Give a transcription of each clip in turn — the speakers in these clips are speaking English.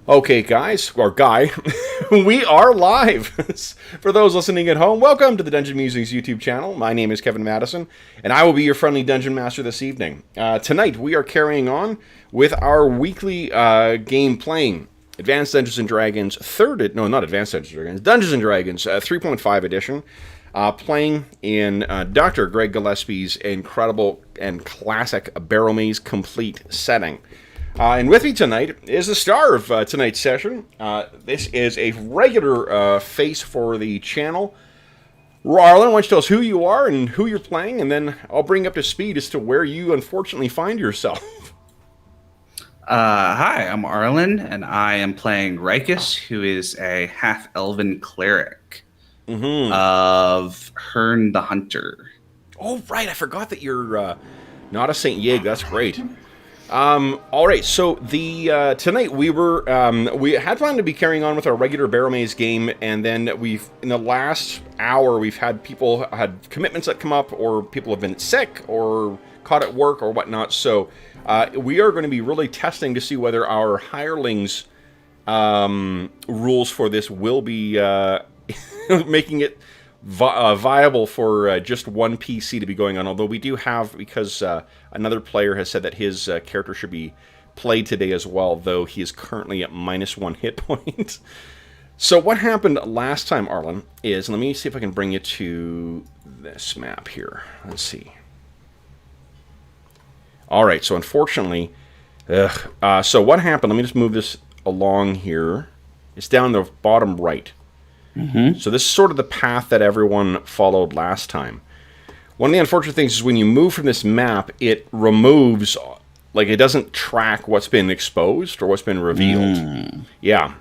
Okay, guys, or guy, we are live. For those listening at home, welcome to the Dungeon Musings YouTube channel. My name is Kevin Madison, and I will be your friendly Dungeon Master this evening. Tonight, we are carrying on with our weekly game playing Advanced Dungeons & Dragons not Advanced Dungeons & Dragons, Dungeons & Dragons 3.5 edition, playing in Dr. Greg Gillespie's incredible and classic Barrowmaze complete setting. And with me tonight is the star of tonight's session. This is a regular face for the channel. Arlen, why don't you tell us who you are and who you're playing, and then I'll bring you up to speed as to where you unfortunately find yourself. Hi, I'm Arlen, and I am playing Rikus, who is a half-elven cleric of Hearn the Hunter. Oh, right, I forgot that you're not a Saint Yig. That's great. All right, so the tonight we had planned to be carrying on with our regular Barrowmaze game, and then in the last hour we've had people had commitments that come up, or people have been sick or caught at work or whatnot. So we are going to be really testing to see whether our hirelings rules for this will be making it viable for just one PC to be going on, although we do have, because another player has said that his character should be played today as well, though he is currently at -1 hit point. So what happened last time, Arlen, is, let me see if I can bring you to this map here. Let's see. Alright, so unfortunately, so what happened, let me just move this along here. It's down the bottom right. So this is sort of the path that everyone followed last time. One of the unfortunate things is when you move from this map, it removes, like, it doesn't track what's been exposed or what's been revealed. Yeah.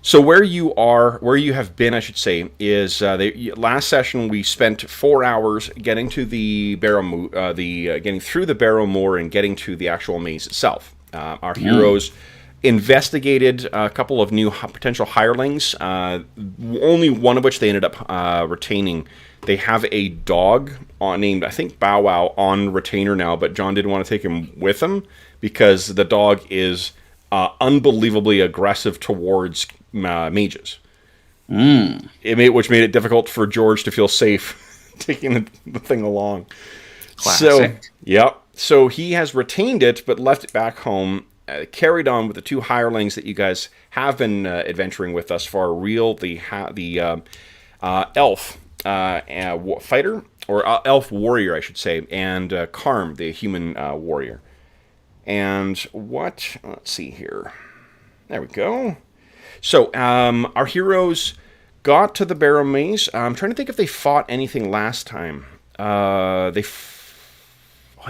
So where you have been, I should say, is last session we spent 4 hours getting to the getting through the Barrowmoor and getting to the actual maze itself. Our heroes investigated a couple of new potential hirelings, only one of which they ended up retaining. They have a dog named, I think, Bow Wow on retainer now, but John didn't want to take him with him because the dog is unbelievably aggressive towards mages. Which made it difficult for George to feel safe taking the thing along. Classic. So he has retained it, but left it back home. Carried on with the two hirelings that you guys have been adventuring with thus far. Real, the elf fighter, or elf warrior, I should say, and Karm, the human warrior. And let's see here. There we go. So our heroes got to the Barrowmaze. I'm trying to think if they fought anything last time. I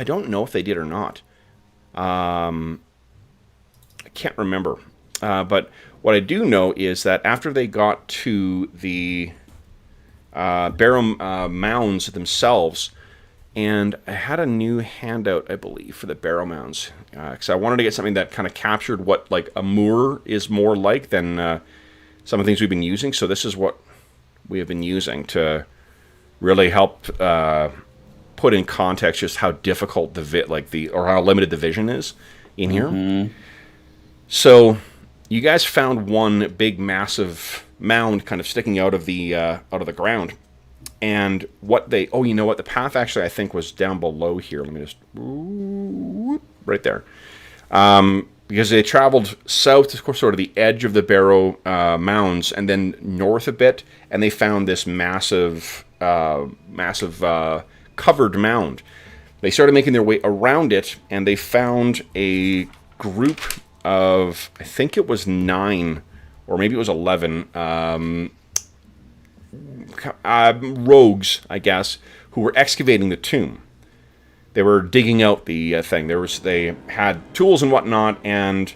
don't know if they did or not. Can't remember, but what I do know is that after they got to the Barrow mounds themselves, and I had a new handout, I believe, for the Barrow mounds, because I wanted to get something that kind of captured what like a moor is more like than some of the things we've been using. So this is what we have been using to really help put in context just how difficult or how limited the vision is in here. So, you guys found one big, massive mound kind of sticking out of the ground, and you know what? The path actually I think was down below here. Let me just right there, because they traveled south to sort of the edge of the Barrow mounds, and then north a bit, and they found this massive covered mound. They started making their way around it, and they found a group of, I think it was 9, or maybe it was 11, rogues, I guess, who were excavating the tomb. They were digging out the thing. They had tools and whatnot, and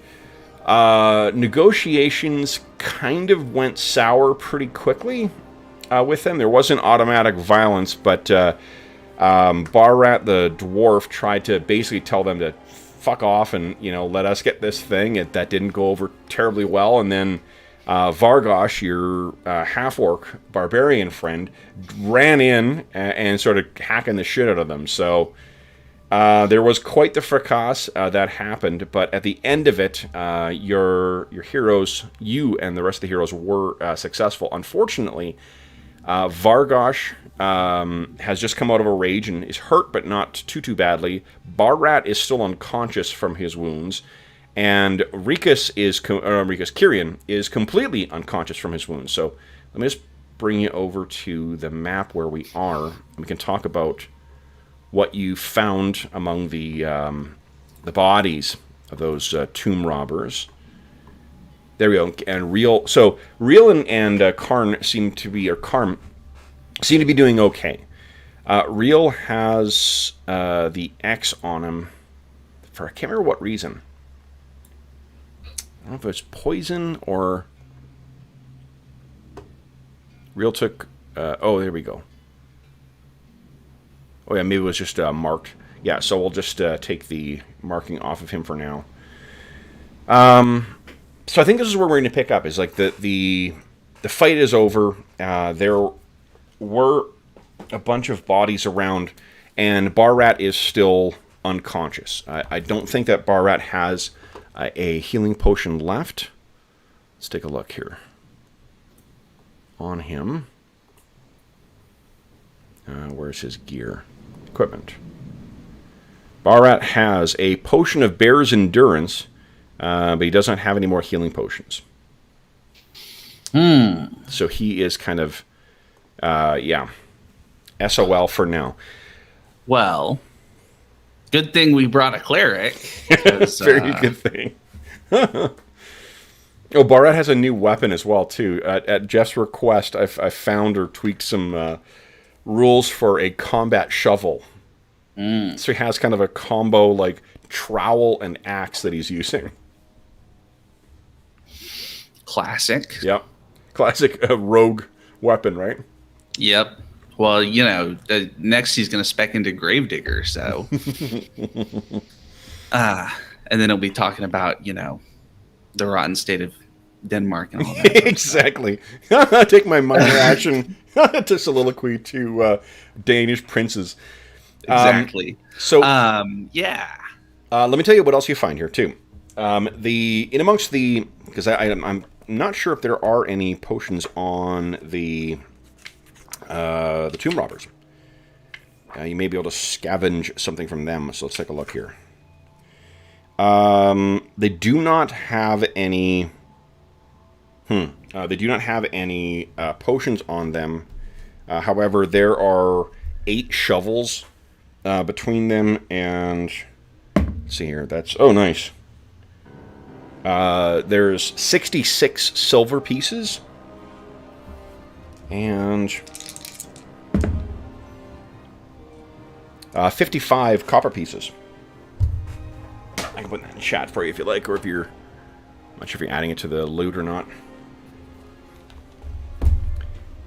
negotiations kind of went sour pretty quickly with them. There wasn't automatic violence, but Barrat the dwarf tried to basically tell them to fuck off and, let us get this thing. That didn't go over terribly well. And then Vargosh, your half-orc barbarian friend, ran in and started hacking the shit out of them. So There was quite the fracas that happened, but at the end of it, your heroes, you and the rest of the heroes, were successful. Unfortunately, Vargosh has just come out of a rage and is hurt, but not too badly. Barrat is still unconscious from his wounds, and Kyrian is completely unconscious from his wounds. So let me just bring you over to the map where we are. We can talk about what you found among the bodies of those tomb robbers. There we go. And Real and Karn seem to be doing okay. Real has the X on him for I can't remember what reason. I don't know if it's poison or Real took. Oh, there we go. Oh yeah, maybe it was just marked. Yeah, so we'll just take the marking off of him for now. So I think this is where we're going to pick up. Is like the fight is over. There were a bunch of bodies around, and Barrat is still unconscious. I don't think that Barrat has a healing potion left. Let's take a look here on him. Where's his gear? Equipment. Barrat has a potion of Bear's Endurance, but he does not have any more healing potions. So he is kind of, SOL for now. Well, good thing we brought a cleric. Very good thing. Oh, Barrat has a new weapon as well, too. At Jeff's request, I found or tweaked some rules for a combat shovel. So he has kind of a combo like trowel and axe that he's using. Classic. Yep. Classic rogue weapon, right? Yep. Well, next he's going to spec into Gravedigger, so. And then he'll be talking about, the rotten state of Denmark and all that. Exactly. Take my minor action to soliloquy to Danish princes. Exactly. Yeah. Let me tell you what else you find here too. Because I'm not sure if there are any potions on the tomb robbers. You may be able to scavenge something from them. So let's take a look here. They do not have any. They do not have any potions on them. However, there are 8 shovels between them, and let's see here. That's nice. There's 66 silver pieces and 55 copper pieces. I can put that in chat for you if you like, or if you're not sure if you're adding it to the loot or not.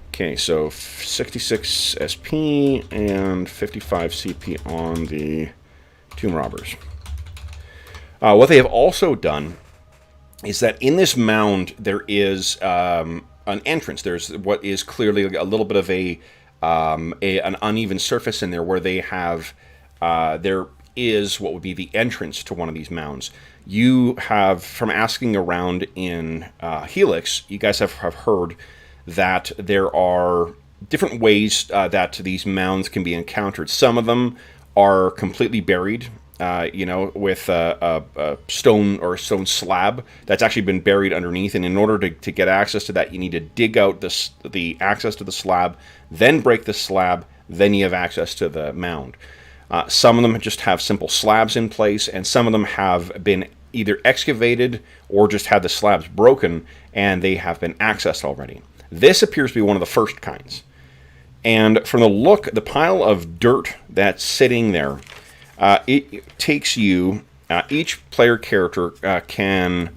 Okay, so 66 SP and 55 CP on the tomb robbers. What they have also done is that in this mound there is an entrance. There's what is clearly a little bit of an uneven surface in there where they have there is what would be the entrance to one of these mounds. You have, from asking around in Helix, you guys have heard that there are different ways that these mounds can be encountered. Some of them are completely buried, with a stone or a stone slab that's actually been buried underneath. And in order to get access to that, you need to dig out the access to the slab, then break the slab, then you have access to the mound. Some of them just have simple slabs in place, and some of them have been either excavated or just had the slabs broken, and they have been accessed already. This appears to be one of the first kinds. And from the look, the pile of dirt that's sitting there, it takes you, each player character can,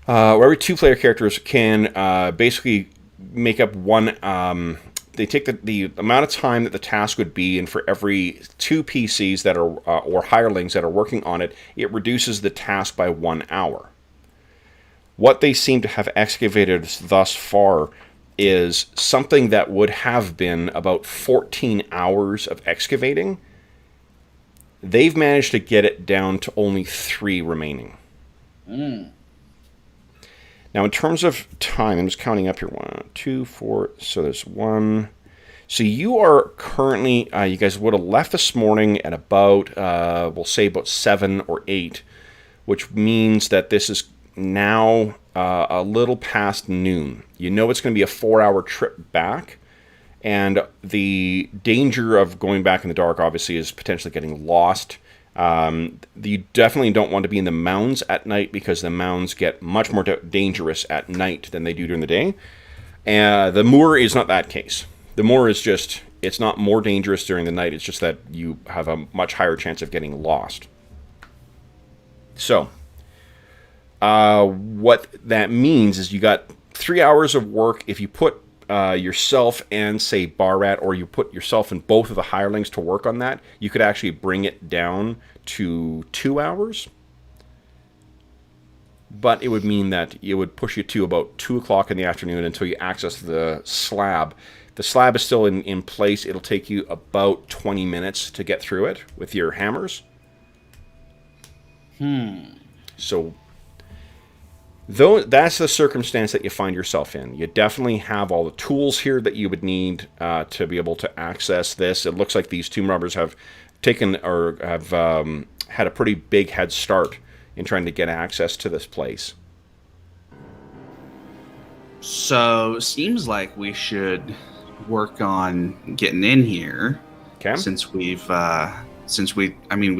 or every 2 player characters can basically make up one, they take the amount of time that the task would be, and for every 2 PCs that are, or hirelings that are working on it, it reduces the task by 1 hour. What they seem to have excavated thus far is something that would have been about 14 hours of excavating They've managed to get it down to only 3 remaining. Now, in terms of time, I'm just counting up here. 1, 2, 4. So there's 1. So you are currently, you guys would have left this morning at about, we'll say about 7 or 8, which means that this is now a little past noon. You know it's going to be a 4-hour trip back, and the danger of going back in the dark, obviously, is potentially getting lost. You definitely don't want to be in the mounds at night, because the mounds get much more dangerous at night than they do during the day. The moor is not that case. The moor is just, it's not more dangerous during the night, it's just that you have a much higher chance of getting lost. So, what that means is you got 3 hours of work. If you put yourself and, say, Barrat, or you put yourself and both of the hirelings to work on that, you could actually bring it down to 2 hours. But it would mean that it would push you to about 2 o'clock in the afternoon until you access the slab. The slab is still in place. It'll take you about 20 minutes to get through it with your hammers. So, though that's the circumstance that you find yourself in. You definitely have all the tools here that you would need to be able to access this. It looks like these tomb robbers have taken, or have had a pretty big head start in trying to get access to this place. So, seems like we should work on getting in here. Okay. Since we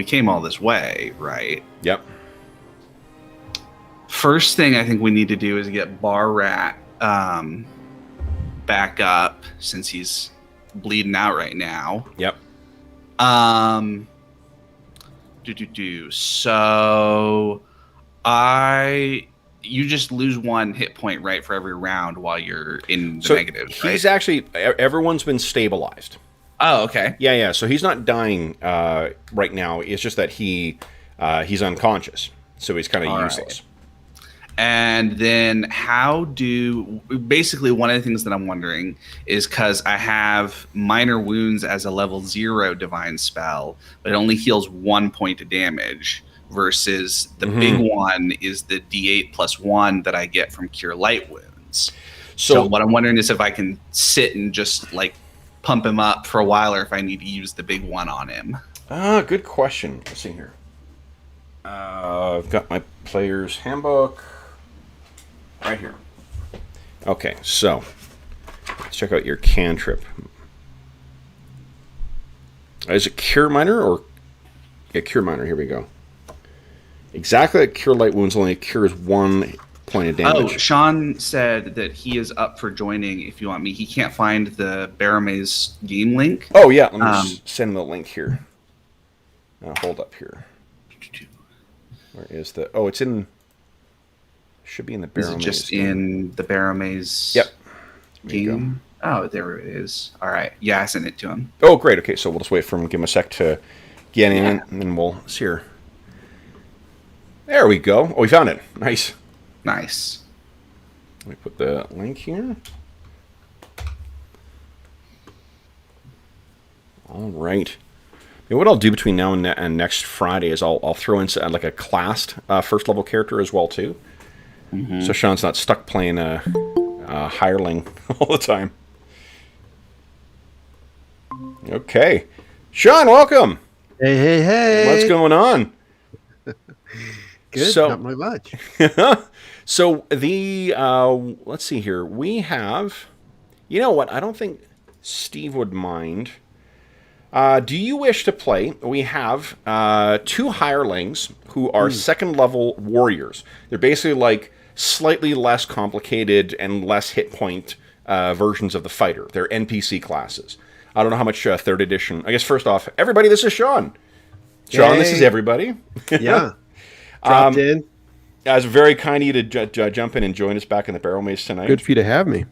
came all this way, right? Yep. First thing I think we need to do is get Barrat back up, since he's bleeding out right now. Yep. So you just lose 1 hit point, right, for every round while you're in the negative, right? He's actually, everyone's been stabilized. Oh, okay. Yeah. So he's not dying right now. It's just that he's unconscious, so he's kind of useless. Right. And then basically one of the things that I'm wondering is, because I have minor wounds as a level 0 divine spell, but it only heals 1 point of damage, versus the big one is the D8 plus 1 that I get from Cure Light Wounds. So what I'm wondering is if I can sit and just like pump him up for a while, or if I need to use the big one on him. Good question. Let's see here. I've got my player's handbook right here. Okay, so let's check out your cantrip. Is it Cure Minor or... Yeah, Cure Minor. Here we go. Exactly like Cure Light Wounds, only cures 1 point of damage. Oh, Sean said that he is up for joining if you want me. He can't find the Barrowmaze game link. Oh, yeah. Let me just send the link here. Hold up here. Where is the... Oh, it's in... Should be in the Barrowmaze. Is it just in the Barrowmaze game? Oh, there it is. All right. Yeah, I sent it to him. Oh, great. Okay, so we'll just wait for him. Give him a sec to get in, and then we'll see here. There we go. Oh, we found it. Nice. Nice. Let me put the link here. All right. And what I'll do between now and next Friday is I'll throw in like a classed first level character as well too. So Sean's not stuck playing a hireling all the time. Okay. Sean, welcome. Hey. What's going on? Good, not my much. So the, let's see here. We have, you know what? I don't think Steve would mind. Do you wish to play? We have 2 hirelings who are second level warriors. They're basically like slightly less complicated and less hit point versions of the fighter. They're NPC classes. I don't know how much 3rd edition. I guess first off, everybody, this is Sean. Sean, This is everybody. Yeah. Dropped in. It's very kind of you to jump in and join us back in the Barrowmaze tonight. Good for you to have me.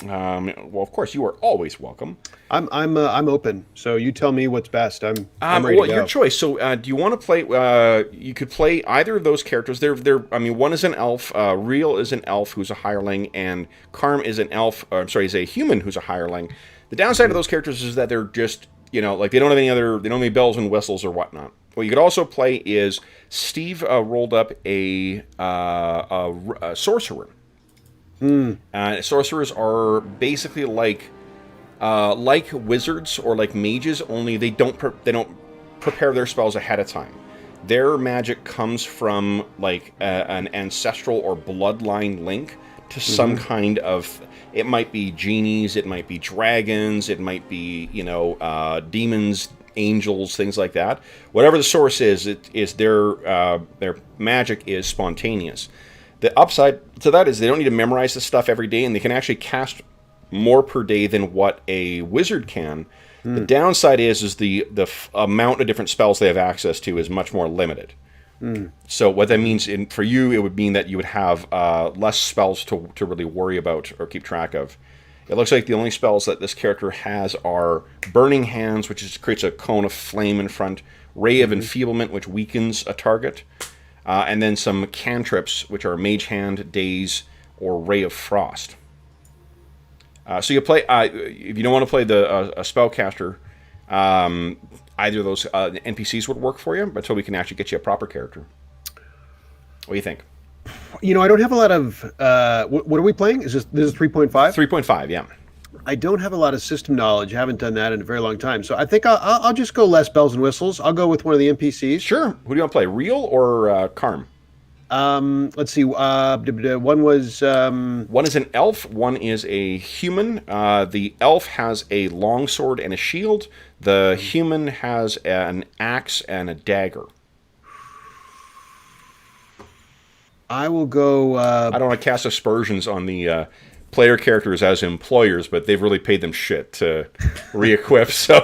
Well, of course, you are always welcome. I'm open. So you tell me what's best. I'm ready to go. Your choice. So, do you want to play? You could play either of those characters. One is an elf. Real is an elf who's a hireling, and Karm is an elf. Is a human who's a hireling. The downside of those characters is that they're just, like they don't have any bells and whistles or whatnot. What you could also play is Steve rolled up a sorcerer. Sorcerers are basically like wizards or like mages, only they don't prepare their spells ahead of time. Their magic comes from like an ancestral or bloodline link to some kind of. It might be genies, it might be dragons, it might be demons, angels, things like that. Whatever the source is, their magic is spontaneous. The upside to that is they don't need to memorize this stuff every day, and they can actually cast more per day than what a wizard can. The downside is the amount of different spells they have access to is much more limited. So what that means for you, it would mean that you would have less spells to really worry about or keep track of. It looks like the only spells that this character has are Burning Hands, which creates a cone of flame in front, Ray of Enfeeblement, which weakens a target, and then some cantrips, which are Mage Hand, Daze, or Ray of Frost. So you play, if you don't want to play a spellcaster, either of those NPCs would work for you, until we can actually get you a proper character. What do you think? I don't have a lot of. What are we playing? This is 3.5? 3.5, yeah. I don't have a lot of system knowledge. I haven't done that in a very long time. So I think I'll just go less bells and whistles. I'll go with one of the NPCs. Sure. Who do you want to play, Real or Karm? Let's see. One was. One is an elf. One is a human. The elf has a longsword and a shield. The human has an axe and a dagger. I will go. I don't want to cast aspersions on the player characters as employers, but they've really paid them shit to re-equip. So.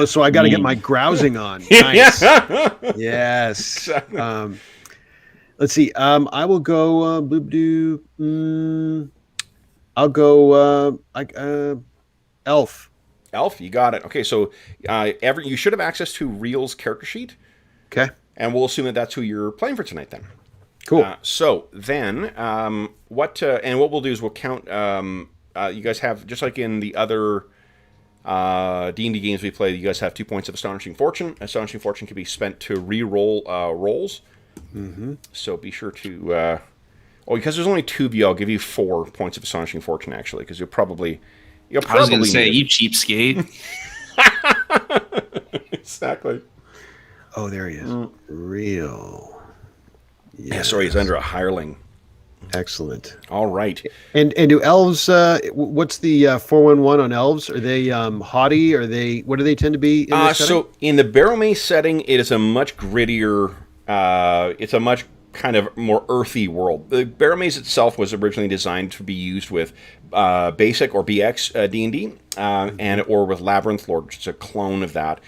So I got to get my grousing on. Nice. Yes. Let's see. I will go. I'll go. Elf. Elf, you got it. Okay, so you should have access to Real's character sheet. Okay. And we'll assume that that's who you're playing for tonight then. Cool. So then, what we'll do is we'll count. You guys have, just like in the other D&D games we play, you guys have 2 points of Astonishing Fortune. Astonishing Fortune can be spent to re-roll rolls. So be sure to. Because there's only 2 of you, I'll give you 4 points of Astonishing Fortune actually, because you'll probably. I was going to say, you cheapskate. Exactly. Oh, there he is. Real. Yes. Yeah, sorry, he's under a hireling. Excellent. All right. And do elves? What's the 411 on elves? Are they haughty? Are they? What do they tend to be? In this setting? So in the Barrowmaze setting, it is a much grittier. It's a much kind of more earthy world. The Barrowmaze itself was originally designed to be used with basic or BX D&D, or with Labyrinth Lord, which is a clone of that,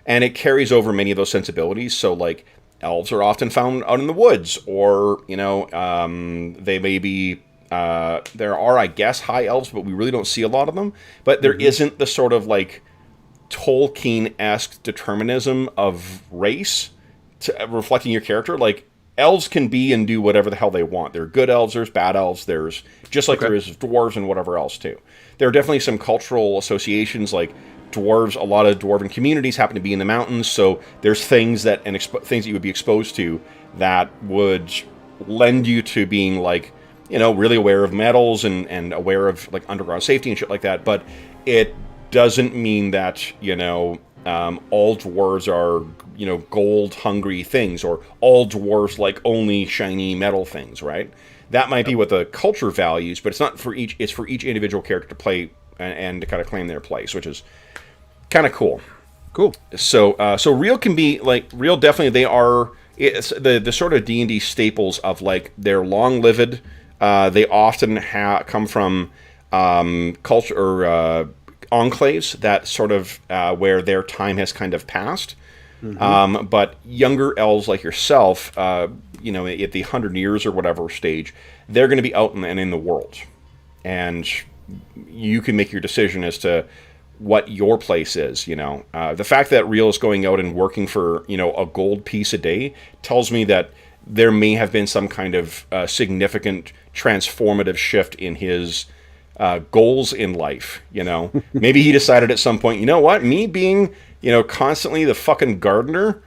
and it carries over many of those sensibilities. So like. Elves are often found out in the woods, or, they may be, there are, I guess, high elves, but we really don't see a lot of them. But there isn't the sort of, like, Tolkien-esque determinism of race reflecting your character. Like, elves can be and do whatever the hell they want. There are good elves, there's bad elves, there's, just like there is dwarves and whatever else, too. There are definitely some cultural associations, like, dwarves, a lot of dwarven communities happen to be in the mountains, so there's things that things that you would be exposed to that would lend you to being like, really aware of metals and aware of like underground safety and shit like that. But it doesn't mean that all dwarves are gold hungry things, or all dwarves like only shiny metal things, right? That might be what the culture values, but it's not for each. It's for each individual character to play and to kind of claim their place, which is kind of cool. Cool. So Real can be like Real. Definitely, they are. It's the sort of D&D staples of like they're long-lived. They often come from culture or enclaves that sort of where their time has kind of passed. But younger elves like yourself, at the 100 years or whatever stage, they're going to be out and in the world, and you can make your decision as to what your place is. The fact that Real is going out and working for a gold piece a day tells me that there may have been some kind of significant transformative shift in his goals in life. Maybe he decided at some point, me being constantly the fucking gardener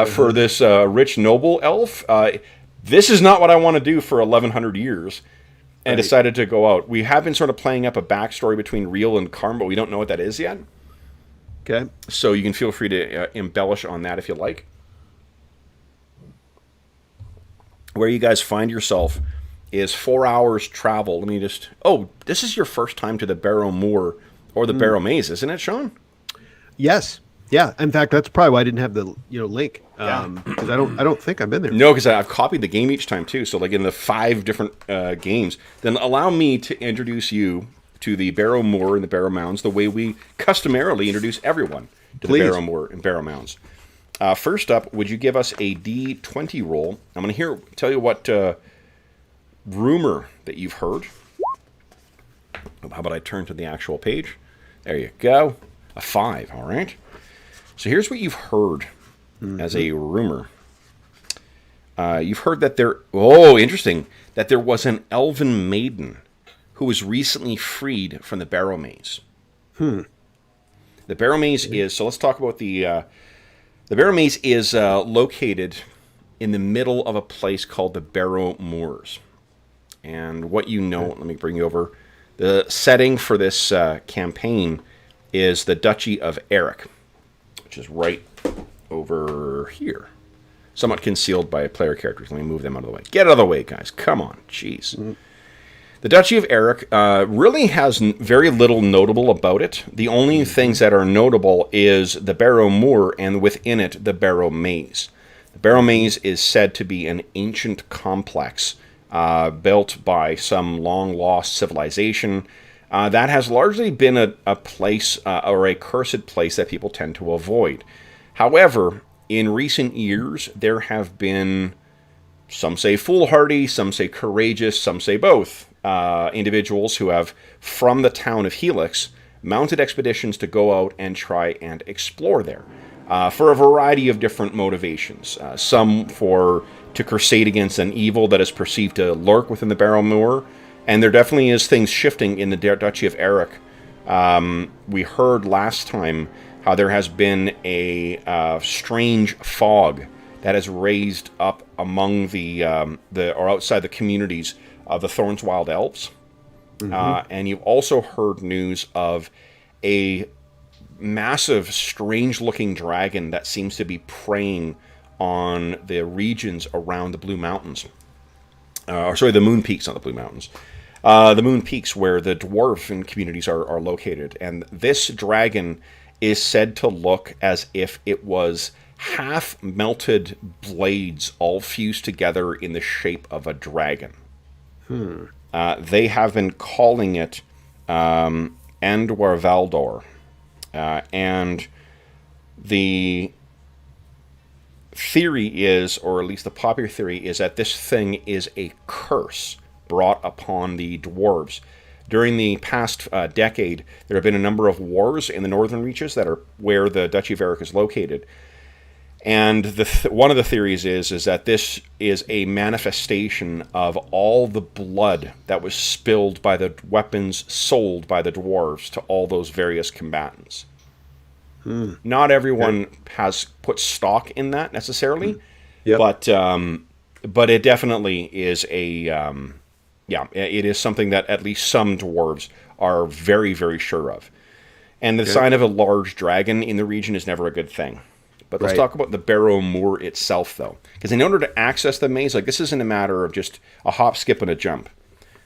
for this rich noble elf. This is not what I want to do for 1,100 years. And decided to go out. We have been sort of playing up a backstory between Real and Karm, but we don't know what that is yet. Okay. So you can feel free to embellish on that if you like. Where you guys find yourself is 4 hours travel. Let me just... Oh, this is your first time to the Barrowmoor or the Barrowmaze, isn't it, Sean? Yes. Yeah. In fact, that's probably why I didn't have the link. Because I don't think I've been there. No, because I've copied the game each time too. So like in the 5 different games, then allow me to introduce you to the Barrowmoor and the Barrow Mounds the way we customarily introduce everyone to the Barrowmoor and Barrow Mounds. First up, would you give us a D20 roll? I'm going to tell you what rumor that you've heard. How about I turn to the actual page? There you go. A 5, all right? So here's what you've heard as a rumor. You've heard that interesting, that there was an elven maiden who was recently freed from the Barrowmaze. The Barrowmaze is, so let's talk about the Barrowmaze is located in the middle of a place called the Barrowmoors. And what you know, let me bring you over. The setting for this campaign is the Duchy of Eric, which is right over here. Somewhat concealed by player characters. Let me move them out of the way. Get out of the way, guys. Come on. Jeez. The Duchy of Eric really has very little notable about it. The only things that are notable is the Barrowmoor and within it, the Barrowmaze. The Barrowmaze is said to be an ancient complex built by some long-lost civilization that has largely been a place or a cursed place that people tend to avoid. However, in recent years, there have been, some say foolhardy, some say courageous, some say both, individuals who have, from the town of Helix, mounted expeditions to go out and try and explore there for a variety of different motivations. Some to crusade against an evil that is perceived to lurk within the Barrowmoor, and there definitely is things shifting in the Duchy of Eric. We heard last time how there has been a strange fog that has raised up among or outside the communities of the Thorns Wild Elves. And you've also heard news of a massive, strange-looking dragon that seems to be preying on the regions around the Blue Mountains. The Moon Peaks, not the Blue Mountains. The Moon Peaks, where the dwarven communities are located. And this dragon is said to look as if it was half-melted blades all fused together in the shape of a dragon. They have been calling it Andwar Valdor. And the theory is, or at least the popular theory, is that this thing is a curse brought upon the dwarves. During the past decade, there have been a number of wars in the northern reaches that are where the Duchy of Eric is located. And one of the theories is that this is a manifestation of all the blood that was spilled by the weapons sold by the dwarves to all those various combatants. Not everyone has put stock in that necessarily, but it definitely is it is something that at least some dwarves are very, very sure of. And the sign of a large dragon in the region is never a good thing. But let's talk about the Barrowmoor itself, though. Because in order to access the maze, this isn't a matter of just a hop, skip, and a jump.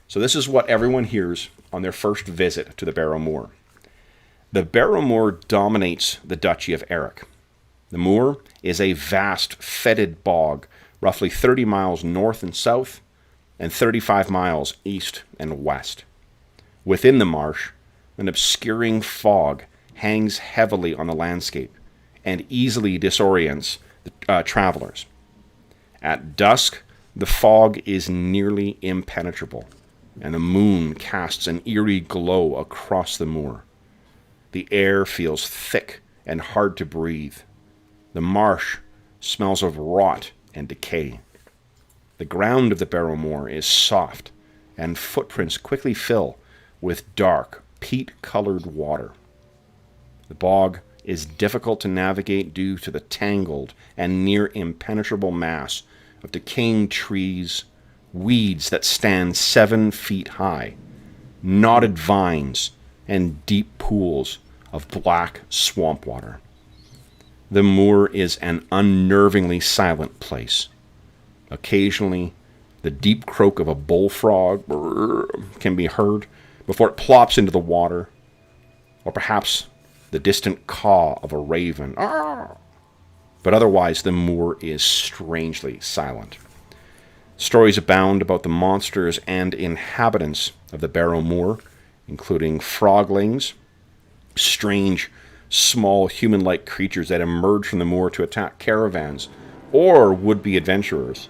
So this is what everyone hears on their first visit to the Barrowmoor. The Barrowmoor dominates the Duchy of Eric. The moor is a vast, fetid bog, roughly 30 miles north and south, and 35 miles east and west. Within the marsh, an obscuring fog hangs heavily on the landscape and easily disorients the travelers. At dusk, the fog is nearly impenetrable, and the moon casts an eerie glow across the moor. The air feels thick and hard to breathe. The marsh smells of rot and decay. The ground of the Barrowmoor is soft, and footprints quickly fill with dark, peat-colored water. The bog is difficult to navigate due to the tangled and near impenetrable mass of decaying trees, weeds that stand 7 feet high, knotted vines, and deep pools of black swamp water. The moor is an unnervingly silent place. Occasionally, the deep croak of a bullfrog can be heard before it plops into the water, or perhaps the distant caw of a raven. But otherwise, the moor is strangely silent. Stories abound about the monsters and inhabitants of the Barrowmoor, including froglings, strange, small human-like creatures that emerge from the moor to attack caravans or would-be adventurers.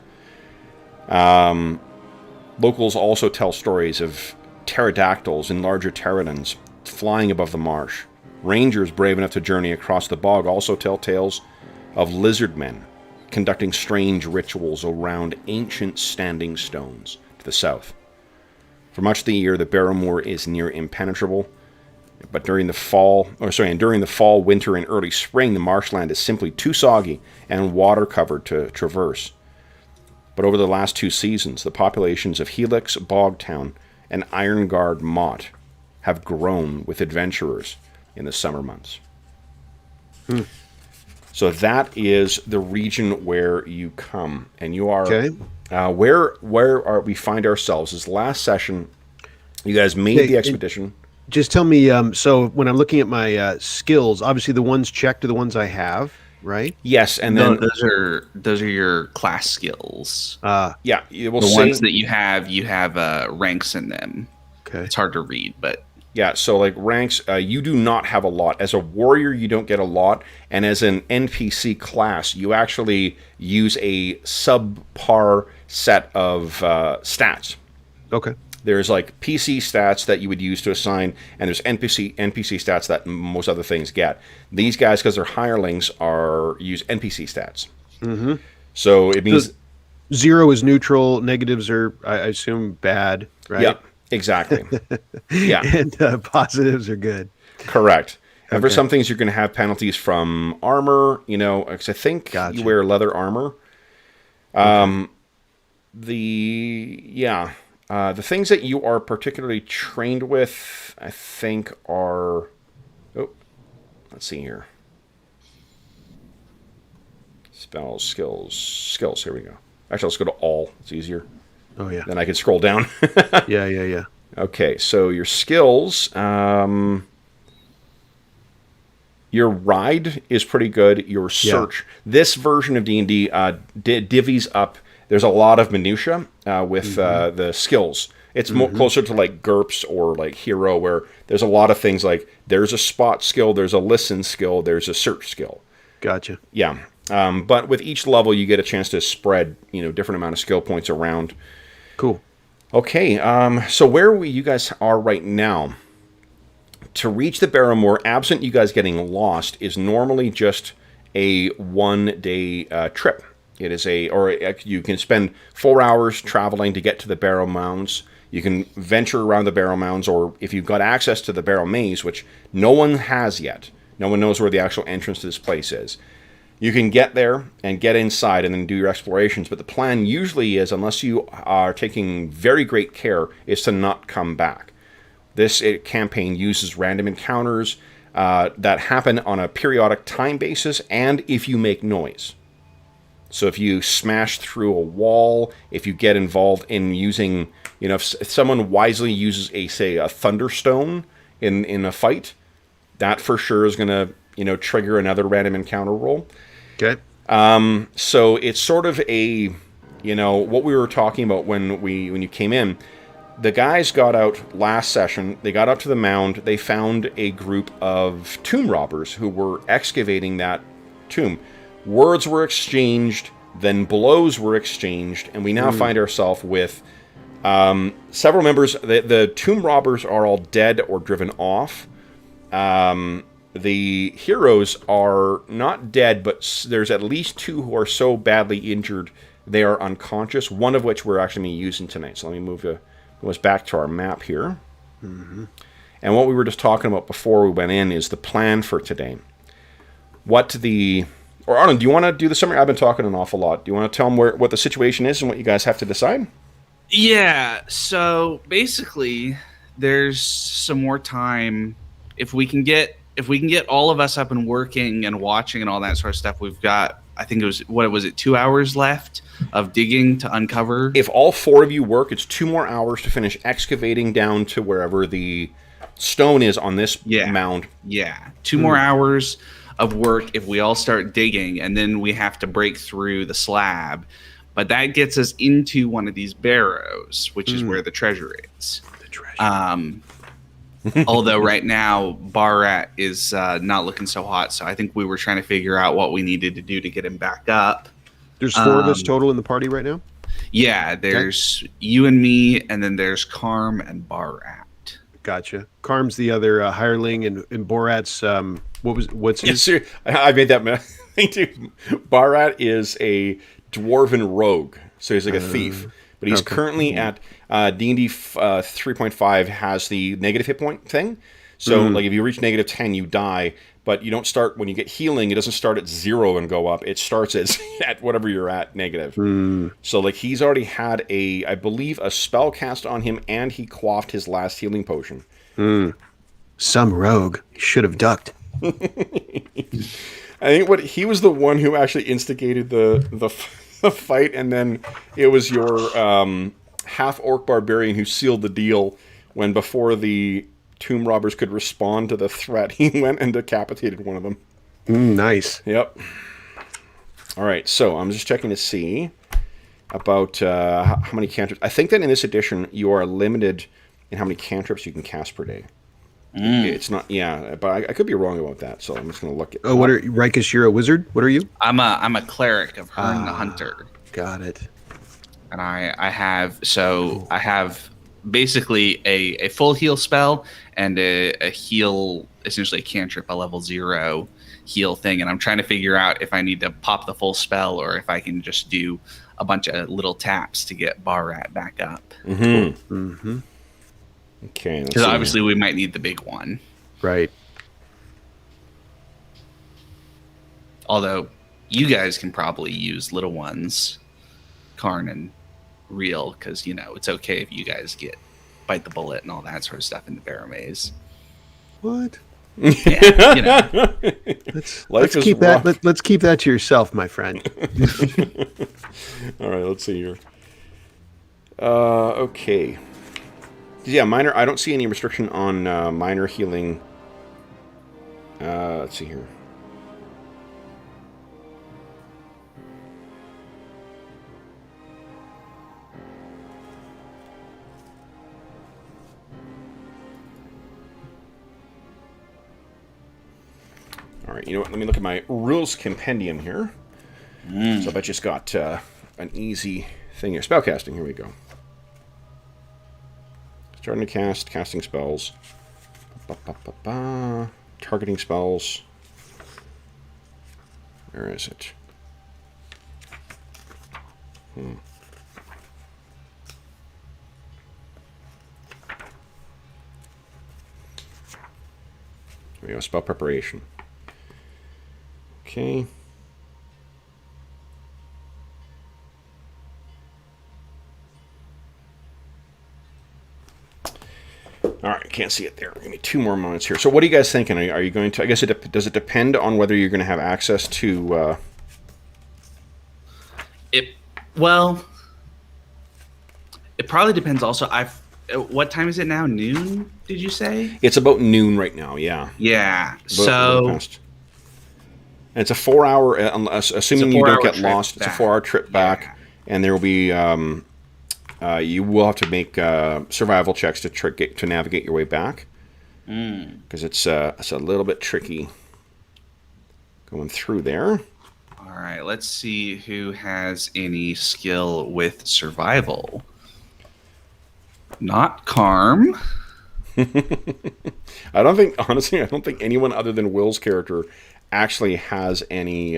Locals also tell stories of pterodactyls and larger pterodons flying above the marsh. Rangers brave enough to journey across the bog also tell tales of lizard men conducting strange rituals around ancient standing stones to the south. For much of the year, the Barrowmoor is near impenetrable, but during the fall, winter, and early spring, the marshland is simply too soggy and water-covered to traverse. But over the last 2 seasons, the populations of Helix, Bogtown, and Ironguard Mott have grown with adventurers in the summer months. So that is the region where you come, and you are where we find ourselves. Is last session, you guys made the expedition. Just tell me. So when I'm looking at my skills, obviously the ones checked are the ones I have, right? Yes, and then those are your class skills. Yeah, it will the say, ones that you have ranks in them. Okay, it's hard to read, but yeah. So like ranks, you do not have a lot. As a warrior, you don't get a lot, and as an NPC class, you actually use a subpar set of stats. Okay. There's like PC stats that you would use to assign, and there's NPC stats that most other things get. These guys, because they're hirelings, use NPC stats. Mm-hmm. So it means 0 is neutral, negatives are, I assume, bad, right? Yeah, exactly. Yeah, and positives are good. Correct. And for some things, you're going to have penalties from armor. Because I think you wear leather armor. The things that you are particularly trained with, I think, are... Oh, let's see here. Spells, skills. Here we go. Actually, let's go to all. It's easier. Oh, yeah. Then I can scroll down. Yeah. Okay, so your skills... your ride is pretty good. Your search. Yeah. This version of D&D divvies up... There's a lot of minutia with the skills. It's more closer to like GURPS or like Hero, where there's a lot of things like there's a spot skill, there's a listen skill, there's a search skill. Gotcha. Yeah. But with each level, you get a chance to spread, different amount of skill points around. Cool. Okay. So where you guys are right now, to reach the Barrowmoor, absent you guys getting lost, is normally just a 1-day trip. It is you can spend 4 hours traveling to get to the Barrow Mounds. You can venture around the Barrow Mounds, or if you've got access to the Barrowmaze, which no one has yet, no one knows where the actual entrance to this place is. You can get there and get inside and then do your explorations, but the plan usually is, unless you are taking very great care, is to not come back. This campaign uses random encounters that happen on a periodic time basis, and if you make noise. So if you smash through a wall, if you get involved in using, if someone wisely uses a thunderstone in a fight, that for sure is going to, trigger another random encounter roll. Okay. So it's sort of a, what we were talking about when you came in. The guys got out last session. They got up to the mound. They found a group of tomb robbers who were excavating that tomb. Words were exchanged, then blows were exchanged, and we now find ourselves with several members. The tomb robbers are all dead or driven off. The heroes are not dead, but there's at least 2 who are so badly injured they are unconscious, one of which we're actually using tonight. So let me move us back to our map here. And what we were just talking about before we went in is the plan for today. what or Arlen, do you want to do the summary? I've been talking an awful lot. Do you want to tell them what the situation is and what you guys have to decide? Yeah, so basically there's some more time. If we can get all of us up and working and watching and all that sort of stuff, we've got, I think it was 2 hours left of digging to uncover. If all 4 of you work, it's 2 more hours to finish excavating down to wherever the stone is on this mound. Yeah, 2 more hours of work if we all start digging, and then we have to break through the slab. But that gets us into one of these barrows, which is where the treasure is. The treasure. Although right now Barrat is not looking so hot, so I think we were trying to figure out what we needed to do to get him back up. There's 4 of us total in the party right now? Yeah, there's you and me, and then there's Karm and Barrat. Gotcha. Karm's the other hireling, and Borat's what's his? Yes, I made that thing too. Barrat is a dwarven rogue, so he's like a thief. But he's currently at D&D 3.5 has the negative hit point thing. So like if you reach negative 10, you die. But you don't start when you get healing. It doesn't start at 0 and go up. It starts at whatever you're at, negative. So like he's already had I believe a spell cast on him, and he quaffed his last healing potion. Some rogue. He should have ducked. I think he was the one who actually instigated the fight, and then it was your half-orc barbarian who sealed the deal when, before the tomb robbers could respond to the threat, he went and decapitated one of them. Nice. Yep. All right, so I'm just checking to see about how many cantrips. I think that in this edition, you are limited in how many cantrips you can cast per day. It's not, but I could be wrong about that, so I'm just going to look at. Oh, what are you, Rikus? You're a wizard. What are you? I'm a cleric of Hearn the Hunter. Got it. And I have basically a full heal spell and a heal, essentially a cantrip, a level 0 heal thing. And I'm trying to figure out if I need to pop the full spell or if I can just do a bunch of little taps to get Barrat back up. Okay. Because obviously we might need the big one. Right. Although you guys can probably use little ones, Karn and Real, because, it's okay if you guys bite the bullet and all that sort of stuff in the Barrowmaze. What? Yeah, Let's keep that. Let's keep that to yourself, my friend. All right, let's see here. Okay. Yeah, minor. I don't see any restriction on minor healing. Let's see here. All right, you know what? Let me look at my rules compendium here. So I bet you it's got an easy thing here. Spellcasting, here we go. Starting to casting spells. Targeting spells. Where is it? There we go, spell preparation. Okay. All right, can't see it there. Give me 2 more moments here. So what are you guys thinking? Are you going to, I guess, does it depend on whether you're going to have access to... Well, it probably depends also. What time is it now? Noon, did you say? It's about noon right now, yeah. Yeah, And it's a 4-hour, assuming you don't get lost, it's a 4-hour trip back, and there will be... you will have to make survival checks to navigate your way back, because it's a little bit tricky going through there. All right, let's see who has any skill with survival. Not Karm. I don't think anyone other than Will's character actually has any.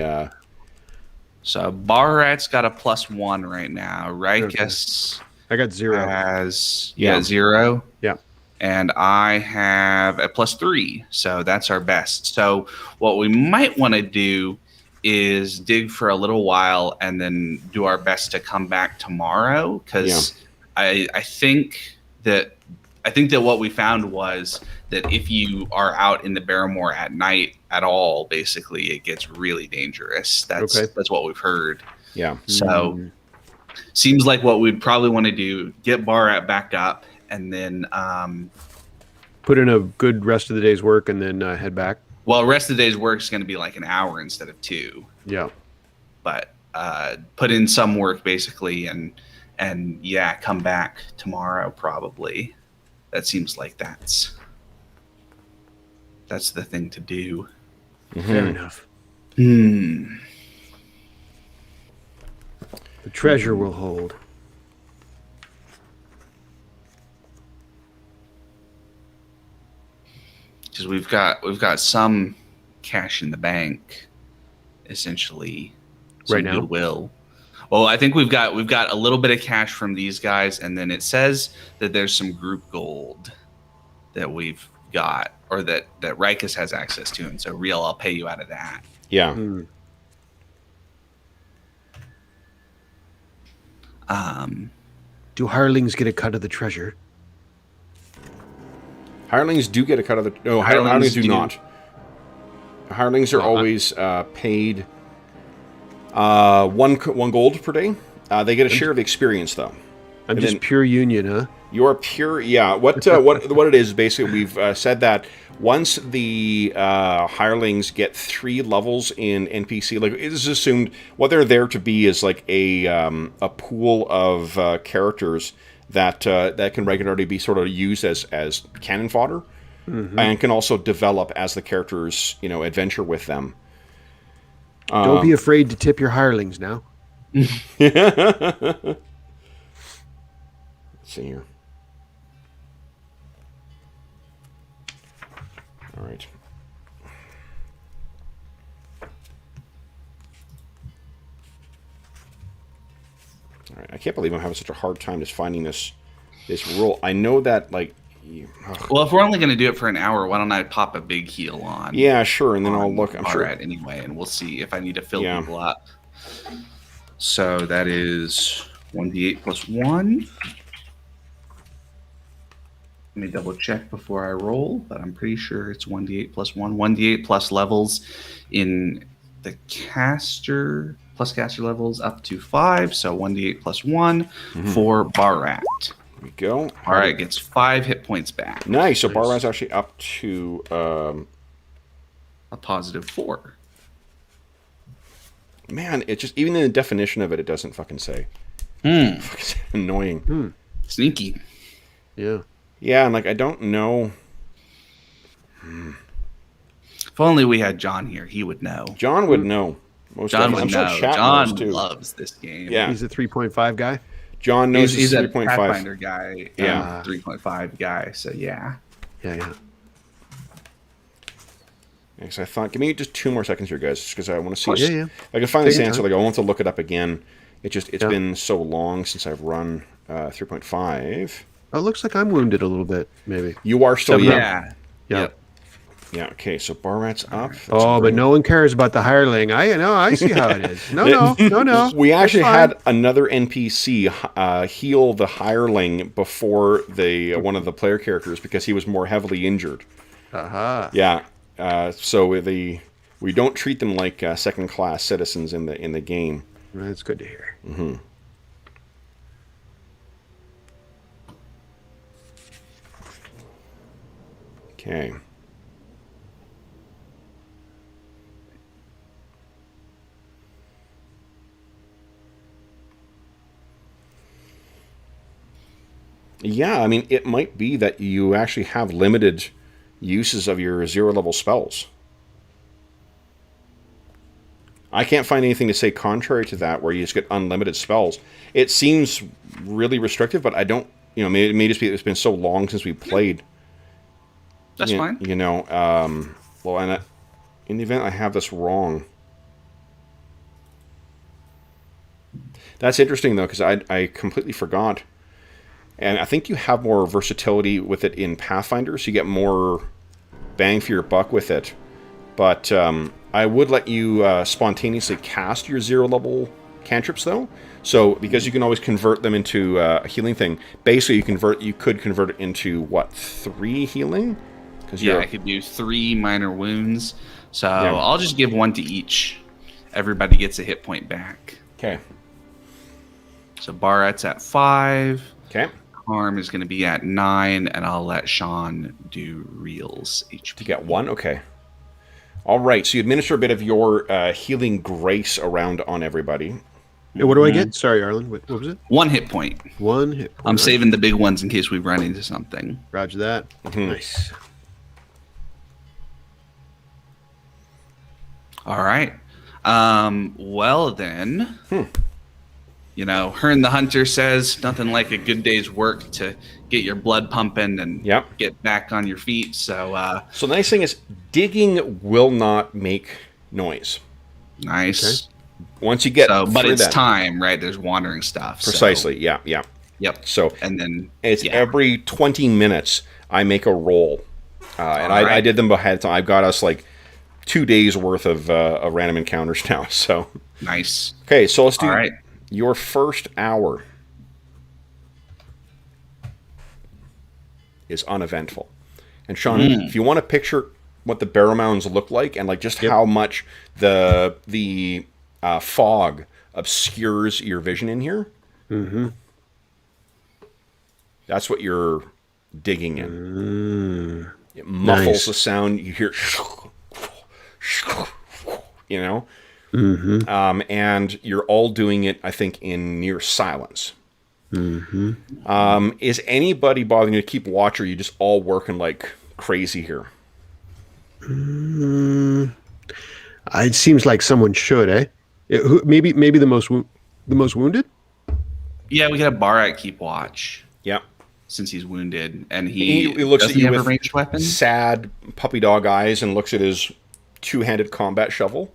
So Barrat's got a +1 right now. Rikus. I got 0. Has 0. Yeah. and I have a +3, so that's our best. So what we might want to do is dig for a little while and then do our best to come back tomorrow, because I think that what we found was that if you are out in the Barrowmaze at night at all, basically it gets really dangerous. That's what we've heard. Yeah. So seems like what we'd probably want to do, get Barat back up, and then put in a good rest of the day's work and then head back. Well, rest of the day's work is going to be like an hour instead of 2. Yeah. But put in some work basically, and come back tomorrow probably. That seems like that's the thing to do. Fair enough. The treasure will hold. Because we've got some cash in the bank, essentially. Right now? Goodwill. Well, I think we've got a little bit of cash from these guys, and then it says that there's some group gold that we've got, or that Rikus has access to, and so Real, I'll pay you out of that. Yeah. Do hirelings get a cut of the treasure? Hirelings do get a cut of the... No, hirelings do not. Hirelings are always paid 1 gold per day. They get a share of the experience, though. I'm and just pure union, huh? You're pure... Yeah. What it is, basically, we've said that once the hirelings get 3 levels in NPC, like, it is assumed what they're there to be is like a pool of characters that can regularly be sort of used as cannon fodder, and can also develop as the characters, adventure with them. Don't be afraid to tip your hirelings now. Let's see here. All right. All right. I can't believe I'm having such a hard time just finding this rule. I know that, like... Well, if we're only going to do it for an hour, why don't I pop a big heal on? Yeah, sure, and then I'll look. I'm sure anyway, and we'll see if I need to fill people up. So that is 1d8 plus 1. Let me double check before I roll, but I'm pretty sure it's 1d8 plus 1. 1d8 plus levels in the caster, plus caster levels up to 5. So 1d8 plus 1 for Barat. There we go. All right, gets 5 hit points back. Nice. So Barat's actually up to a positive 4. Man, it just, even in the definition of it, it doesn't fucking say. It's annoying. Sneaky. Yeah. Yeah, and like, I don't know. If only we had John here, he would know. John would know. John would know. Sure John loves this game. Yeah. He's a 3.5 guy. John knows he's a 3.5 Pathfinder guy. Yeah. 3.5 guy. So yeah. Yeah. So I thought, give me just 2 more seconds here, guys, just because I want to see. Yeah. I can find this answer. Like, I want to look it up again. It's been so long since I've run 3.5. Oh, it looks like I'm wounded a little bit, maybe. You are still. Yeah. Yep. Yeah. Okay. So Barat's up. But no one cares about the hireling. I see how it is. No. We actually had another NPC heal the hireling before one of the player characters because he was more heavily injured. Yeah. So we don't treat them like second-class citizens in the game. That's good to hear. Okay. Yeah, I mean, it might be that you actually have limited uses of your 0-level spells. I can't find anything to say contrary to that where you just get unlimited spells. It seems really restrictive, but I don't, it may just be it's been so long since we played. That's fine. Well, and in the event I have this wrong. That's interesting, though, because I completely forgot And I think you have more versatility with it in Pathfinder, so you get more bang for your buck with it. But I would let you spontaneously cast your 0-level cantrips, though. So, because you can always convert them into a healing thing, basically you could convert it into, 3 healing? I could do 3 minor wounds. So I'll just give 1 to each. Everybody gets a hit point back. Okay. So Barat's at 5. Okay. Harm is going to be at 9, and I'll let Sean do Reel's HP. To get 1? Okay. All right, so you administer a bit of your healing grace around on everybody. And what do I get? Sorry, Arlen. What was it? 1 hit point. 1 hit point. I'm saving the big ones in case we run into something. Roger that. Nice. All right. Well, then... Hearn the Hunter says nothing like a good day's work to get your blood pumping and get back on your feet. So the nice thing is digging will not make noise. Nice. Okay. Once you get but it's time, right? There's wandering stuff. Precisely. So. Yeah. Yep. So and then it's every 20 minutes I make a roll. And I did them ahead of time. I've got us 2 days worth of random encounters now. So nice. Okay, so let's do your first hour is uneventful. And Sean, if you want to picture what the Barrowmaze look like and just how much the fog obscures your vision in here, that's what you're digging in. It muffles the sound. You hear, and you're all doing it, I think, in near silence. Is anybody bothering you to keep watch, or are you just all working like crazy here? It seems like someone should, eh? Maybe the most wounded? Yeah, we got a Barat keep watch. Yeah. Since he's wounded, and he looks at you with ranged weapon? Sad puppy dog eyes and looks at his two-handed combat shovel.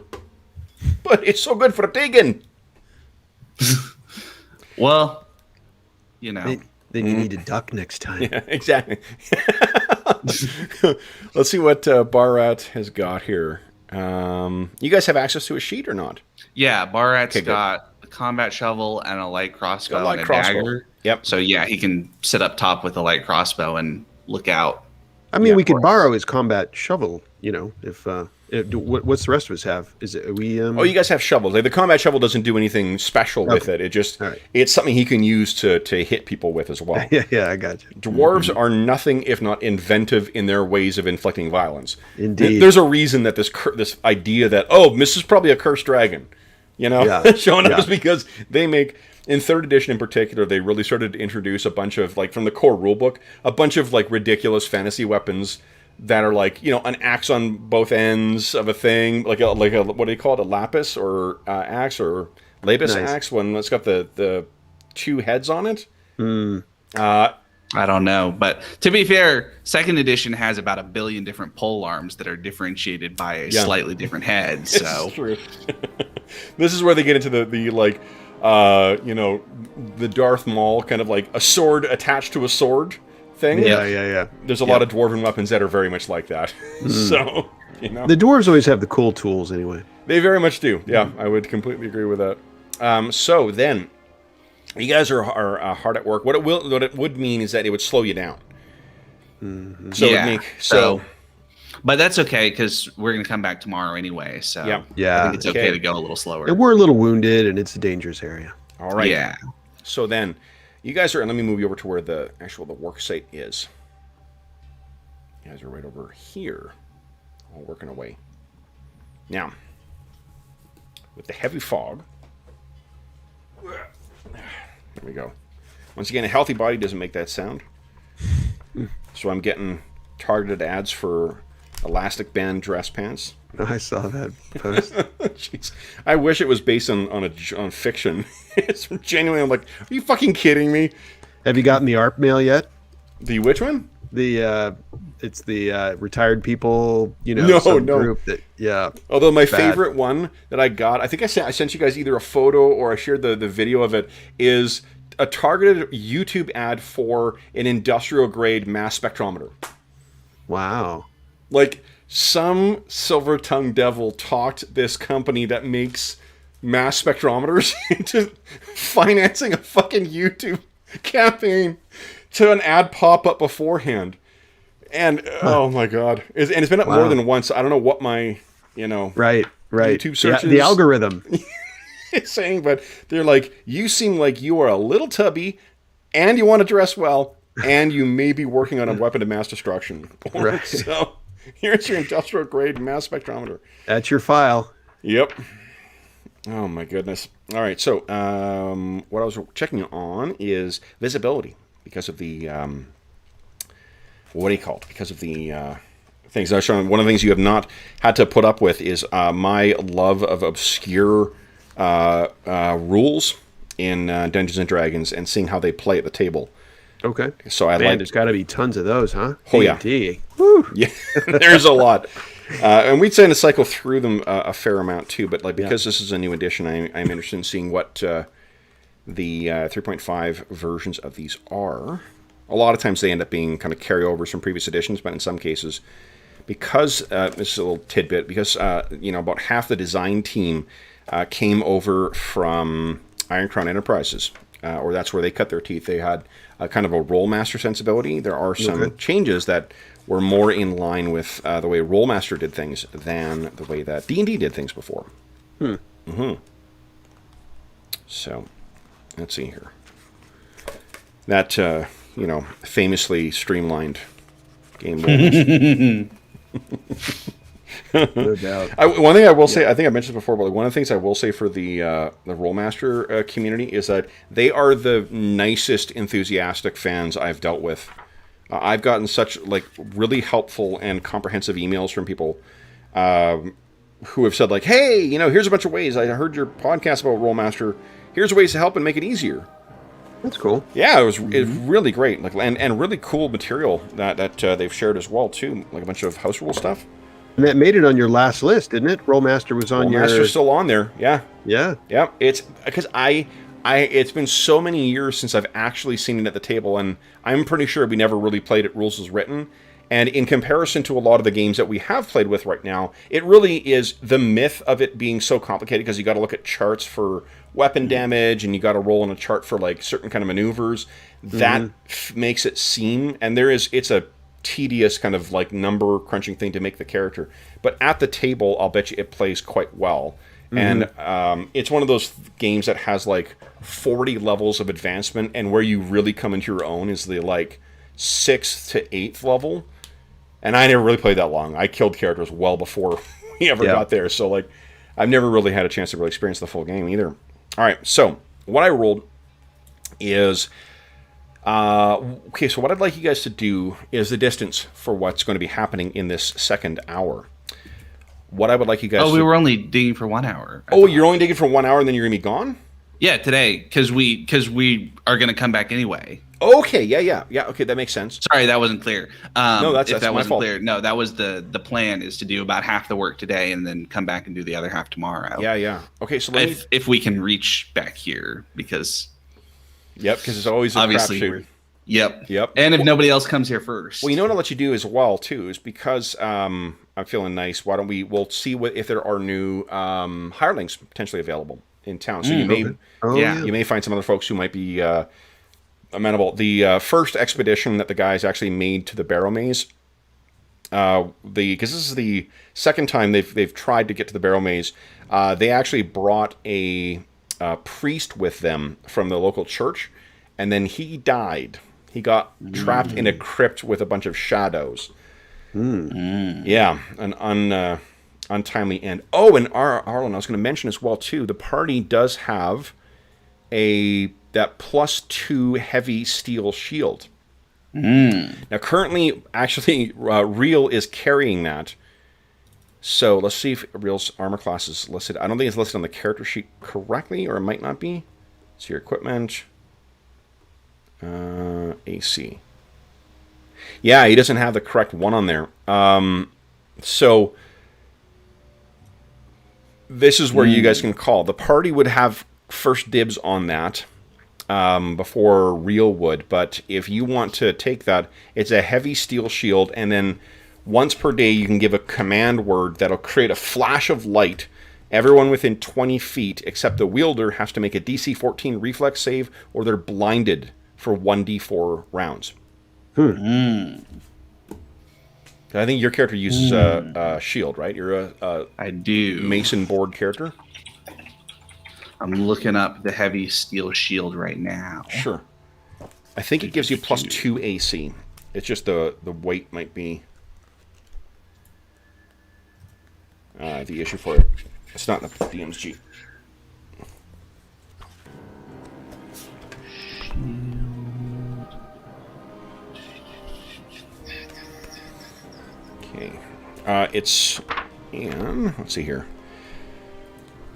But it's so good for digging. Well, Then you need to duck next time. Yeah, exactly. Let's see what Barat has got here. You guys have access to a sheet or not? Yeah, Barat's got a combat shovel and a light crossbow and a dagger. Yep. So yeah, he can sit up top with a light crossbow and look out. I mean, we could borrow his combat shovel. If what's the rest of us have? Is it we? Oh, you guys have shovels. The combat shovel doesn't do anything special with it. It just it's something he can use to hit people with as well. Yeah, I got you. Dwarves are nothing if not inventive in their ways of inflicting violence. Indeed. There's a reason that this idea that this is probably a cursed dragon, showing up is because they make. In 3rd edition in particular, they really started to introduce a bunch of, from the core rulebook, a bunch of, ridiculous fantasy weapons that are, an axe on both ends of a thing, like a what do you call it, a lapis or axe or lapis axe, when it's got the 2 heads on it? I don't know, but to be fair, 2nd edition has about 1 billion different pole arms that are differentiated by a slightly different head, so... It's true. This is where they get into the Darth Maul kind of like a sword attached to a sword thing. Yeah. There's a lot of dwarven weapons that are very much like that. So, The dwarves always have the cool tools anyway. They very much do. Yeah, I would completely agree with that. So then, you guys are hard at work. What it would mean is that it would slow you down. But that's okay, because we're going to come back tomorrow anyway, so I think it's okay to go a little slower. And we're a little wounded, and it's a dangerous area. All right. Yeah. So then, you guys are, and let me move you over to where the work site is. You guys are right over here, all working away. Now, with the heavy fog, there we go. Once again, a healthy body doesn't make that sound. So I'm getting targeted ads for elastic band dress pants. I saw that post. Jeez. I wish it was based on fiction. It's genuinely, I'm like, are you fucking kidding me? Have you gotten the ARP mail yet? The which one? It's the retired people, group that, Although my favorite one that I got, I think I sent you guys either a photo or I shared the video of it, is a targeted YouTube ad for an industrial grade mass spectrometer. Wow. Like, some silver-tongued devil talked this company that makes mass spectrometers into financing a fucking YouTube campaign to an ad pop-up beforehand. And, oh my God. And it's been up more than once. I don't know what my, Right. YouTube searches. The algorithm. It's saying, but they're like, you seem like you are a little tubby, and you want to dress well, and you may be working on a weapon of mass destruction. Right. So here's your industrial grade mass spectrometer. That's your file. Yep. Oh my goodness. All right. So what I was checking on is visibility because of the what do you call it? Because of the things I was showing. One of the things you have not had to put up with is my love of obscure rules in Dungeons and Dragons and seeing how they play at the table. Okay. So there's got to be tons of those, huh? Oh, yeah. AD&D. Woo. Yeah, there's a lot. And we'd tend to cycle through them a fair amount too, but because this is a new edition, I'm interested in seeing what the 3.5 versions of these are. A lot of times they end up being kind of carryovers from previous editions, but in some cases, because this is a little tidbit, because about half the design team came over from Iron Crown Enterprises, or that's where they cut their teeth. They had kind of a Rolemaster sensibility. There are some changes that were more in line with the way Rolemaster did things than the way that D&D did things before. So, let's see here. That, famously streamlined game. No doubt. One thing I will say, I think I mentioned this before, but one of the things I will say for the Rolemaster community is that they are the nicest, enthusiastic fans I've dealt with. I've gotten such really helpful and comprehensive emails from people who have said hey, here's a bunch of ways. I heard your podcast about Rolemaster. Here's ways to help and make it easier. That's cool. Yeah, it was really great, and really cool material that they've shared as well too, like a bunch of house rule stuff. And that made it on your last list, didn't it? Rolemaster was on your... Rolemaster's still on there, yeah. Yeah. Yeah, it's because it's been so many years since I've actually seen it at the table, and I'm pretty sure we never really played it rules as written. And in comparison to a lot of the games that we have played with right now, it really is the myth of it being so complicated because you got to look at charts for weapon damage, and you got to roll on a chart for certain kind of maneuvers. That makes it seem, and it's a tedious kind of number crunching thing to make the character, but at the table I'll bet you it plays quite well. And it's one of those games that has 40 levels of advancement, and where you really come into your own is the 6th to 8th level, and I never really played that long. I killed characters well before we ever got there, so I've never really had a chance to really experience the full game either. All right, so what I rolled is okay, so what I'd like you guys to do is the distance for what's going to be happening in this second hour. What I would like you guys we were only digging for 1 hour. You're only digging for 1 hour and then you're going to be gone? Yeah, today, because we are going to come back anyway. Okay, yeah. Okay, that makes sense. Sorry, that wasn't clear. No, that's that my wasn't fault. clear. No, that was the plan, is to do about half the work today and then come back and do the other half tomorrow. Yeah. Okay, so if we can reach back here, because... Yep, because it's always a crapshoot. Yep. And if nobody else comes here first. Well, you know what I'll let you do as well, too, is because I'm feeling nice, why don't we'll see if there are new hirelings potentially available in town. So you may find some other folks who might be amenable. The first expedition that the guys actually made to the Barrowmaze, because this is the second time they've tried to get to the Barrowmaze, they actually brought a priest with them from the local church, and then he died. He got trapped in a crypt with a bunch of shadows. Yeah, an untimely end. Oh, and Arlen, I was going to mention as well too, the party does have that +2 heavy steel shield. Now, currently, actually, Real is carrying that. So let's see if Real's armor class is listed. I don't think it's listed on the character sheet correctly, or it might not be. So your equipment, AC. Yeah, he doesn't have the correct one on there. So this is where you guys can call. The party would have first dibs on that. before Real would, but if you want to take that, it's a heavy steel shield, and then once per day you can give a command word that'll create a flash of light. Everyone within 20 feet except the wielder has to make a DC 14 reflex save, or they're blinded for 1d4 rounds. I think your character uses a shield, right? You're I do. Mason board character. I'm looking up the heavy steel shield right now. Sure. I think it gives you +2 AC. It's just the weight might be the issue for it. It's not in the DMSG. Okay. It's in. Let's see here.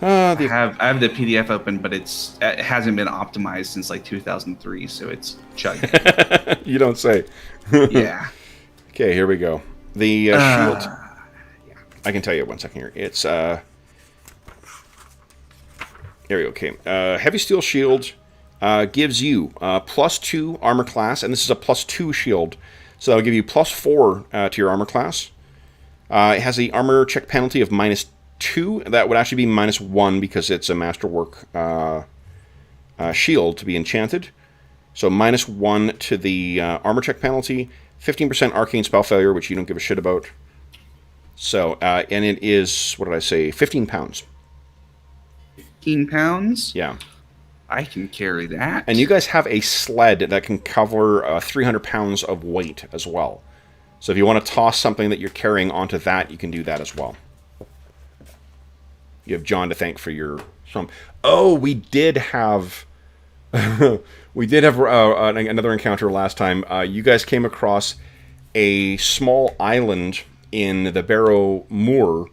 I have the PDF open, but it hasn't been optimized since like 2003, so it's chugging. You don't say. Yeah. Okay, here we go. The shield. Yeah. I can tell you 1 second here. It's there we go. Okay. Heavy steel shield gives you +2 armor class, and this is a +2 shield, so that'll give you +4 to your armor class. It has the armor check penalty of -2. That would actually be -1 because it's a masterwork shield to be enchanted. So -1 to the armor check penalty, 15% arcane spell failure, which you don't give a shit about. So, and it is, what did I say, 15 pounds. 15 pounds? Yeah. I can carry that. And you guys have a sled that can cover 300 pounds of weight as well. So if you want to toss something that you're carrying onto that, you can do that as well. You have John to thank for your... Oh, we did have... another encounter last time. You guys came across a small island in the Barrowmaze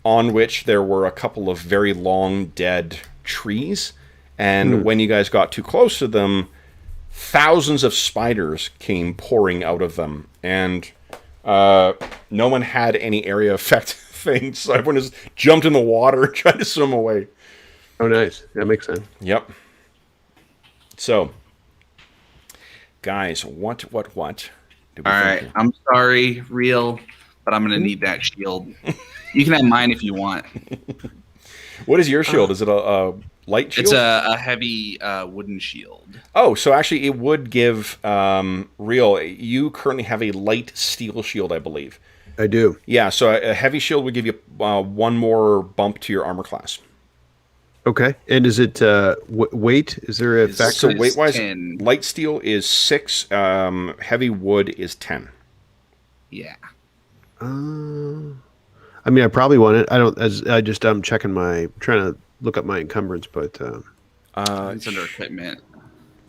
on which there were a couple of very long dead trees. And when you guys got too close to them, thousands of spiders came pouring out of them. And no one had any area effect things, so everyone just jumped in the water and tried to swim away. Oh, nice. That makes sense. Yep. So, guys, what do we All think right, here? I'm sorry, Real, but I'm going to need that shield. You can have mine if you want. What is your shield? Is it a light shield? It's a heavy wooden shield. Oh, so actually it would give Real, you currently have a light steel shield, I believe. I do. Yeah, so a heavy shield would give you one more bump to your armor class. Okay. And is it weight? Is there a factor? So weight-wise, 10. light steel is 6, heavy wood is 10. Yeah. I mean, I probably want it. I'm checking trying to look up my encumbrance, but It's under equipment.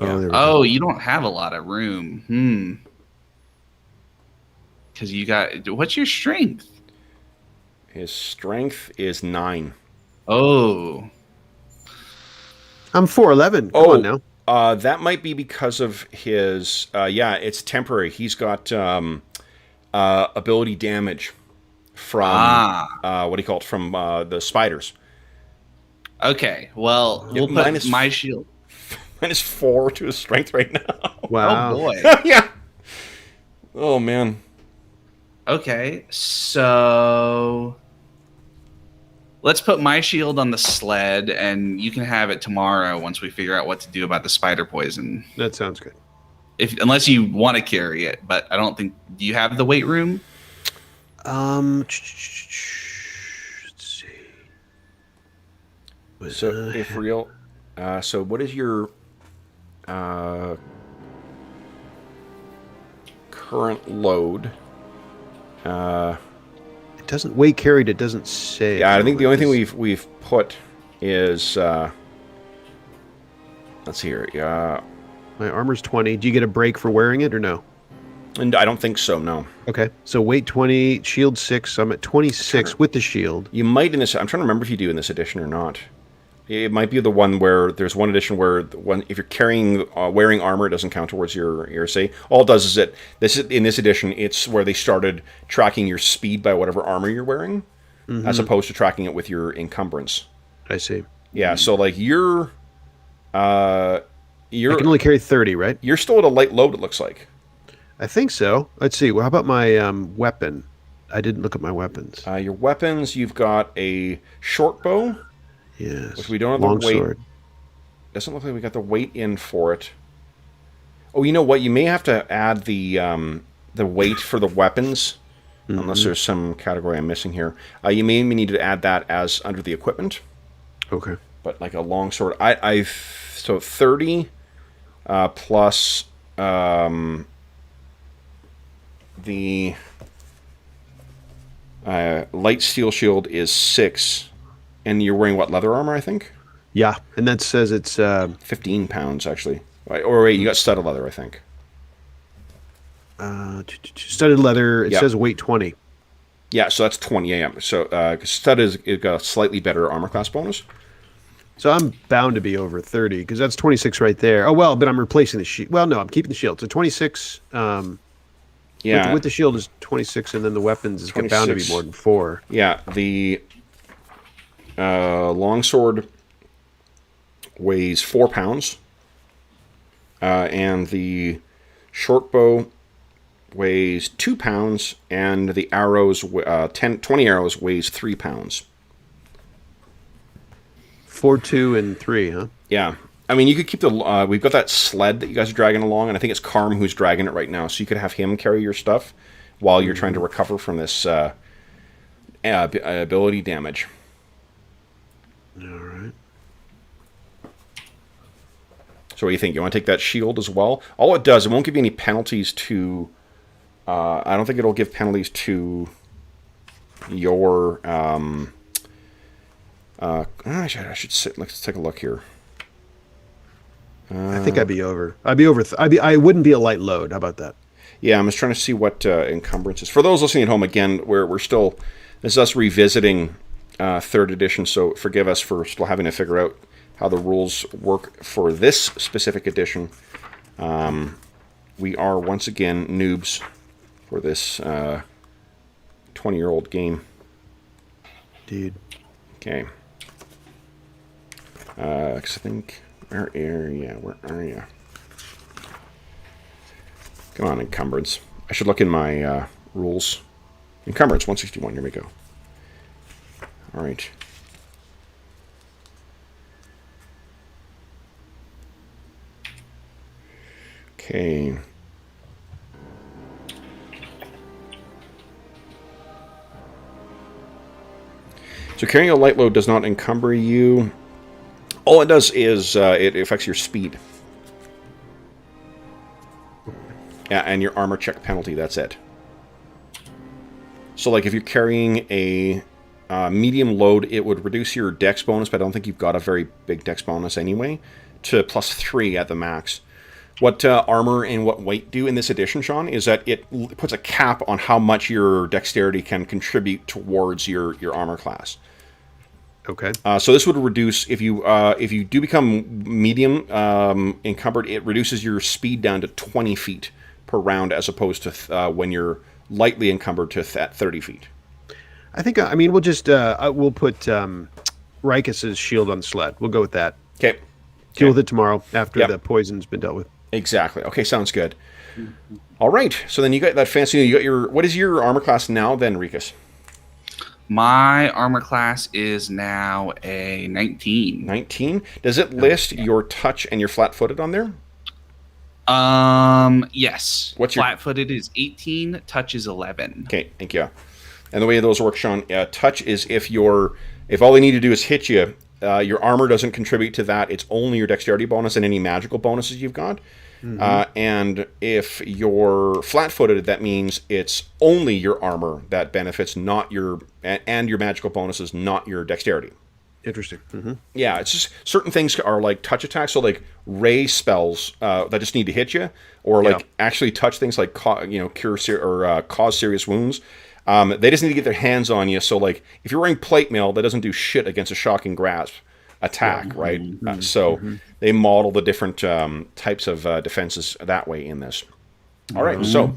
Yeah. there we go. Oh, you don't have a lot of room. Because you got... What's your strength? His strength is 9. Oh. I'm 4'11". Come on now. That might be because of his... it's temporary. He's got ability damage from... what do you call it? From the spiders. Okay, well, we'll put my shield. -4 to his strength right now. Wow. Oh, boy. Yeah. Oh, man. Okay, so... Let's put my shield on the sled, and you can have it tomorrow once we figure out what to do about the spider poison. That sounds good. Unless you want to carry it, but I don't think... Do you have the weight room? Let's see. So, if Real... so, what is your... current load? It doesn't weight carried. It doesn't say. Yeah, I think the only thing we've put is let's see here. My armor's 20. Do you get a break for wearing it or no? And I don't think so. No. Okay, so weight 20, shield 6. So I'm at 26 with the shield. You might in this. I'm trying to remember if you do in this edition or not. It might be the one where there's one edition where if you're carrying wearing armor, it doesn't count towards your say. All it does is that in this edition, it's where they started tracking your speed by whatever armor you're wearing, as opposed to tracking it with your encumbrance. I see. Yeah, so like your I can only carry 30, right? You're still at a light load, it looks like. I think so. Let's see. Well, how about my weapon? I didn't look at my weapons. Your weapons, you've got a short bow. Yes. Which we don't have long the weight. sword. Doesn't look like we got the weight in for it. Oh, you know what? You may have to add the weight for the weapons, unless there's some category I'm missing here. You may need to add that as under the equipment. Okay. But like a long sword, so 30 plus the light steel shield is 6, and you're wearing what, leather armor? I think. Yeah, and that says it's 15 pounds actually. Or wait, you got studded leather, I think. Studded leather. It Yep. says weight 20. Yeah, so that's 20. Yeah. So studded is got a slightly better armor class bonus. So I'm bound to be over 30 because that's 26 right there. Oh well, but I'm replacing the shield. Well, no, I'm keeping the shield. So 26. Yeah. With the shield is 26, and then the weapons is bound to be 26. more than 4. Yeah, the longsword weighs 4 pounds, and the short bow weighs 2 pounds, and the arrows, 20 arrows weighs 3 pounds. 4, 2, and 3, huh? Yeah. I mean, you could keep the... we've got that sled that you guys are dragging along, and I think it's Karm who's dragging it right now, so you could have him carry your stuff while you're trying to recover from this ability damage. All right. So what do you think? You want to take that shield as well? All it does, it won't give you any penalties to... I don't think it'll give penalties to your... I should sit. Let's take a look here. I think I'd be over. I wouldn't be a light load. How about that? Yeah, I'm just trying to see what Encumbrance is. For those listening at home, again, we're still... This is us revisiting 3rd edition, so forgive us for still having to figure out how the rules work for this specific edition. We are, once again, noobs for this 20-year-old game. Dude. Okay. 'Cause I think... Where are you? Come on, Encumbrance. I should look in my rules. Encumbrance, 161. Here we go. All right. Okay. So carrying a light load does not encumber you. All it does is it affects your speed. Yeah, and your armor check penalty, that's it. So like if you're carrying a medium load, it would reduce your dex bonus, but I don't think you've got a very big dex bonus anyway, to +3 at the max. What armor and what weight do in this edition, Sean, is that it puts a cap on how much your dexterity can contribute towards your armor class. Okay. So this would reduce, if you do become medium encumbered, it reduces your speed down to 20 feet per round as opposed to when you're lightly encumbered to 30 feet. I think, we'll just, we'll put Rikus's shield on the sled. We'll go with that. Okay. Deal with it tomorrow after the poison's been dealt with. Exactly. Okay, sounds good. All right. So then you got that fancy, you got your, what is your armor class now then, Rikus? My armor class is now a 19. 19? Does it list your touch and your flat-footed on there? Yes. What's your flat-footed is 18, touch is 11. Okay, thank you. And the way those work, Sean, touch is if all they need to do is hit you, your armor doesn't contribute to that. It's only your dexterity bonus and any magical bonuses you've got. Mm-hmm. And if you're flat-footed, that means it's only your armor that benefits, not your magical bonuses, not your dexterity. Interesting. Mm-hmm. Yeah, it's just certain things are like touch attacks, so like ray spells that just need to hit you, or like actually touch things like cure or cause serious wounds. They just need to get their hands on you. So like if you're wearing plate mail, that doesn't do shit against a shocking grasp attack, right? Mm-hmm. So they model the different types of defenses that way in this. All right, so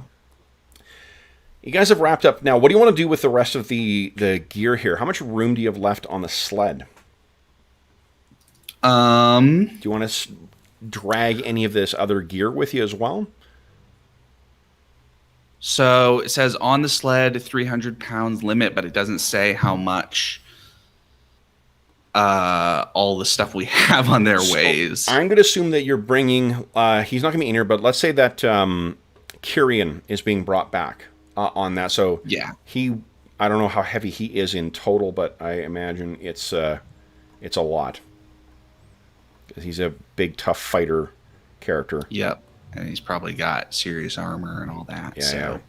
you guys have wrapped up. Now, what do you want to do with the rest of the gear here? How much room do you have left on the sled? Do you want to drag any of this other gear with you as well? So it says on the sled 300 pounds limit, but it doesn't say how much all the stuff we have on there weighs. I'm going to assume that you're bringing, he's not going to be in here, but let's say that Kyrian is being brought back on that. So yeah, I don't know how heavy he is in total, but I imagine it's a lot. He's a big, tough fighter character. Yep. And he's probably got serious armor and all that. Yeah, so, yeah.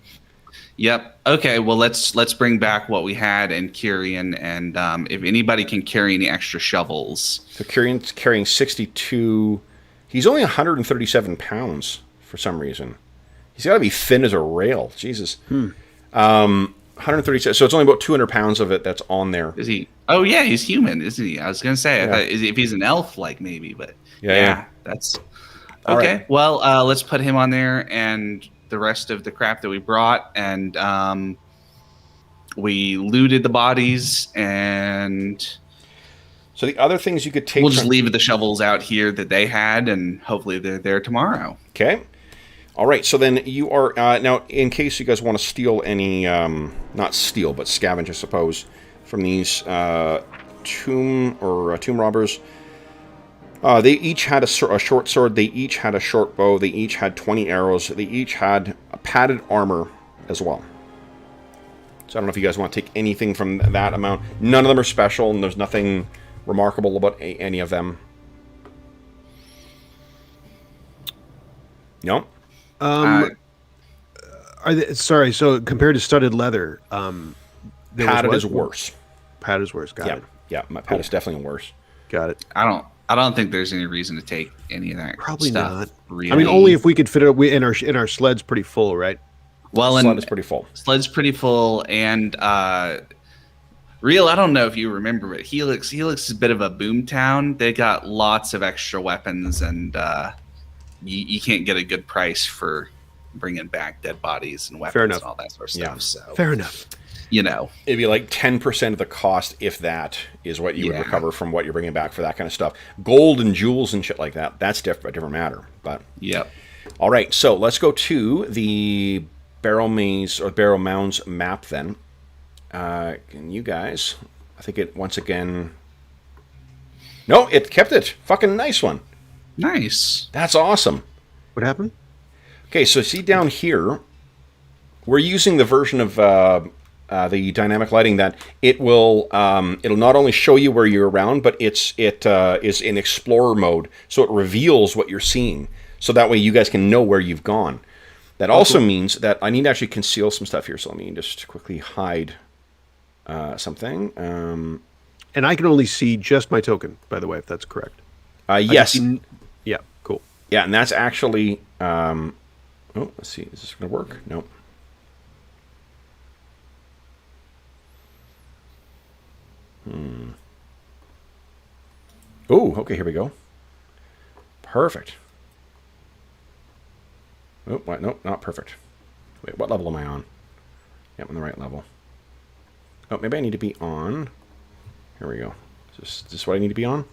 Yep. Okay. Well, let's bring back what we had and Kyrian, and if anybody can carry any extra shovels. So Kyrian's carrying 62. He's only 137 pounds for some reason. He's got to be thin as a rail. Jesus. 137. So it's only about 200 pounds of it that's on there. Is he? Oh yeah, he's human, isn't he? I was gonna say, Yeah. I thought, if he's an elf, like maybe, but yeah. That's All okay. right. Well, let's put him on there and the rest of the crap that we brought, and we looted the bodies, and So the other things you could take. we'll just leave the shovels out here that they had, and hopefully they're there tomorrow. Okay. All right. So then you are now, in case you guys want to steal any, not steal, but scavenge, I suppose, from these tomb robbers. They each had a short sword. They each had a short bow. They each had 20 arrows. They each had a padded armor as well. So I don't know if you guys want to take anything from that amount. None of them are special, and there's nothing remarkable about any of them. No? Are they, sorry, so compared to studded leather, Padded is worse. Padded is worse, got Yeah, it. yeah, my pad is definitely worse. Got it. I don't think there's any reason to take any of that Probably stuff. not. Really. I mean, only if we could fit it in our sled's pretty full, right? well, Sled and is pretty full. sled's pretty full, and Real, I don't know if you remember, but Helix is a bit of a boom town. They got lots of extra weapons, and you can't get a good price for bringing back dead bodies and weapons and all that sort of stuff. Yeah. So, Fair enough. you know, It'd be like 10% of the cost, if that, is what you would recover from what you're bringing back for that kind of stuff. Gold and jewels and shit like that, that's a different matter. But yep. all right, so let's go to the Barrowmaze or Barrow Mounds map then. And you guys, I think it once again. No, it kept it. Fucking nice one. Nice. That's awesome. What happened? Okay, so see down here, we're using the version of the dynamic lighting that it will it'll not only show you where you're around, but it is in explorer mode, so it reveals what you're seeing, so that way you guys can know where you've gone. That also means that I need to actually conceal some stuff here, so let me just quickly hide something. And I can only see just my token, by the way, if that's correct. Yes. Yeah, cool. Yeah, and that's actually... oh, let's see. Is this going to work? Nope. Oh, okay, here we go. Perfect. Oh, what? Nope, not perfect. Wait, what level am I on? Yep, I'm on the right level. Oh, maybe I need to be on... Here we go. Is this what I need to be on?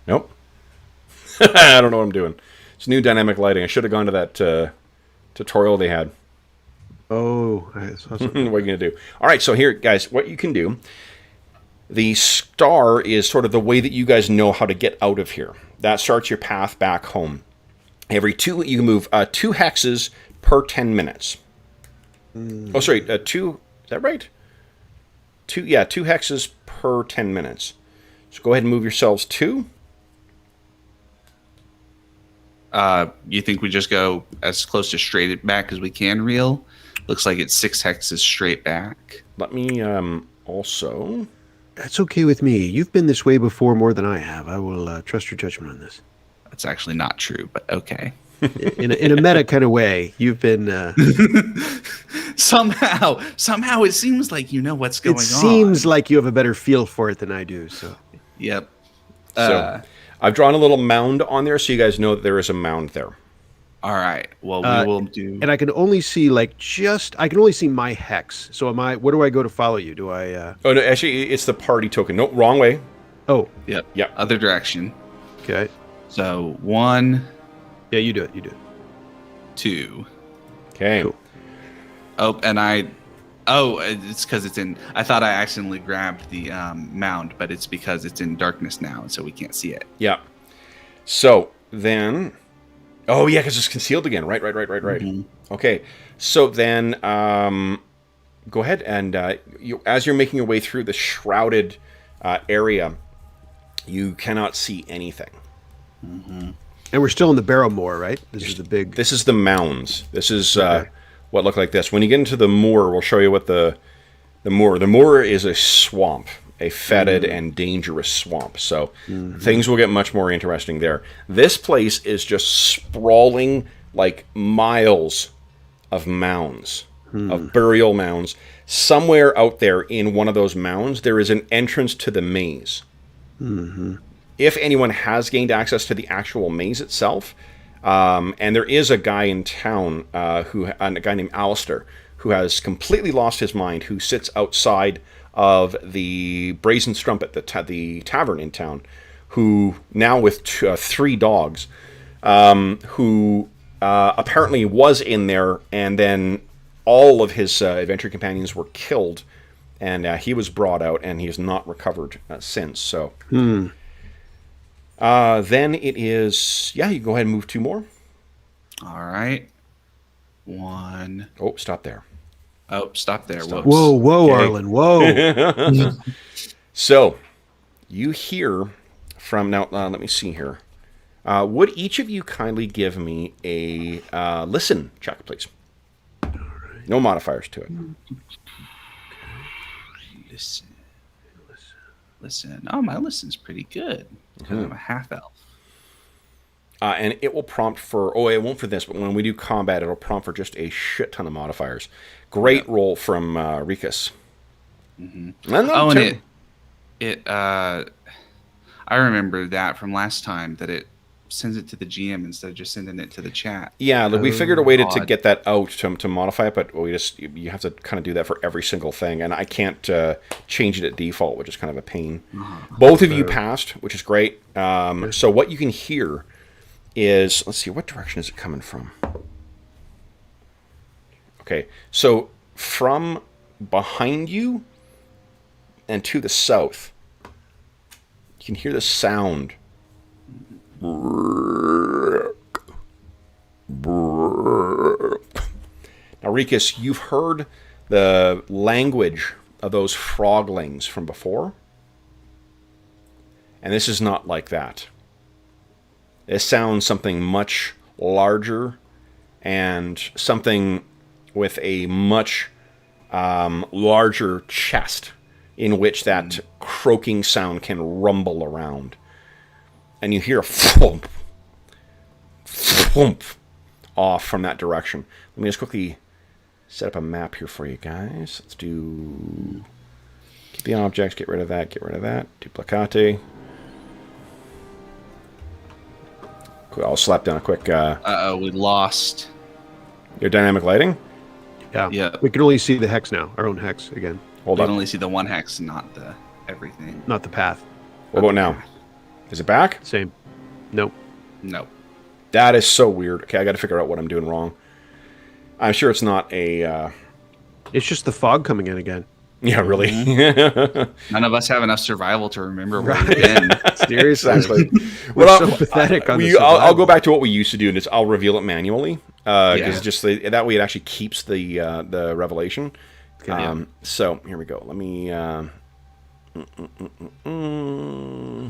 Nope. I don't know what I'm doing. It's new dynamic lighting. I should have gone to that tutorial they had. Oh, I saw something. What are you going to do? All right, so here, guys, what you can do. The star is sort of the way that you guys know how to get out of here. That starts your path back home. You can move 2 hexes per 10 minutes. Oh, sorry, 2, is that right? 2 hexes per 10 minutes. So go ahead and move yourselves 2. You think we just go as close to straight back as we can, Real? Looks like it's 6 hexes straight back. Let me also... That's okay with me. You've been this way before more than I have. I will trust your judgment on this. That's actually not true, but okay. In a meta kind of way, you've been... Somehow it seems like you know what's going on. It seems like you have a better feel for it than I do, so... Yep. So I've drawn a little mound on there so you guys know that there is a mound there. All right. Well, we will do... And I can only see, I can only see my hex. So where do I go to follow you? Do I... Oh, no, actually, it's the party token. No, wrong way. Oh. Yep. Yep. Other direction. Okay. So 1, Yeah, you do it. You do it. 2. Okay. Cool. Oh, it's because it's in. I thought I accidentally grabbed the mound, but it's because it's in darkness now, and so we can't see it. Yeah. So then, oh yeah, because it's concealed again. Right. Mm-hmm. Okay. So then, go ahead and as you're making your way through the shrouded area, you cannot see anything. And we're still in the Barrowmaze, right? This is the big. This is the mounds. This is what look like this. When you get into the moor, we'll show you what the moor. The moor is a swamp, a fetid and dangerous swamp. So things will get much more interesting there. This place is just sprawling like miles of mounds, of burial mounds. Somewhere out there in one of those mounds, there is an entrance to the maze. If anyone has gained access to the actual maze itself, and there is a guy in town, a guy named Alistair, who has completely lost his mind, who sits outside of the Brazen Strumpet, the tavern in town, who now with 3 dogs, who apparently was in there, and then all of his adventure companions were killed, and he was brought out, and he has not recovered since. So. Then it is, you can go ahead and move 2 more. All right. 1. Oh, stop there. Oh, stop there. Whoops. Whoa, Okay. Arlen, whoa. So, you hear from, now, let me see here. Would each of you kindly give me a listen check, please? No modifiers to it. Listen. Oh, my listen's pretty good. Because I'm a half elf. And it will prompt for, it won't for this, but when we do combat, it'll prompt for just a shit ton of modifiers. Great roll from Rikus. And I remember that from last time, that it sends it to the GM instead of just sending it to the chat. Yeah, we figured a way to get that out to modify it, but you have to kind of do that for every single thing, and I can't change it at default, which is kind of a pain. Both of you passed, which is great. So what you can hear is, let's see, what direction is it coming from? Okay, so from behind you and to the south, you can hear the sound. Now, Rikus, you've heard the language of those froglings from before, and this is not like that. This sounds something much larger and something with a much larger chest in which that croaking sound can rumble around. And you hear a thump, thump off from that direction. Let me just quickly set up a map here for you guys. Let's do... Keep the objects, get rid of that, duplicate. Cool, I'll slap down a quick... We lost. Your dynamic lighting? Yeah. We can only see the hex now, our own hex again. Hold We on. can only see the 1 hex, not the everything. Not the path. What about now? Is it back? Same. Nope. Nope. That is so weird. Okay, I got to figure out what I'm doing wrong. I'm sure it's not a... It's just the fog coming in again. Yeah, really. None of us have enough survival to remember where we've been. Seriously. Exactly. We're so pathetic on the I'll go back to what we used to do, and I'll reveal it manually, because Yeah. just that way it actually keeps the revelation. Yeah. So here we go. Let me.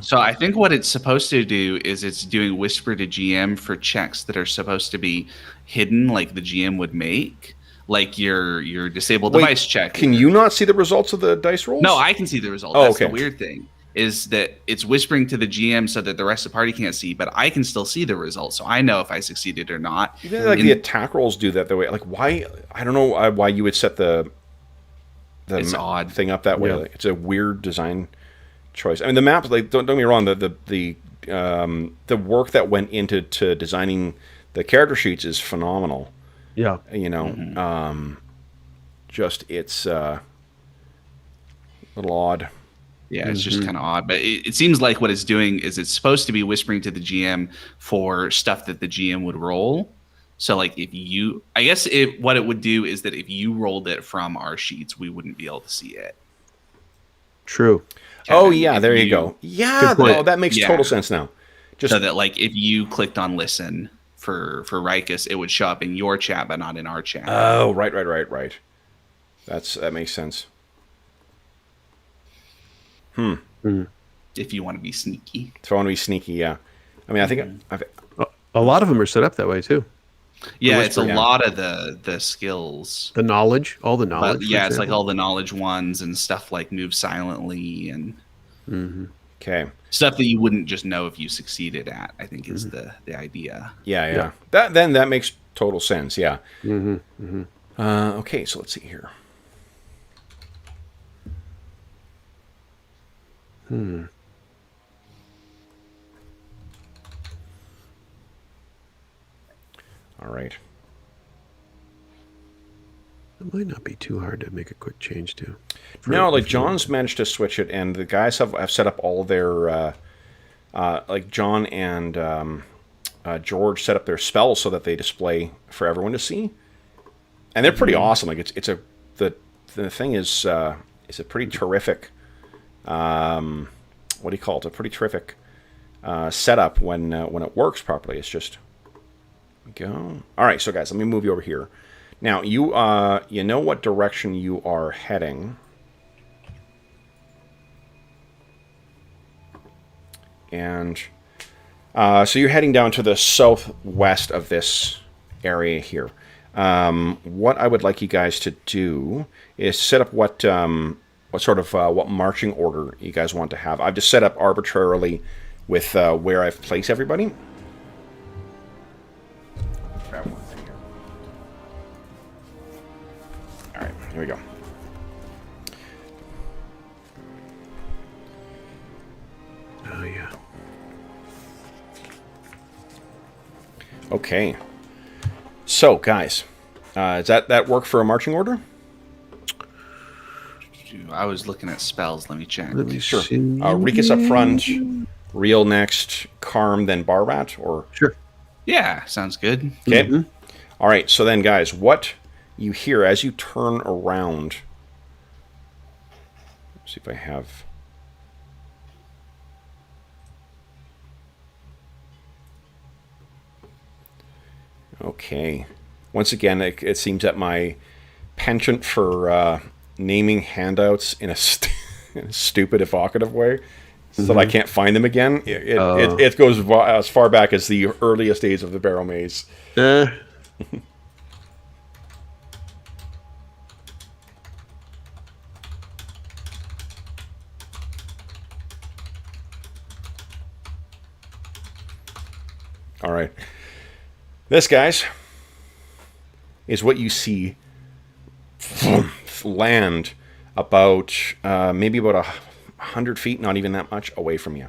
So I think what it's supposed to do is it's doing whisper to GM for checks that are supposed to be hidden, like the GM would make, like your disabled device check. Can you not see the results of the dice rolls? No, I can see the result. Oh, That's okay. the weird thing, is that it's whispering to the GM so that the rest of the party can't see, but I can still see the results, so I know if I succeeded or not. You think, like the attack rolls do that the way. Like why? I don't know why you would set the It's odd. thing up that way. Yeah. Like, it's a weird design choice. I mean, the maps. Like don't get me wrong. The work that went into designing the character sheets is phenomenal. Yeah. You know, just it's a little odd. Yeah, it's just kind of odd. But it seems like what it's doing is it's supposed to be whispering to the GM for stuff that the GM would roll. So, like, what it would do is that if you rolled it from our sheets, we wouldn't be able to see it. True. Oh, yeah, there you go. Yeah, that makes total sense now. So that, like, if you clicked on listen for Rikus, it would show up in your chat, but not in our chat. Oh, right. That makes sense. If you want to be sneaky. Yeah. I mean, I think a lot of them are set up that way too. Yeah, it's a lot of the skills. The knowledge, all the knowledge. But, yeah, it's like all the knowledge ones and stuff like move silently and okay. Stuff that you wouldn't just know if you succeeded at, I think is the idea. Yeah. That makes total sense, yeah. Okay, so let's see here. All right. It might not be too hard to make a quick change to. No, like John's managed to switch it, and the guys have set up all their, like John and George set up their spells so that they display for everyone to see, and they're pretty awesome. Like the thing is a pretty terrific. What do you call it? A pretty terrific setup when it works properly. It's just go. All right, so guys, let me move you over here. Now you know what direction you are heading, and so you're heading down to the southwest of this area here. What I would like you guys to do is set up what marching order you guys want to have. I've just set up arbitrarily with where I've placed everybody. Grab one thing here. All right, here we go. Oh yeah. Okay. So, guys, does that work for a marching order? I was looking at spells. Let me check. Sure. Rikus up front, Real next, Karm, then Barrat, or sure. Yeah, sounds good. Okay. All right. So then, guys, what you hear as you turn around? Let's see if I have. Okay. Once again, it seems that my penchant for naming handouts in a stupid, evocative way, so that I can't find them again. It goes as far back as the earliest days of the Barrowmaze. All right. This, guys, is what you see land about maybe about 100 feet, not even that much, away from you.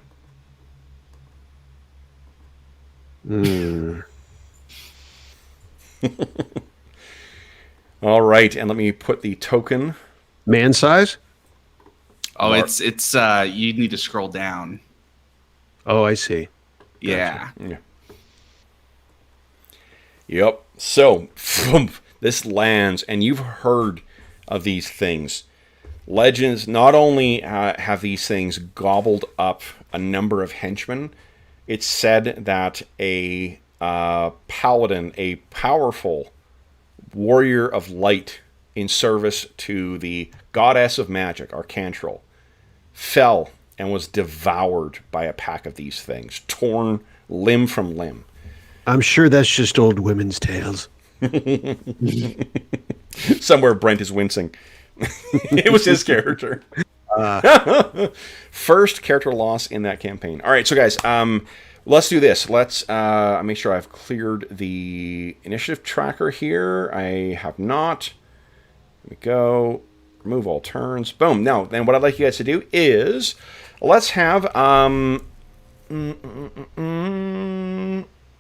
All right, and let me put the token. Man size? Oh, it's you need to scroll down. Oh, I see. Yeah. Yeah. Yep. So, this lands, and you've heard of these things. Legends not only have these things gobbled up a number of henchmen, it's said that a paladin, a powerful warrior of light in service to the goddess of magic, Arcantril, fell and was devoured by a pack of these things, torn limb from limb. I'm sure that's just old women's tales. Somewhere Brent is wincing. It was his character. First character loss in that campaign. All right, so guys, let's do this. Let's make sure I've cleared the initiative tracker here. I have not. There we go. Remove all turns. Boom. Now, then what I'd like you guys to do is let's have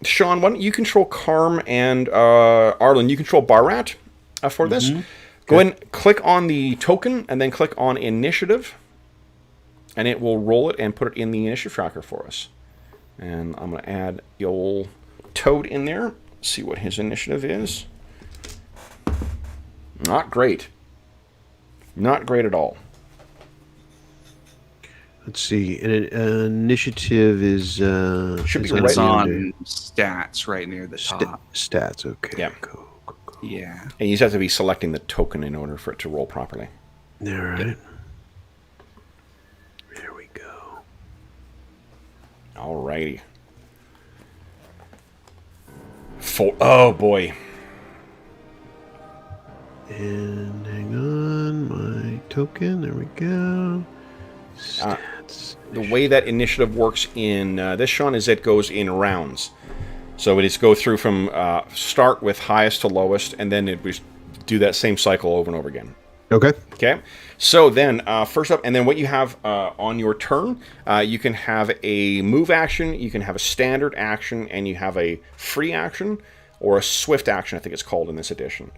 Sean, why don't you control Karm, and Arlen, you control Barrat for this. Go ahead and click on the token, and then click on Initiative. and it will roll it and put it in the initiative tracker for us. And I'm going to add the old Toad in there, see what his initiative is. Not great. Not great at all. Let's see. Initiative is should be is right on stats right near the top. Stats. Okay. Yeah. Go. Yeah. And you just have to be selecting the token in order for it to roll properly. All right. There we go. Alrighty. Oh boy. And hang on, my token. There we go. Stats. The way that initiative works in this, Sean, is it goes in rounds. So it is go through from start with highest to lowest, and then it would do that same cycle over and over again. Okay. Okay. So then, first up, and then what you have on your turn, you can have a move action, you can have a standard action, and you have a free action, or a swift action, I think it's called in this edition.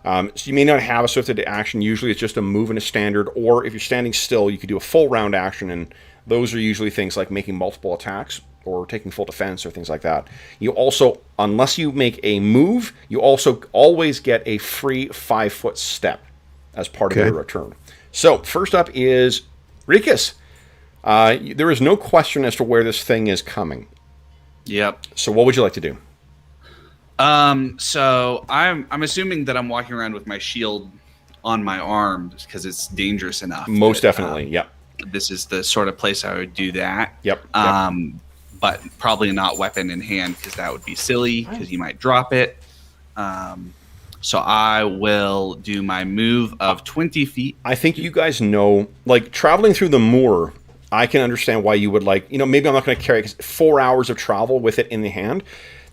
So you may not have a swift action. Usually it's just a move and a standard, or if you're standing still, you could do a full round action, and those are usually things like making multiple attacks or taking full defense or things like that. You also, unless you make a move, you also always get a free 5-foot step as part of your turn. So first up is Rikus. There is no question as to where this thing is coming. Yep. So what would you like to do? So I'm assuming that I'm walking around with my shield on my arm because it's dangerous enough. Most definitely, yep. This is the sort of place I would do that. Yep. But probably not weapon in hand because that would be silly because you might drop it. So I will do my move of 20 feet. I think you guys know, like, traveling through the moor, I can understand why you would like, maybe I'm not going to carry 4 hours of travel with it in the hand.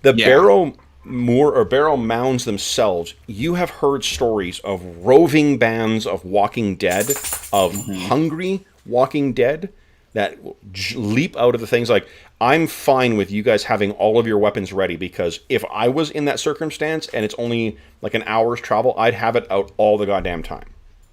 The Barrow Moor or Barrow Mounds themselves, you have heard stories of roving bands of walking dead, of hungry walking dead that leap out of the things. Like, I'm fine with you guys having all of your weapons ready, because if I was in that circumstance and it's only like an hour's travel, I'd have it out all the goddamn time.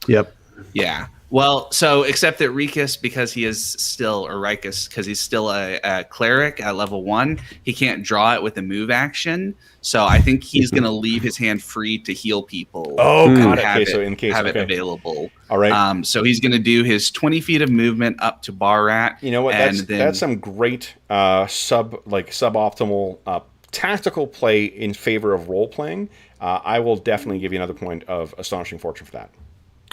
Yep. Yeah. Well, so except that Rikus, because he is still, or Rikus, because he's still a cleric at level 1, he can't draw it with a move action. So I think he's going to leave his hand free to heal people. Oh, got it. Have Okay, it, so in case, have it available. All right. So he's going to do his 20 feet of movement up to Barrat. You know what? That's some great suboptimal tactical play in favor of role playing. I will definitely give you another point of Astonishing Fortune for that.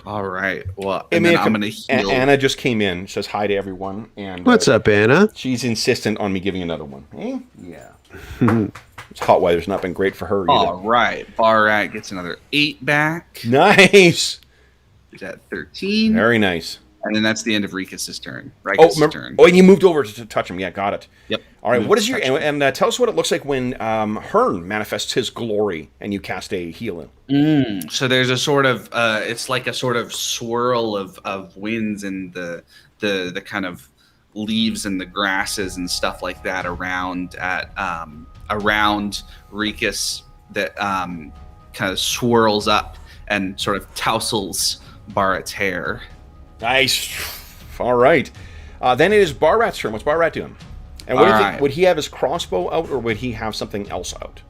All right. Well, and then I'm going to heal. Anna just came in, says hi to everyone. And what's up, Anna? She's insistent on me giving another one. Eh? Yeah. It's hot weather's not been great for her either. All right. Barrat gets another 8 back. Nice. He's at 13. Very nice. And then that's the end of Rikus' turn. Turn. Oh, and you moved over to touch him. Yeah, got it. Yep. All right. What is your and tell us what it looks like when Hearn manifests his glory and you cast a heal in. So there's a sort of it's like a sort of swirl of winds and the kind of leaves and the grasses and stuff like that around Rikus that kind of swirls up and sort of tousles Barrat's hair. Nice. All right. Then it is Barrat's turn. What's Barrat doing? And what do you think? Would he have his crossbow out, or would he have something else out?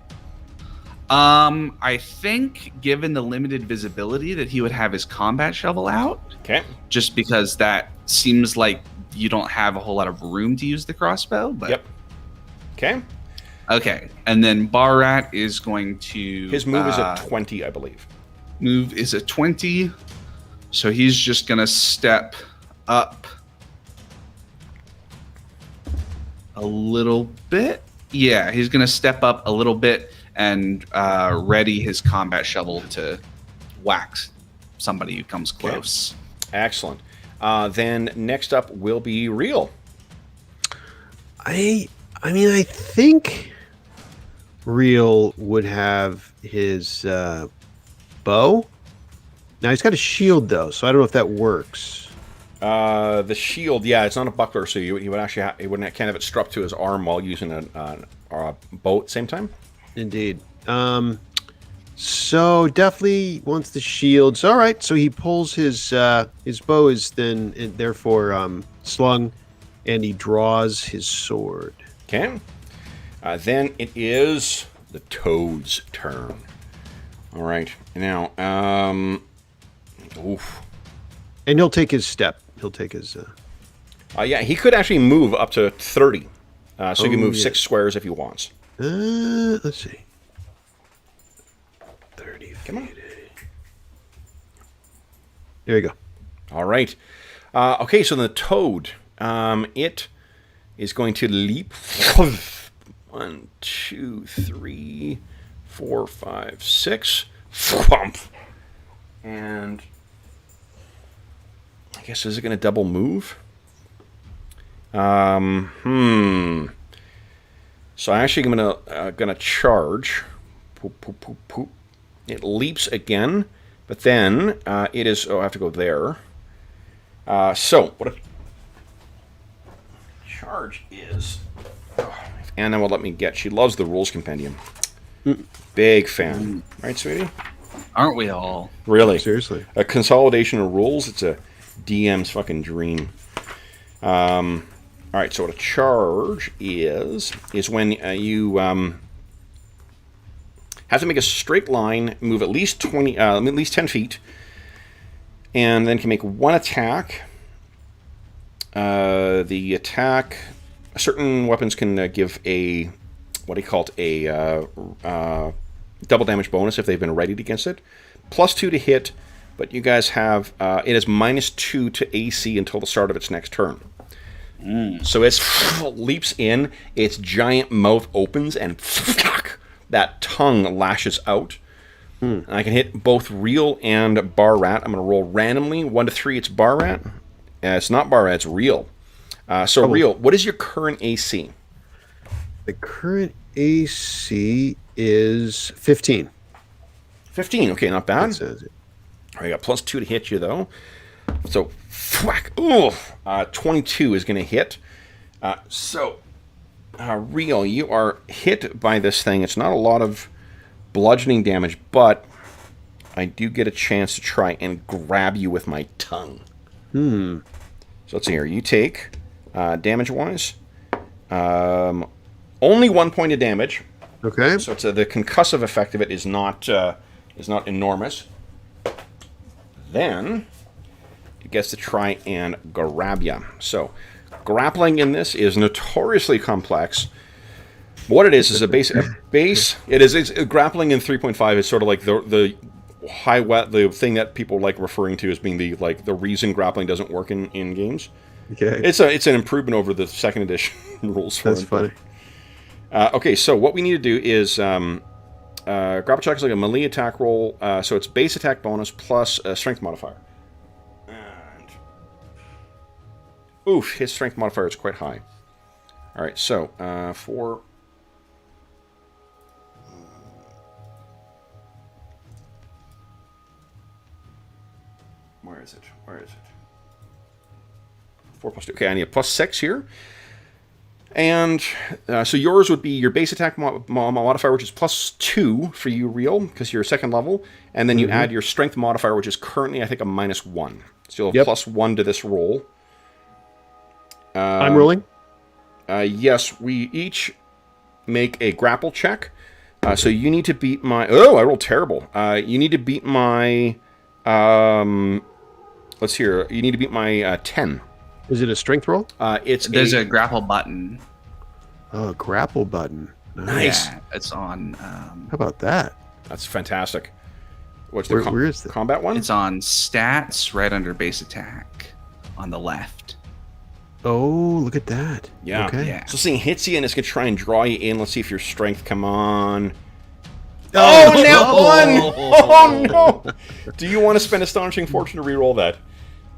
I think, given the limited visibility, that he would have his combat shovel out. Okay. Just because that seems like you don't have a whole lot of room to use the crossbow. But yep. Okay. Okay. And then Barrat is going to... His move is a 20, I believe. Move is a 20. So he's just going to step up a little bit. Yeah, he's going to step up a little bit and ready his combat shovel to whack somebody who comes close. Okay. Excellent. Then next up will be Real. I mean, I think Real would have his bow. Now he's got a shield though, so I don't know if that works. The shield, yeah, it's not a buckler, so he would actually he wouldn't can't have it strapped to his arm while using a bow at the same time. Indeed. So definitely wants the shield. So all right, so he pulls his bow is then therefore slung, and he draws his sword. Okay. Then it is the toad's turn. All right. Now, oof. And he'll take his step. He'll take his... yeah, he could actually move up to 30. So he can move 6 squares if he wants. Let's see. 30 feet. Come on. There you go. All right. Okay, so the toad, it is going to leap. 1, 2, 3, 4, 5, 6. And I guess, is it going to double move? So I'm actually gonna charge. Poop, poop, poop, poop. It leaps again, but then it is. Oh, I have to go there. So what a charge is. Oh, if Anna will let me get. She loves the rules compendium. Big fan, right, sweetie? Aren't we all? Really? Seriously. A consolidation of rules. It's a DM's fucking dream. All right, so what a charge is when you have to make a straight line, move at least 10 feet, and then can make one attack. The attack, certain weapons can give a double damage bonus if they've been readied against it, +2 to hit. But you guys have it is -2 to AC until the start of its next turn. So it leaps in, its giant mouth opens, and that tongue lashes out. And I can hit both real and bar rat. I'm going to roll randomly. 1 to 3, it's bar rat. It's not bar rat, it's real. Real, what is your current AC? The current AC is 15. 15, okay, not bad. That says it. All right, I got +2 to hit you, though. So, whack. Ooh, 22 is going to hit. Real, you are hit by this thing. It's not a lot of bludgeoning damage, but I do get a chance to try and grab you with my tongue. So let's see here. You take, damage-wise, only 1 point of damage. Okay. So it's the concussive effect of it is not enormous. Then it gets to try and grab you. So grappling in this is notoriously complex. What it is a base. It's grappling in 3.5 is sort of like the thing that people like referring to as being the reason grappling doesn't work in games. Okay. It's an improvement over the 2nd edition rules for it. That's funny. Okay, so what we need to do is grapple check is like a melee attack roll. So it's base attack bonus plus a strength modifier. And oof, his strength modifier is quite high. All right, so for where is it? 4 + 2. Okay, I need a +6 here. And so yours would be your base attack modifier, which is +2 for you, real, because you're 2nd level. And then you add your strength modifier, which is currently, I think, a -1. So you'll have +1 to this roll. I'm rolling? Yes, we each make a grapple check. So you need to beat my... Oh, I rolled terrible. You need to beat my... let's hear. You need to beat my 10. Is it a strength roll? There's a grapple button. Oh, grapple button. Nice. Yeah, it's on. How about that? That's fantastic. What's Where is the combat one? It's on stats right under base attack on the left. Oh, look at that. Yeah. Okay. Yeah. So this thing hits you and it's going to try and draw you in. Let's see if your strength, come on. Oh, now 1! Oh, no! Do you want to spend Astonishing Fortune to reroll that?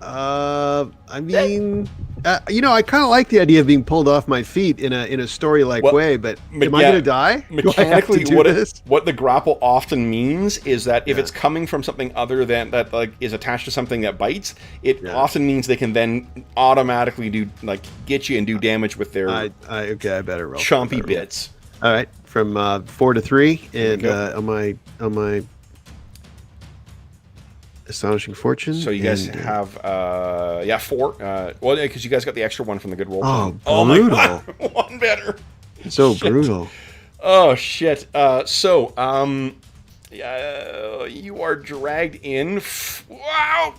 I mean, I kind of like the idea of being pulled off my feet in a story-like way, but am I going to die? Mechanically, do I have to do this? what the grapple often means is that if it's coming from something other than that, is attached to something that bites, it often means they can then automatically do get you and do damage with their I better roll. chompy bits. All right, from 4 to 3, and on my Astonishing Fortune. So you guys have 4. Well, because you guys got the extra one from the good roll. Oh, brutal. My God. One better. So Shit. brutal. Oh shit. You are dragged in. Wow.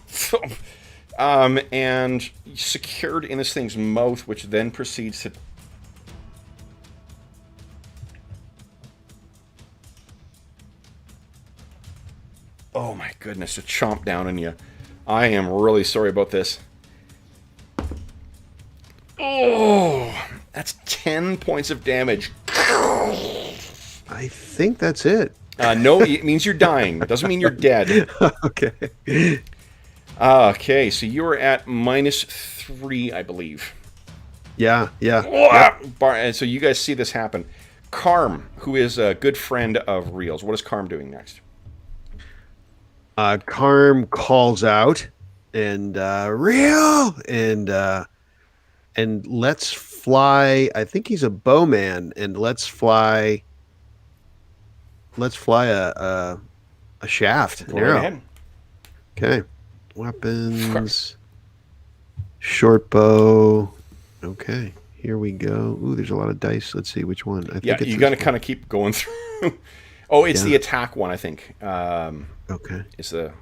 And secured in this thing's mouth, which then proceeds to. Oh my goodness, to chomp down on you. I am really sorry about this. Oh, that's 10 points of damage. I think that's it. No, it means you're dying. It doesn't mean you're dead. Okay. Okay, so you are at -3, I believe. Yeah. And so you guys see this happen. Carm, who is a good friend of Reel's. What is Carm doing next? Carm calls out and Reel and lets fly. I think he's a bowman and lets fly a shaft, an arrow. Ahead. Okay. Weapons. Short bow. Okay. Here we go. Ooh, there's a lot of dice. Let's see which one. I think you got to kind of keep going through. Oh, it's the attack one, I think. Okay. It's the.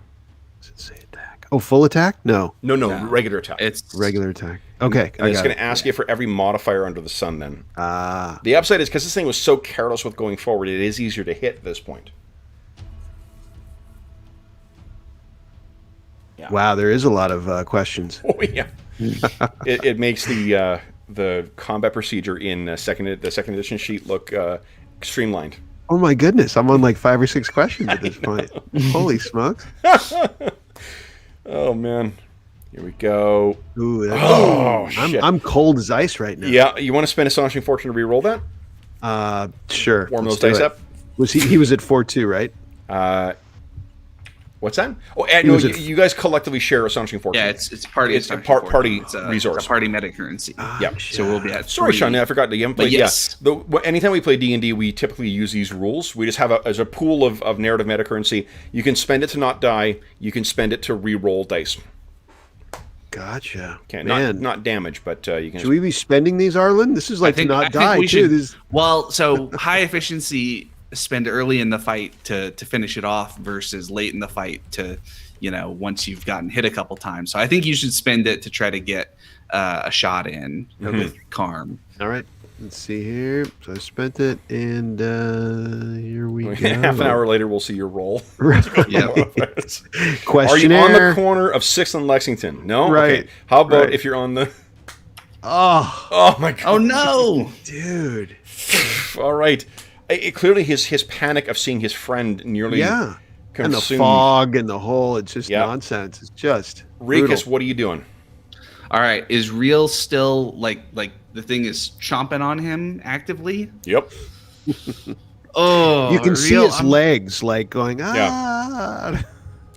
Does it say attack? Oh, full attack? No, regular attack. It's regular attack. Okay. And it's going to ask you for every modifier under the sun then. Ah. The upside is because this thing was so careless with going forward, it is easier to hit at this point. Yeah. Wow, there is a lot of questions. Oh, yeah. it makes the combat procedure in the second edition sheet look streamlined. Oh my goodness, I'm on like 5 or 6 questions at this point. Holy smokes. Oh man. Here we go. Ooh, shit. I'm cold as ice right now. Yeah, you want to spend Astonishing Fortune to re-roll that? Sure. Warm those dice up. Was he was at 4-2, right? What's that? Oh, no, you guys collectively share Astonishing Fortune. Yeah, it's party. It's a party resource. It's a party meta currency. Yeah. So we'll be at. Sorry, 3. Sean, I forgot you haven't played. Yes. Yeah. Anytime we play D&D, we typically use these rules. We just have as a pool of narrative meta currency. You can spend it to not die. You can spend it to re-roll dice. Gotcha. Okay, Man. not damage, but you can. Should we be spending these, Arlen? This is like to not die too. Well, so high efficiency spend early in the fight to finish it off versus late in the fight to, once you've gotten hit a couple times. So I think you should spend it to try to get a shot in with Carm. All right. Let's see here. So I spent it, and here we go. Half an hour later, we'll see your roll. Questionnaire. Are you on the corner of 6th and Lexington? No? Right. Okay. How about if you're on the... Oh my God. Oh, no. Dude. All right. Clearly his panic of seeing his friend nearly consumed. And the fog and the whole, it's just nonsense. It's just Rikus, what are you doing? All right. Is Real still like the thing is chomping on him actively? Yep. Oh, you can see his legs like going, Yeah.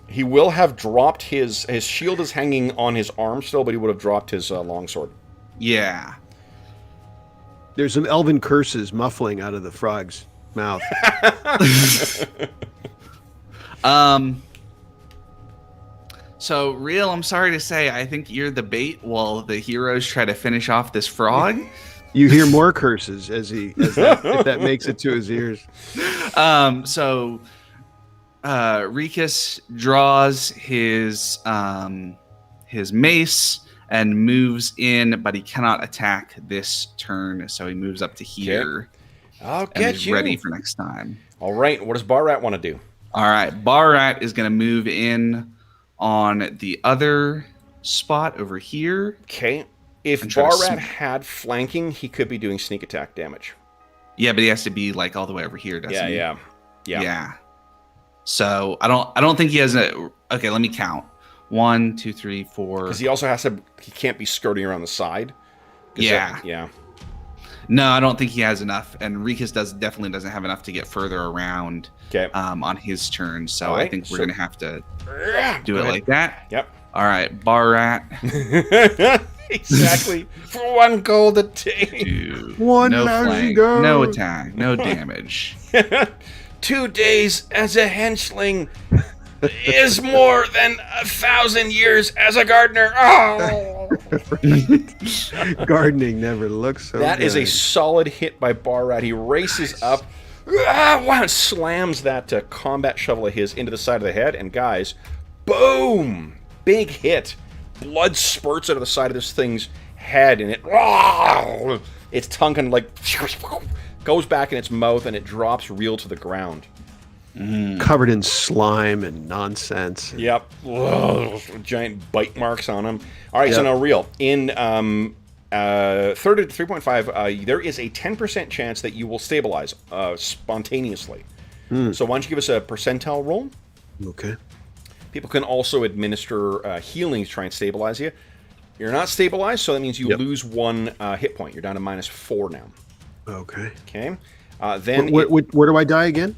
He will have dropped his shield is hanging on his arm still, but he would have dropped his longsword. Yeah. There's some elven curses muffling out of the frog's mouth. So, Real, I'm sorry to say, I think you're the bait while the heroes try to finish off this frog. You hear more curses if that makes it to his ears. So, Rikus draws his mace and moves in, but he cannot attack this turn, so he moves up to here. I'll and get is you. ready for next time. All right. What does Barrat want to do? All right. Barrat is going to move in on the other spot over here. Okay. If Barrat had flanking, he could be doing sneak attack damage. Yeah, but he has to be like all the way over here, doesn't he? Yeah. So I don't think he has a. Okay, let me count. 1, 2, 3, 4. Because he also has to. He can't be skirting around the side. Yeah. No, I don't think he has enough, and Rikus definitely doesn't have enough to get further around. Okay. On his turn, so right, I think we're gonna have to do it like that. Yep. All right, Barrat. Exactly. For 1 gold a day. 2. One no thousand flank, gold. no attack, no damage. 2 days as a henchling. is more than 1,000 years as a gardener. Oh! Gardening never looks so That good. is a solid hit by Barrat. He races up, wow, and slams that combat shovel of his into the side of the head. And guys, boom! Big hit. Blood spurts out of the side of this thing's head, and its tongue kind of like goes back in its mouth, and it drops real to the ground. Covered in slime and nonsense. Yep. Giant bite marks on him. All right, so now real. In 3.5, there is a 10% chance that you will stabilize spontaneously. So why don't you give us a percentile roll? Okay. People can also administer healing to try and stabilize you. You're not stabilized, so that means you lose 1 hit point. You're down to -4 now. Okay. Okay. Then where do I die again?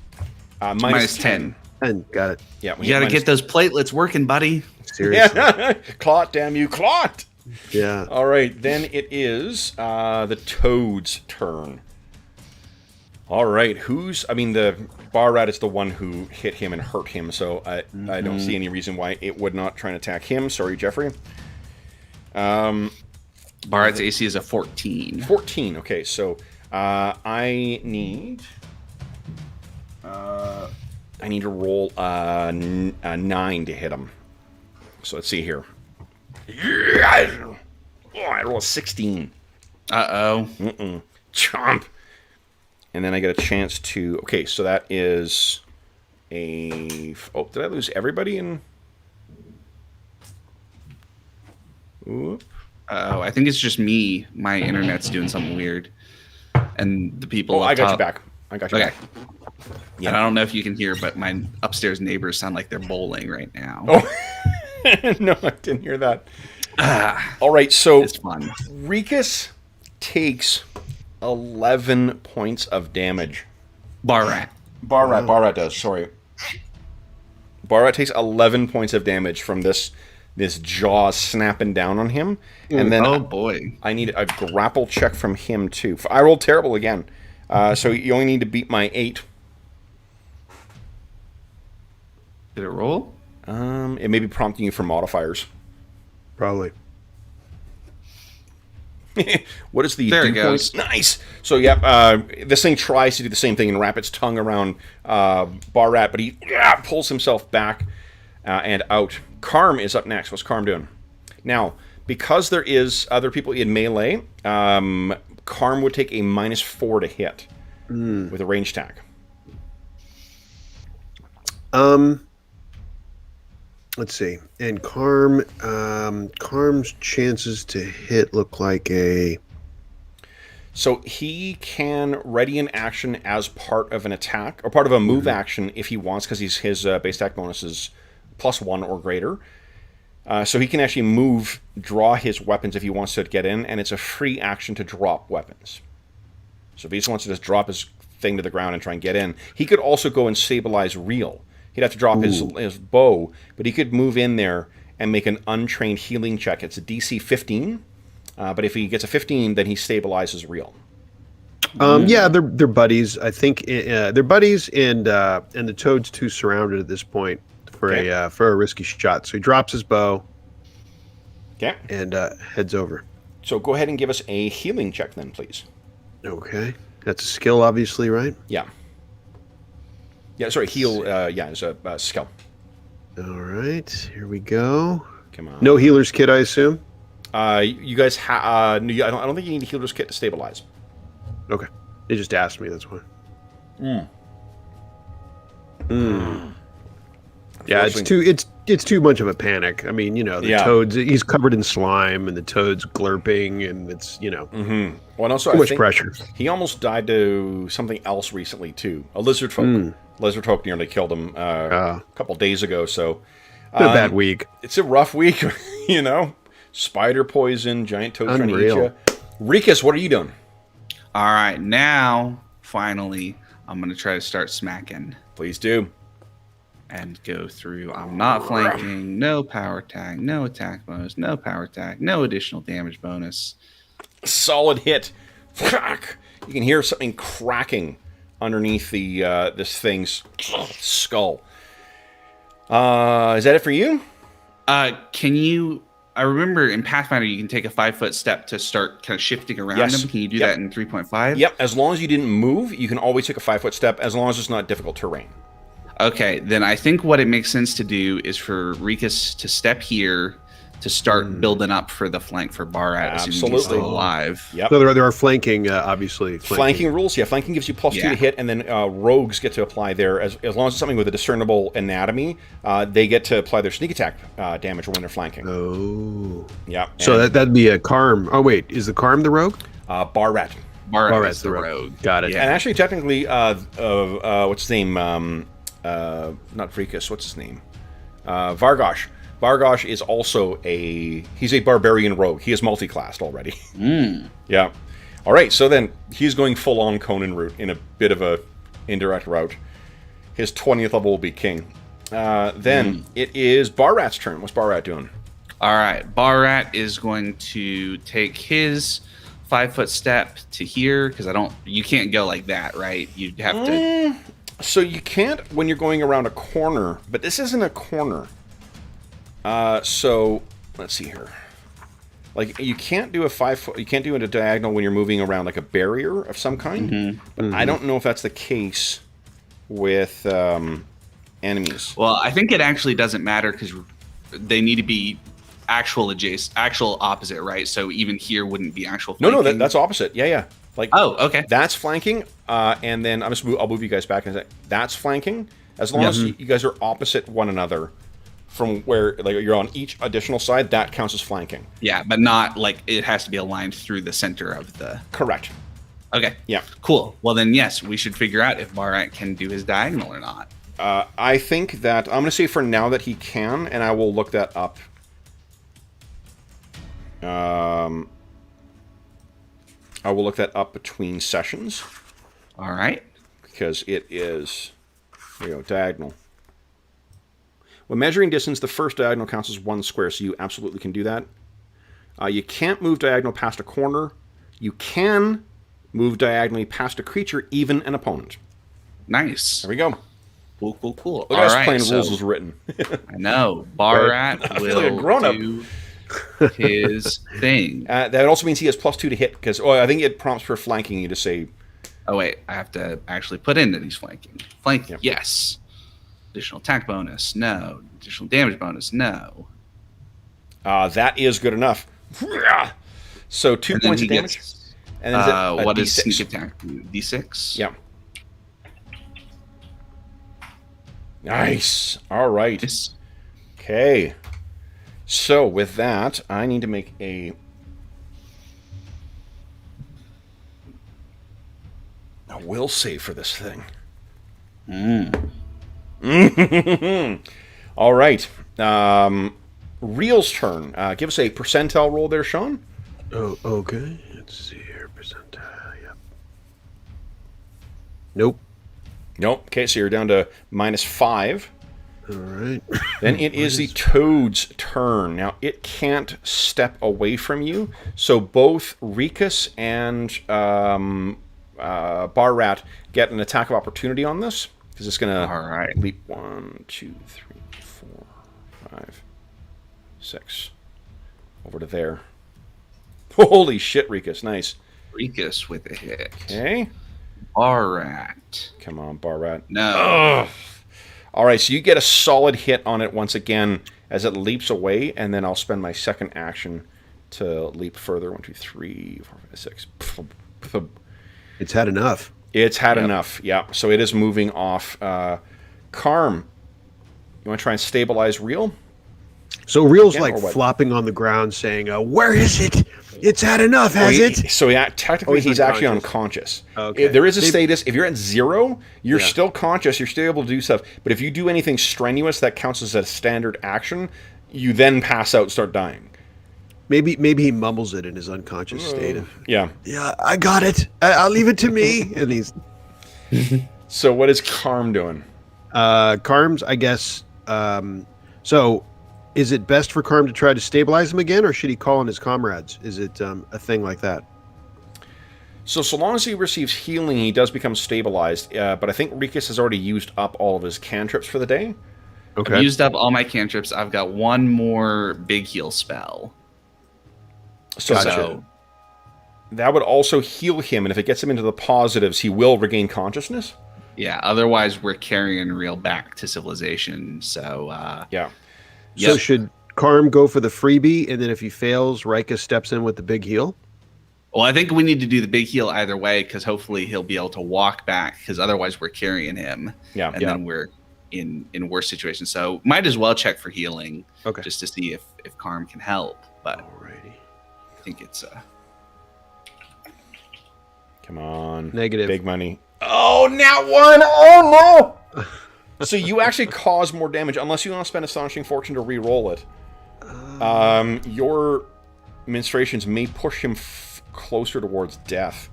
Minus 10. 10. Got it. Yeah, You got to get those platelets working, buddy. Seriously. Yeah. Clot, damn you, clot! Yeah. All right, then it is the Toad's turn. All right, the bar rat is the one who hit him and hurt him, so I don't see any reason why it would not try and attack him. Sorry, Jeffrey. Barrett's AC is a 14. 14, okay, so I need to roll a 9 to hit him. So let's see here. Oh, I roll a 16. Uh-oh. Chomp. And then I get a chance to... Okay, so that is a... Oh, did I lose everybody in... Oop. Uh-oh, I think it's just me. My internet's doing something weird. And the people Oh, up I got top. you back. I got you Okay. back. Yeah. And I don't know if you can hear, but my upstairs neighbors sound like they're bowling right now. Oh, no, I didn't hear that. All right, so It's fun. Rikus takes 11 points of damage. Barrat. Barrat does, sorry. Barrat takes 11 points of damage from this jaw snapping down on him. And then Oh, boy. I need a grapple check from him, too. I rolled terrible again. So you only need to beat my 8. Did it roll? It may be prompting you for modifiers. Probably. What is the There it dew goes. points? Nice. So yeah, this thing tries to do the same thing and wrap its tongue around Barrat, but he pulls himself back and out. Karm is up next. What's Karm doing? Now, because there is other people in melee, Karm would take a -4 to hit with a range attack. Let's see. And Karm's chances to hit look like a... So he can ready an action as part of an attack, or part of a move action if he wants, because his base attack bonus is +1 or greater. So he can actually move, draw his weapons if he wants to get in, and it's a free action to drop weapons. So if he just wants to just drop his thing to the ground and try and get in, he could also go and stabilize Reel. He'd have to drop his bow, but he could move in there and make an untrained healing check. It's a DC 15, but if he gets a 15, then he stabilizes Reel. Yeah, they're buddies. I think they're buddies, and the Toad's too surrounded at this point for a risky shot. So he drops his bow. Okay. And heads over. So go ahead and give us a healing check then, please. Okay. That's a skill, obviously, right? Yeah. Yeah, sorry, heal, is a skill. All right, here we go. Come on. No healer's kit, I assume? You guys I don't think you need a healer's kit to stabilize. Okay. They just asked me, that's why. Yeah, it's too much of a panic. I mean, the Toad's, he's covered in slime, and the Toad's glurping, and it's, Well, and also, too much pressure. He almost died to something else recently, too. A lizard folk. Lizard folk nearly killed him a couple days ago, so... Been a bad week. It's a rough week, Spider poison, giant toad trying to eat you. Rikus, what are you doing? All right, now, finally, I'm going to try to start smacking. Please do. And go through. I'm not flanking, no power tag, no attack bonus, no power tag, no additional damage bonus. Solid hit. You can hear something cracking underneath the this thing's skull. Is that it for you? Can you? I remember in Pathfinder you can take a 5-foot step to start kind of shifting around Yes. them. Can you do Yep. that in 3.5? Yep. As long as you didn't move, you can always take a 5-foot step, as long as it's not difficult terrain. Okay, then I think what it makes sense to do is for Rikus to step here to start building up for the flank for Barat, assuming he's Absolutely. still alive. Yep. So there are flanking, obviously. Flanking rules, yeah. Flanking gives you +2 to hit, and then rogues get to apply their, as long as it's something with a discernible anatomy, they get to apply their sneak attack damage when they're flanking. Oh. Yeah. So that'd be a Karm. Oh, wait. Is the Karm the rogue? Barat. Barat Barat's is the rogue. Got it. Yeah. And actually, technically, what's his name? Not Vrikas, what's his name? Vargosh. Vargosh is also he's a barbarian rogue. He is multi-classed already. Yeah. All right, so then he's going full-on Conan route in a bit of a indirect route. His 20th level will be king. Then it is Barat's turn. What's Barat doing? All right, Barat is going to take his 5-foot step to here because you can't go like that, right? You'd have to. So you can't when you're going around a corner, but this isn't a corner. So let's see here. Like you can't do a 5-foot. You can't do it a diagonal when you're moving around like a barrier of some kind. But I don't know if that's the case with enemies. Well, I think it actually doesn't matter because they need to be actual opposite, right? So even here wouldn't be actual flanking. No, that's opposite. Yeah. Like okay. That's flanking, and then I'll move you guys back and say that's flanking. As long as you guys are opposite one another. From where like you're on each additional side, that counts as flanking. Yeah, but not like it has to be aligned through the center of the. Correct. Okay. Yeah. Cool. Well, then yes, we should figure out if Barat can do his diagonal or not. I think that I'm going to say for now that he can, and I will look that up. I will look that up between sessions. All right. Because it is, diagonal. When measuring distance, the first diagonal counts as 1 square, so you absolutely can do that. You can't move diagonal past a corner. You can move diagonally past a creature, even an opponent. Nice. There we go. Cool. Look at us playing rules was written. I know. Barat will do his thing. That also means he has +2 to hit, because I think it prompts for flanking. You just say... Oh, wait. I have to actually put in that he's flanking. Flanking, yes. Additional attack bonus, no. Additional damage bonus, no. That is good enough. So 2 points of damage. And then what is sneak attack? D6? Yeah. Nice. All right. Yes. Okay. So with that, I need to make a will save for this thing. All right. Real's turn. Give us a percentile roll there, Sean. Oh, okay. Let's see here. Percentile. Yep. Nope. Okay, so you're down to -5. All right. Then it is the Toad's turn. Now, it can't step away from you, so both Rikus and Barat get an attack of opportunity on this, because it's going to leap 1, 2, 3, 4, 5, 6 over to there. Holy shit, Rikus. Nice. Rikus with a hit. Okay. Barat. Come on, Barat. No. Ugh. All right, so you get a solid hit on it once again as it leaps away, and then I'll spend my second action to leap further. 1, 2, 3, 4, 5, 6. It's had enough. It's had enough, yeah. So it is moving off. Karm, you want to try and stabilize Real? So Real's like flopping on the ground saying, where is it? It's had enough, has it? So technically he's actually unconscious. Okay. There is a status. If you're at 0, you're still conscious. You're still able to do stuff. But if you do anything strenuous that counts as a standard action, you then pass out and start dying. Maybe he mumbles it in his unconscious state. Yeah, I got it. I'll leave it to me. And he's... So what is Karm doing? Karm's, I guess... so... Is it best for Karm to try to stabilize him again, or should he call on his comrades? Is it a thing like that? So long as he receives healing, he does become stabilized. But I think Rikus has already used up all of his cantrips for the day. Okay. I've used up all my cantrips. I've got one more big heal spell. So that would also heal him, and if it gets him into the positives, he will regain consciousness? Yeah, otherwise we're carrying Real back to civilization. So, yeah. So should Karm go for the freebie, and then if he fails, Rika steps in with the big heal? Well, I think we need to do the big heal either way, because hopefully he'll be able to walk back, because otherwise we're carrying him. Yeah. And then we're in worse situations. So might as well check for healing, just to see if Karm can help. But alrighty. I think it's... Come on. Negative. Big money. Oh, nat 1! Oh, no! So you actually cause more damage, unless you want to spend Astonishing Fortune to re-roll it. Your ministrations may push him closer towards death.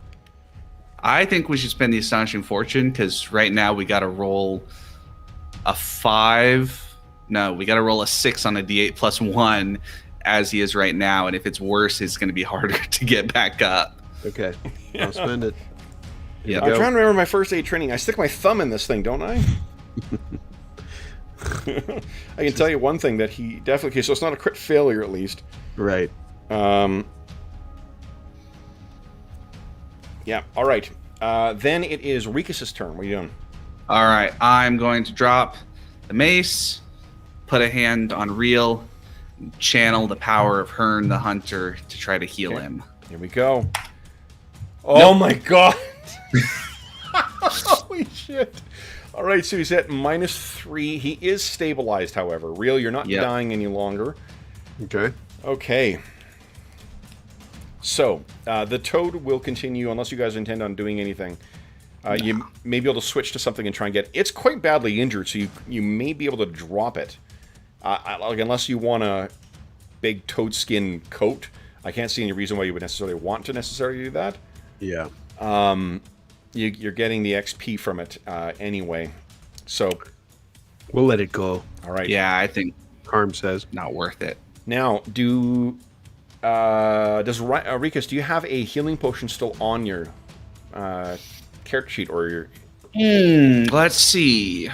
I think we should spend the Astonishing Fortune, because right now we got to roll a 5. No, we got to roll a 6 on a D8 plus 1, as he is right now. And if it's worse, it's going to be harder to get back up. Okay. I'll spend it. Yeah. I'm trying to remember my first aid training. I stick my thumb in this thing, don't I? I can tell you one thing, that he definitely... Okay, so it's not a crit failure, at least. Right. Yeah, all right. Then it is Rikus' turn. What are you doing? All right, I'm going to drop the mace, put a hand on Real, channel the power of Hearn the Hunter to try to heal him. Here we go. Oh my god! Holy shit! All right, so he's at -3. He is stabilized, however. Real, you're not dying any longer. Okay. Okay. So, the toad will continue, unless you guys intend on doing anything. You may be able to switch to something and try and get... It's quite badly injured, so you may be able to drop it. Like, unless you want a big toad skin coat. I can't see any reason why you would necessarily want to do that. Yeah. You're getting the XP from it anyway. So... We'll let it go. All right. Yeah, I think... Karm says. Not worth it. Now, does Rikus, do you have a healing potion still on your character sheet or your... Let's see.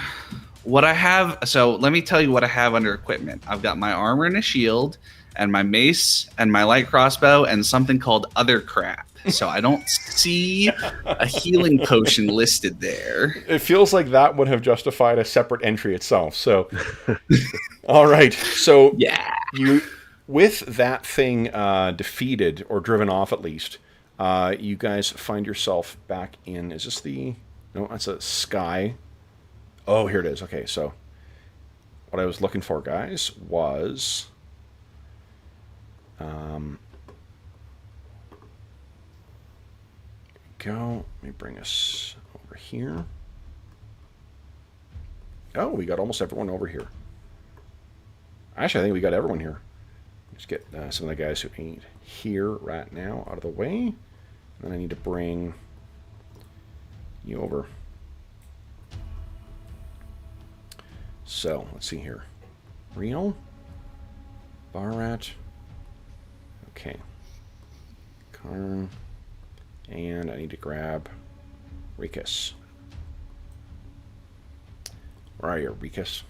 What I have... So, let me tell you what I have under equipment. I've got my armor and a shield, and my mace, and my light crossbow, and something called other crap. So, I don't see a healing potion listed there. It feels like that would have justified a separate entry itself, so... All right, so... Yeah. With that thing defeated, or driven off at least, you guys find yourself back in... Is this the... No, that's a sky. Oh, here it is. Okay, so... What I was looking for, guys, was... Go. Let me bring us over here. Oh, we got almost everyone over here. Actually, I think we got everyone here. Just get some of the guys who ain't here right now out of the way. And then I need to bring you over. So, let's see here. Real. Barat. Okay. Karn. And I need to grab Rikus. Where are you, Rikus?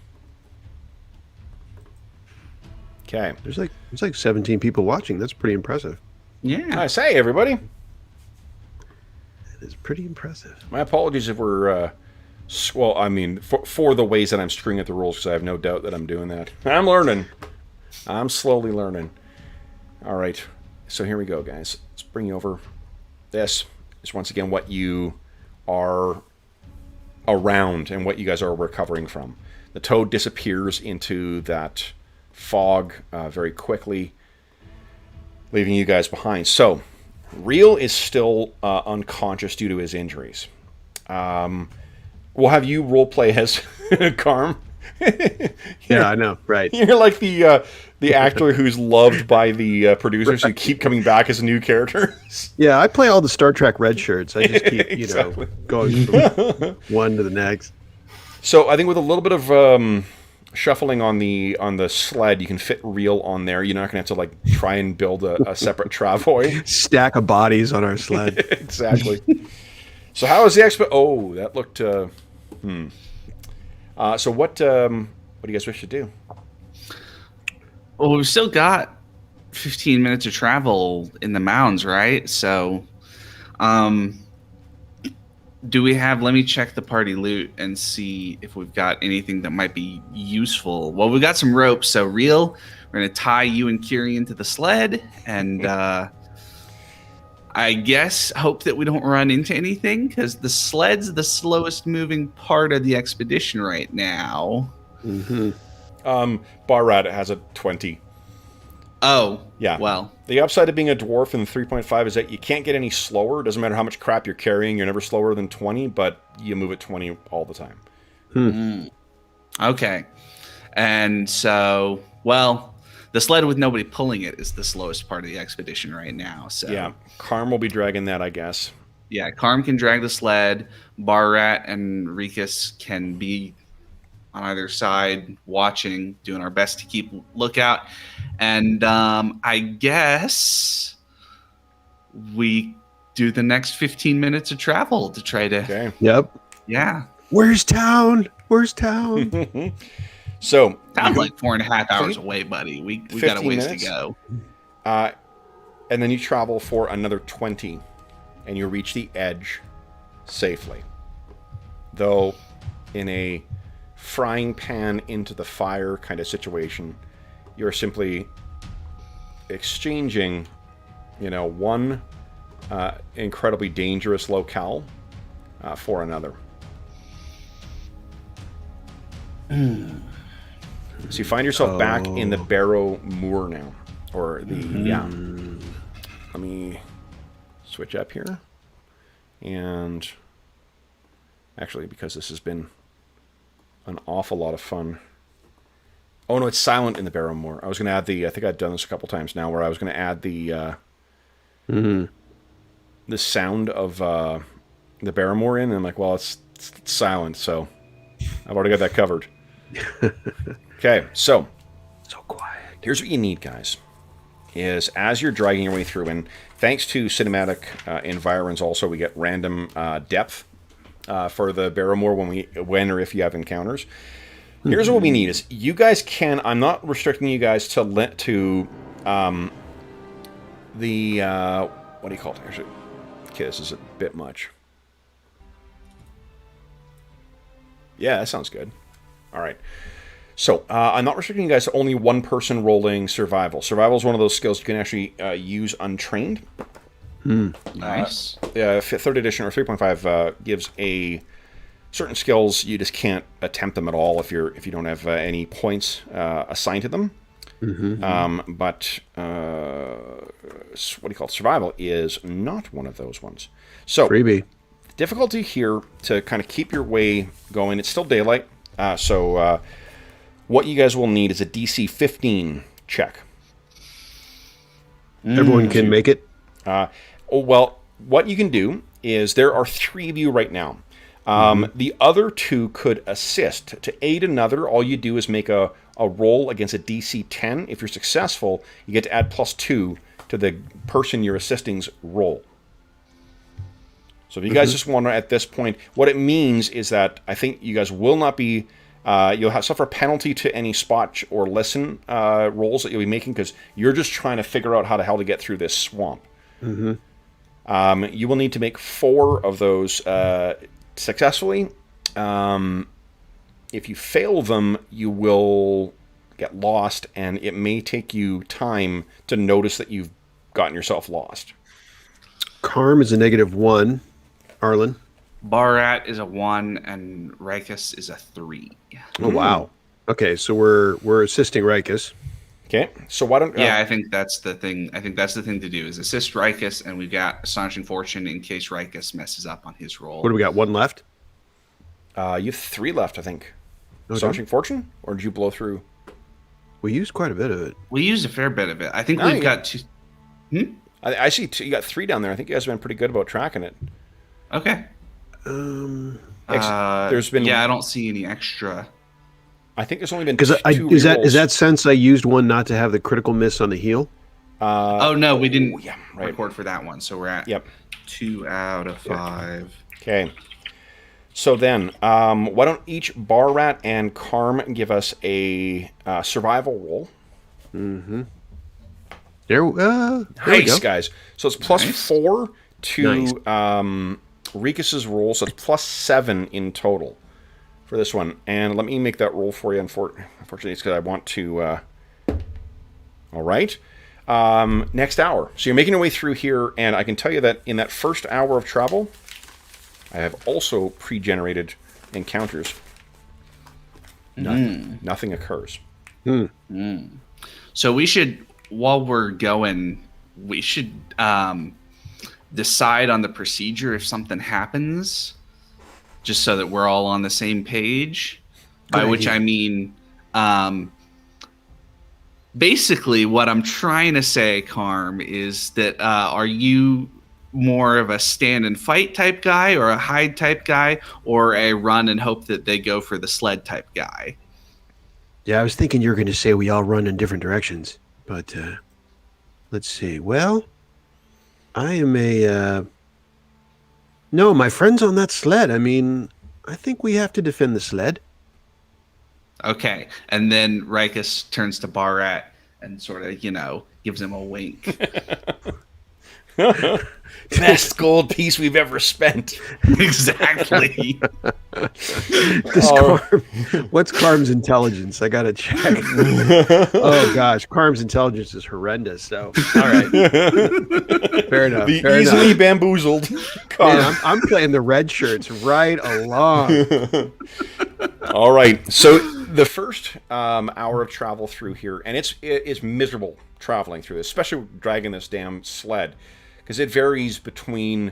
Okay. There's like 17 people watching. That's pretty impressive. Yeah. I say, everybody. That is pretty impressive. My apologies if we're... well, I mean, for the ways that I'm screwing at the rules, because I have no doubt that I'm doing that. I'm learning. I'm slowly learning. All right. So here we go, guys. Let's bring you over. This is once again what you are around and what you guys are recovering from. The toad disappears into that fog very quickly, leaving you guys behind. So, Real is still unconscious due to his injuries. We'll have you roleplay as Karm. Yeah, I know, right. You're like the actor who's loved by the producers who keep coming back as new characters. Yeah, I play all the Star Trek red shirts. I just keep, Exactly. going from one to the next. So I think with a little bit of shuffling on the sled, you can fit Real on there. You're not going to have to like try and build a separate travoy. Stack of bodies on our sled. Exactly. So how is the expo? Oh, that looked... So what What do you guys wish to do? Well, we've still got 15 minutes of travel in the mounds, right? So, do we have? Let me check the party loot and see if we've got anything that might be useful. Well, we've got some ropes. So, Real, we're gonna tie you and Kiri into the sled, and I guess hope that we don't run into anything because the sled's the slowest moving part of the expedition right now. Barrat has a 20. Oh, Yeah. Well, The upside of being a dwarf in 3.5 is that you can't get any slower. It doesn't matter how much crap you're carrying. You're never slower than 20, but you move at 20 all the time. okay. And so, well, the sled with nobody pulling it is the slowest part of the expedition right now. So Yeah. Karm will be dragging that, I guess. yeah, Karm can drag the sled. Barrat and Rikus can be on either side watching, doing our best to keep lookout. And I guess we do the next 15 minutes of travel to try to... Okay. Yep. Yeah. Where's town? Where's town? So, Sounds like 4.5 hours away, buddy. We got a 15 ways minutes? to go. and then you travel for another 20, and you reach the edge safely. Though, in a frying pan into the fire kind of situation, you're simply exchanging, one incredibly dangerous locale for another. So you find yourself back in the Barrowmaze now, or the Let me switch up here, and actually, because this has been an awful lot of fun. Oh no, it's silent in the Barrowmaze. I was going to add I think I've done this a couple times now, where I was going to add the sound of the Barrowmaze in, and I'm like, well, it's silent, so I've already got that covered. Okay, so Quiet. here's what you need, guys. Is as you're dragging your way through, and thanks to cinematic environs, also we get random depth for the Barrowmaze when or if you have encounters. Here's what we need: is you guys can. I'm not restricting you guys to what do you call it? Actually, okay, this is a bit much. Yeah, that sounds good. All right. So, I'm not restricting you guys to only one person rolling survival. Survival is one of those skills you can actually use untrained. Nice. 3rd edition or 3.5 gives a certain skills you just can't attempt them at all if you don't have any points assigned to them. But what do you call it? Survival is not one of those ones. So, Freebie. difficulty here to kind of keep your way going. It's still daylight, so what you guys will need is a DC 15 check. Everyone can make it. Well, what you can do is there are 3 of you right now. The other 2 could assist. To aid another, all you do is make a roll against a DC 10. If you're successful, you get to add +2 to the person you're assisting's roll. So if you guys just want to, at this point, what it means is that I think you guys will not be... you'll suffer a penalty to any spot or listen rolls that you'll be making because you're just trying to figure out how the hell to get through this swamp. You will need to make 4 of those successfully. If you fail them, you will get lost, and it may take you time to notice that you've gotten yourself lost. Karm is a -1. Arlen. Barrat is a 1 and Rikus is a 3. Oh wow. Okay, so we're assisting Rikus. Okay, so why don't... Yeah, I think that's the thing. I think that's the thing to do is assist Rikus, and we've got Astonishing Fortune in case Rikus messes up on his roll. What do we got? 1 left? you have 3 left, I think. Okay. Astonishing Fortune? Or did you blow through? We used quite a bit of it. We used a fair bit of it. I think we've got 2. I see you got 3 down there. I think you guys have been pretty good about tracking it. Okay. There's been... Yeah, I don't see any extra. I think there's only been Because 2 is rerolls. that since I used one not to have the critical miss on the heal? Oh no, we didn't right. record for that one, so we're at 2 out of 5. Okay. So then, why don't each Bar Rat and Carm give us a survival roll? Mm-hmm. There we Nice, go. guys. So it's plus Nice. 4 to Nice. Rikus's roll, so it's plus 7 in total for this one. And let me make that roll for you. Unfortunately, it's because I want to... all right. Next hour. So you're making your way through here, and I can tell you that in that first hour of travel, I have also pre-generated encounters. Nothing occurs. So we should, while we're going, we should decide on the procedure if something happens, just so that we're all on the same page. By Good which idea. I mean, basically, what I'm trying to say, Carm, is that are you more of a stand and fight type guy, or a hide type guy, or a run and hope that they go for the sled type guy? Yeah, I was thinking you were going to say we all run in different directions, but let's see. Well, I am a... No, my friend's on that sled. I mean, I think we have to defend the sled. Okay, and then Rikus turns to Barat and sort of, gives him a wink. Best gold piece we've ever spent. Exactly. What's Carm's intelligence? I got to check. Oh, gosh. Carm's intelligence is horrendous. So, all right. Fair enough. The fair easily enough. bamboozled. Man, I'm playing the red shirts right along. All right. So the first hour of travel through here, and it's miserable traveling through this, especially dragging this damn sled, because it varies between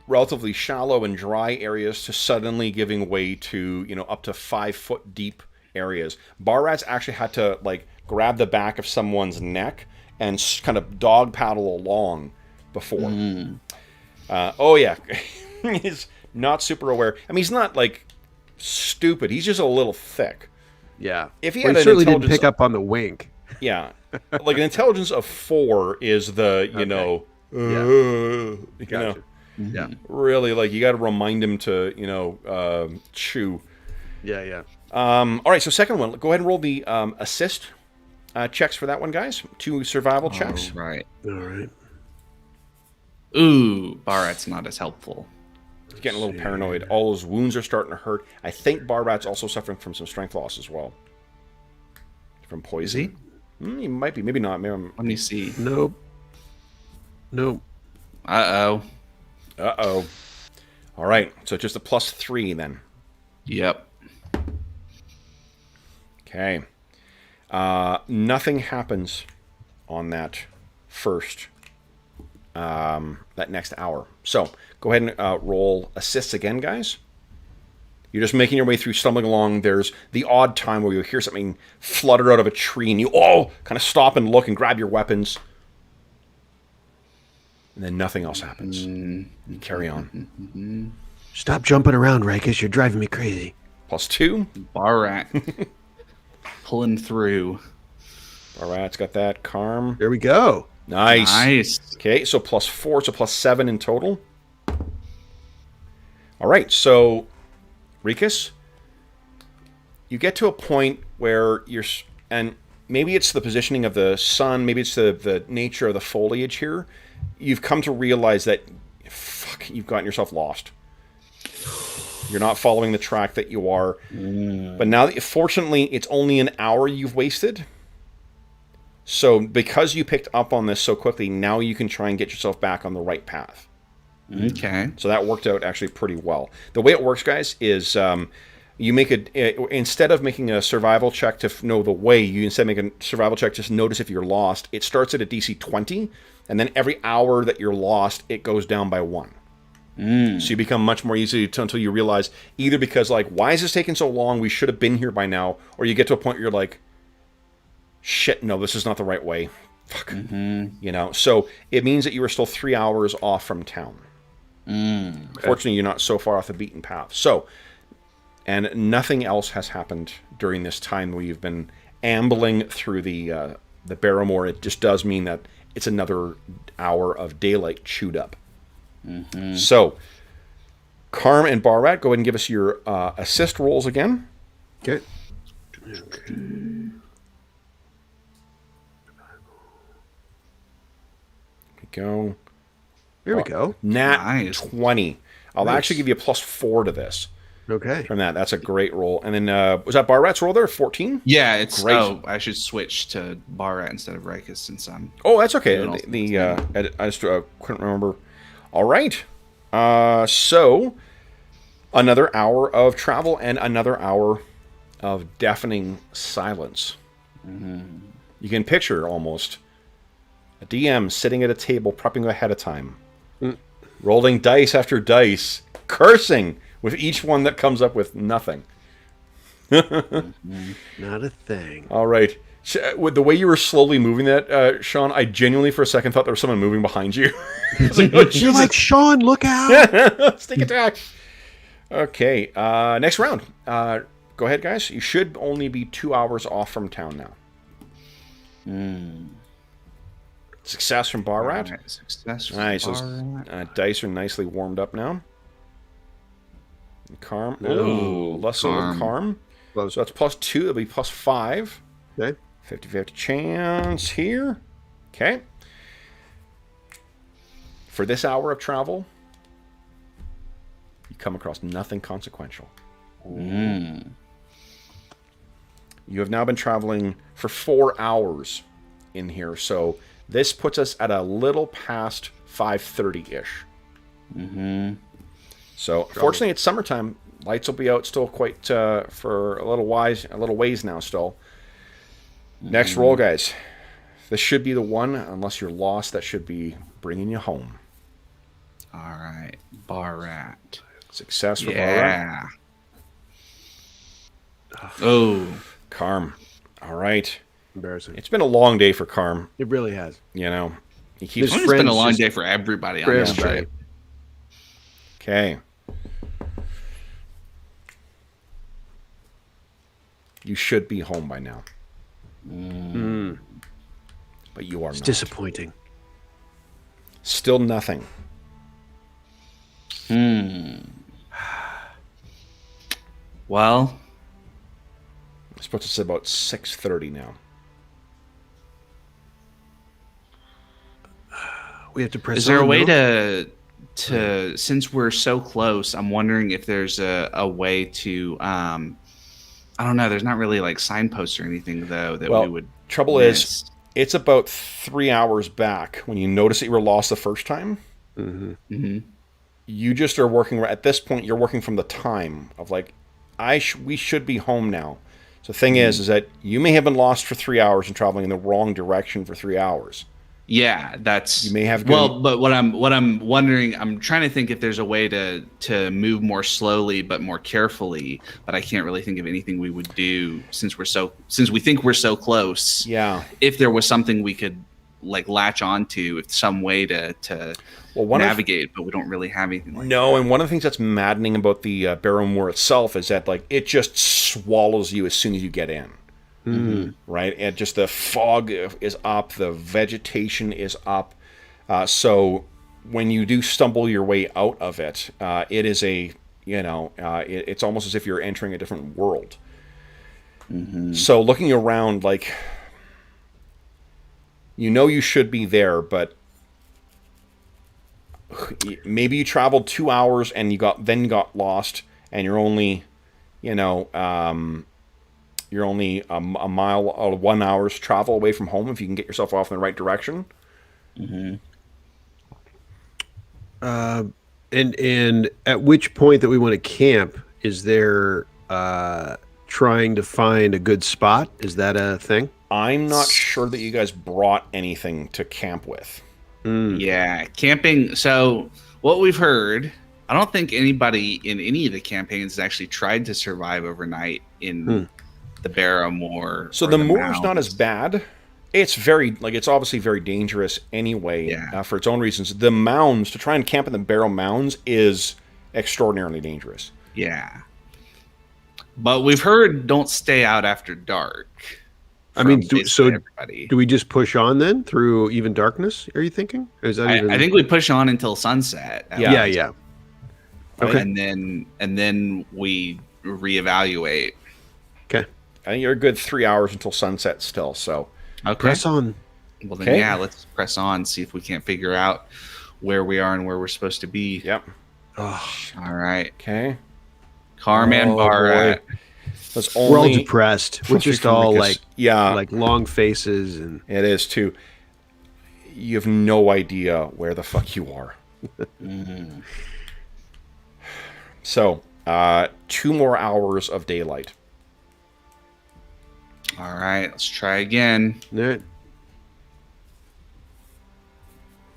relatively shallow and dry areas to suddenly giving way to, up to 5 foot deep areas. Bar Rats actually had to grab the back of someone's neck and kind of dog paddle along before. Oh yeah, he's not super aware. I mean, he's not stupid. He's just a little thick. Yeah. If he Well, had he an certainly didn't intelligence, pick up on the wink. yeah, an intelligence of 4 is the Gotcha. Yeah. really you got to remind him to chew. Yeah. All right, so second one, go ahead and roll the assist checks for that one, guys. 2 survival checks. Right. All right. Ooh, Barat's not as helpful. He's getting a little paranoid. All his wounds are starting to hurt. I think Bar Rat's also suffering from some strength loss as well. From poison. Is he? He might be. Maybe not. Maybe Let me see. Nope. Uh-oh. Uh-oh. All right, so just a +3 then. Yep. Okay. Nothing happens on that first, that next hour. So go ahead and roll assists again, guys. You're just making your way through, stumbling along. There's the odd time where you hear something flutter out of a tree, and you kind of stop and look and grab your weapons. And then nothing else happens. You carry on. Stop jumping around, Rikus. You're driving me crazy. +2. Barat. Pulling through. All right, it's got that. Carm. There we go. Nice. Nice. Okay, so +4, so +7 in total. All right, so Rikus, you get to a point where and maybe it's the positioning of the sun, maybe it's the nature of the foliage here. You've come to realize that, you've gotten yourself lost. You're not following the track that you are. But now, fortunately, it's only an hour you've wasted. So because you picked up on this so quickly, now you can try and get yourself back on the right path. Okay. So that worked out actually pretty well. The way it works, guys, is you make instead of making a survival check to know the way, you instead make a survival check just notice if you're lost. It starts at a DC 20, and then every hour that you're lost, it goes down by 1. So you become much more easy until you realize, either because why is this taking so long? We should have been here by now, or you get to a point where you're like, shit, no, this is not the right way. Fuck. So it means that you are still 3 hours off from town. Okay. Fortunately, you're not so far off the beaten path. So, and nothing else has happened during this time where you've been ambling through the Barrowmaze. It just does mean that it's another hour of daylight chewed up. So, Karm and Barrat, go ahead and give us your assist rolls again. Okay. Go. Here we go. Nat Nice. 20. I'll actually give you a +4 to this Okay. from that. That's a great roll. And then, was that Barrat's roll there? 14? Yeah, it's Great. Oh, I should switch to Barrat instead of Rikus since I'm. Oh, that's okay. Yeah, I just couldn't remember. All right. So, another hour of travel and another hour of deafening silence. You can picture almost a DM sitting at a table, prepping ahead of time, rolling dice after dice, cursing with each one that comes up with nothing. Not a thing. All right. With the way you were slowly moving that, Sean, I genuinely for a second thought there was someone moving behind you. I was like, oh, You're Jesus. like, Sean, look out! Sneak attack. Okay. Next round. Go ahead, guys. You should only be 2 hours off from town now. Success from Barrat. Alright, success. All right, so Barrat. dice are nicely warmed up now. Karm. Ooh, Oh, less so with Karm. So that's +2. It'll be +5. Okay. 50-50 chance here. Okay. For this hour of travel, you come across nothing consequential. You have now been traveling for 4 hours in here, so this puts us at a little past 5:30-ish. So, fortunately, it's summertime. Lights will be out still quite for a little ways now still. Next roll, guys. This should be the one, unless you're lost, that should be bringing you home. Alright, Barrat. Success for Barrat. Yeah. Oh. Karm. All right. Embarrassing. It's been a long day for Karm. It really has. You know, he keeps. It's been a long day for everybody on For this everybody. trip. Okay. You should be home by now. But you are It's not. disappointing. Still nothing. Well, It's supposed to say about 6:30 now. We have to press. is there a on, way no? to since we're so close, I'm wondering if there's a way to I don't know, there's not really like signposts or anything though that we would Trouble miss. is, it's about 3 hours back when you notice that you were lost the first time. You just are working at this point. You're working from the time of like, we should be home now. So the thing is that you may have been lost for 3 hours and traveling in the wrong direction for 3 hours. Yeah, that's You may have well, but what I'm wondering, I'm trying to think if there's a way to move more slowly but more carefully, but I can't really think of anything we would do since we think we're so close. Yeah. If there was something we could like latch onto, if some way to navigate, but we don't really have anything like that. No, and one of the things that's maddening about the Barrowmaze itself is that like it just swallows you as soon as you get in. Right, and just the fog is up, the vegetation is up. So when you do stumble your way out of it, it is it's almost as if you're entering a different world. So looking around, like you should be there, but maybe you traveled 2 hours and you got lost, and you're only, you're only a mile or 1 hour's travel away from home if you can get yourself off in the right direction. And at which point that we want to camp, is there trying to find a good spot? Is that a thing? I'm not sure that you guys brought anything to camp with. Yeah, camping. So what we've heard, I don't think anybody in any of the campaigns has actually tried to survive overnight in the Barrowmaze. So the moor's not as bad. It's it's obviously very dangerous anyway, for its own reasons. The mounds, to try and camp in the Barrow Mounds is extraordinarily dangerous. Yeah. But we've heard don't stay out after dark. I mean, everybody. Do we just push on then through even darkness? Are you thinking? Or is that I think we push on until sunset. Yeah. Okay. and then we reevaluate. Okay. I think you're a good 3 hours until sunset still. So Okay. Press on. Well then, Okay. yeah, let's press on. See if we can't figure out where we are and where we're supposed to be. yep. Oh, All right, Okay. Carman Oh, Barat. boy. That's we're all only depressed. We're must be just from all Ricus. Yeah, like long faces and it is too. You have no idea where the fuck you are. So, 2 more hours of daylight. All right, let's try again. there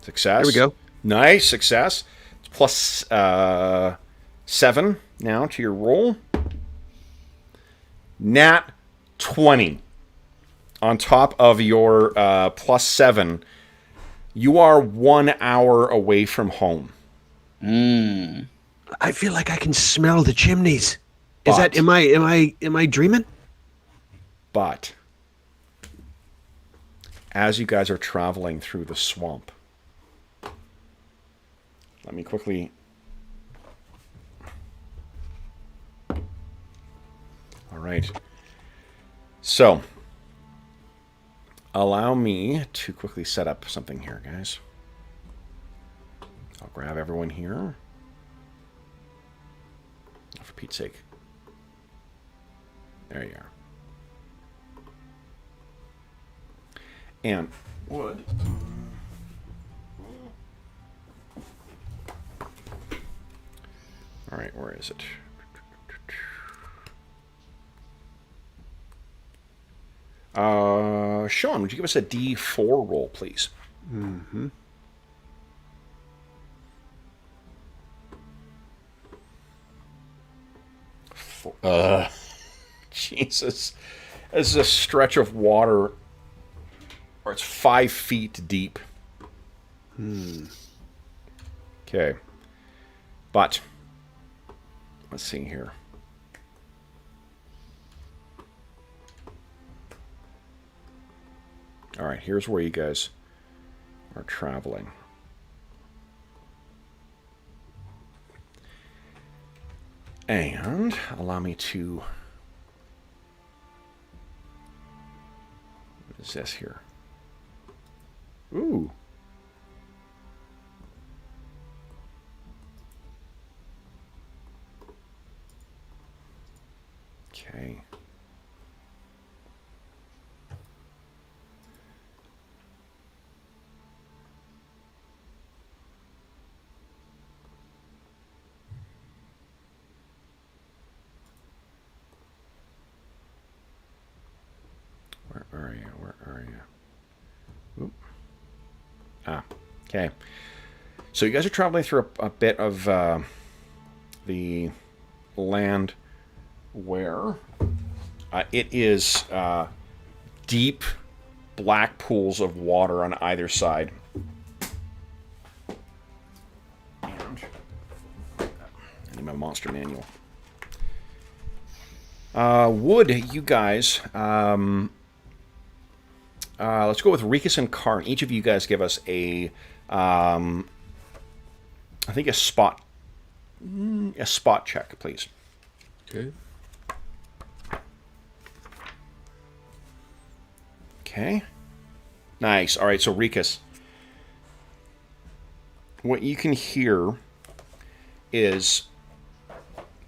Success. we go. Nice success. It's plus 7 now to your roll. Nat 20 on top of your plus 7. You are 1 hour away from home. I feel like I can smell the chimneys. Is But- that am I dreaming? But as you guys are traveling through the swamp, let me quickly. All right. So, allow me to quickly set up something here, guys. I'll grab everyone here. Oh, for Pete's sake. There you are. And wood. All right, where is it? Sean, would you give us a D4 roll, please? Mm-hmm. Jesus. This is a stretch of water, or it's 5 feet deep. Okay. But, let's see here. All right, here's where you guys are traveling. And allow me to... What is this here? Ooh. Okay. Where are you? Where are you? Oop. Ah, okay. So you guys are traveling through a bit of the land where it is deep black pools of water on either side. And I need my monster manual. Would you guys... let's go with Ricus and Karn. Each of you guys give us a, I think a spot check, please. Okay. Okay. Nice. All right. So Ricus, what you can hear is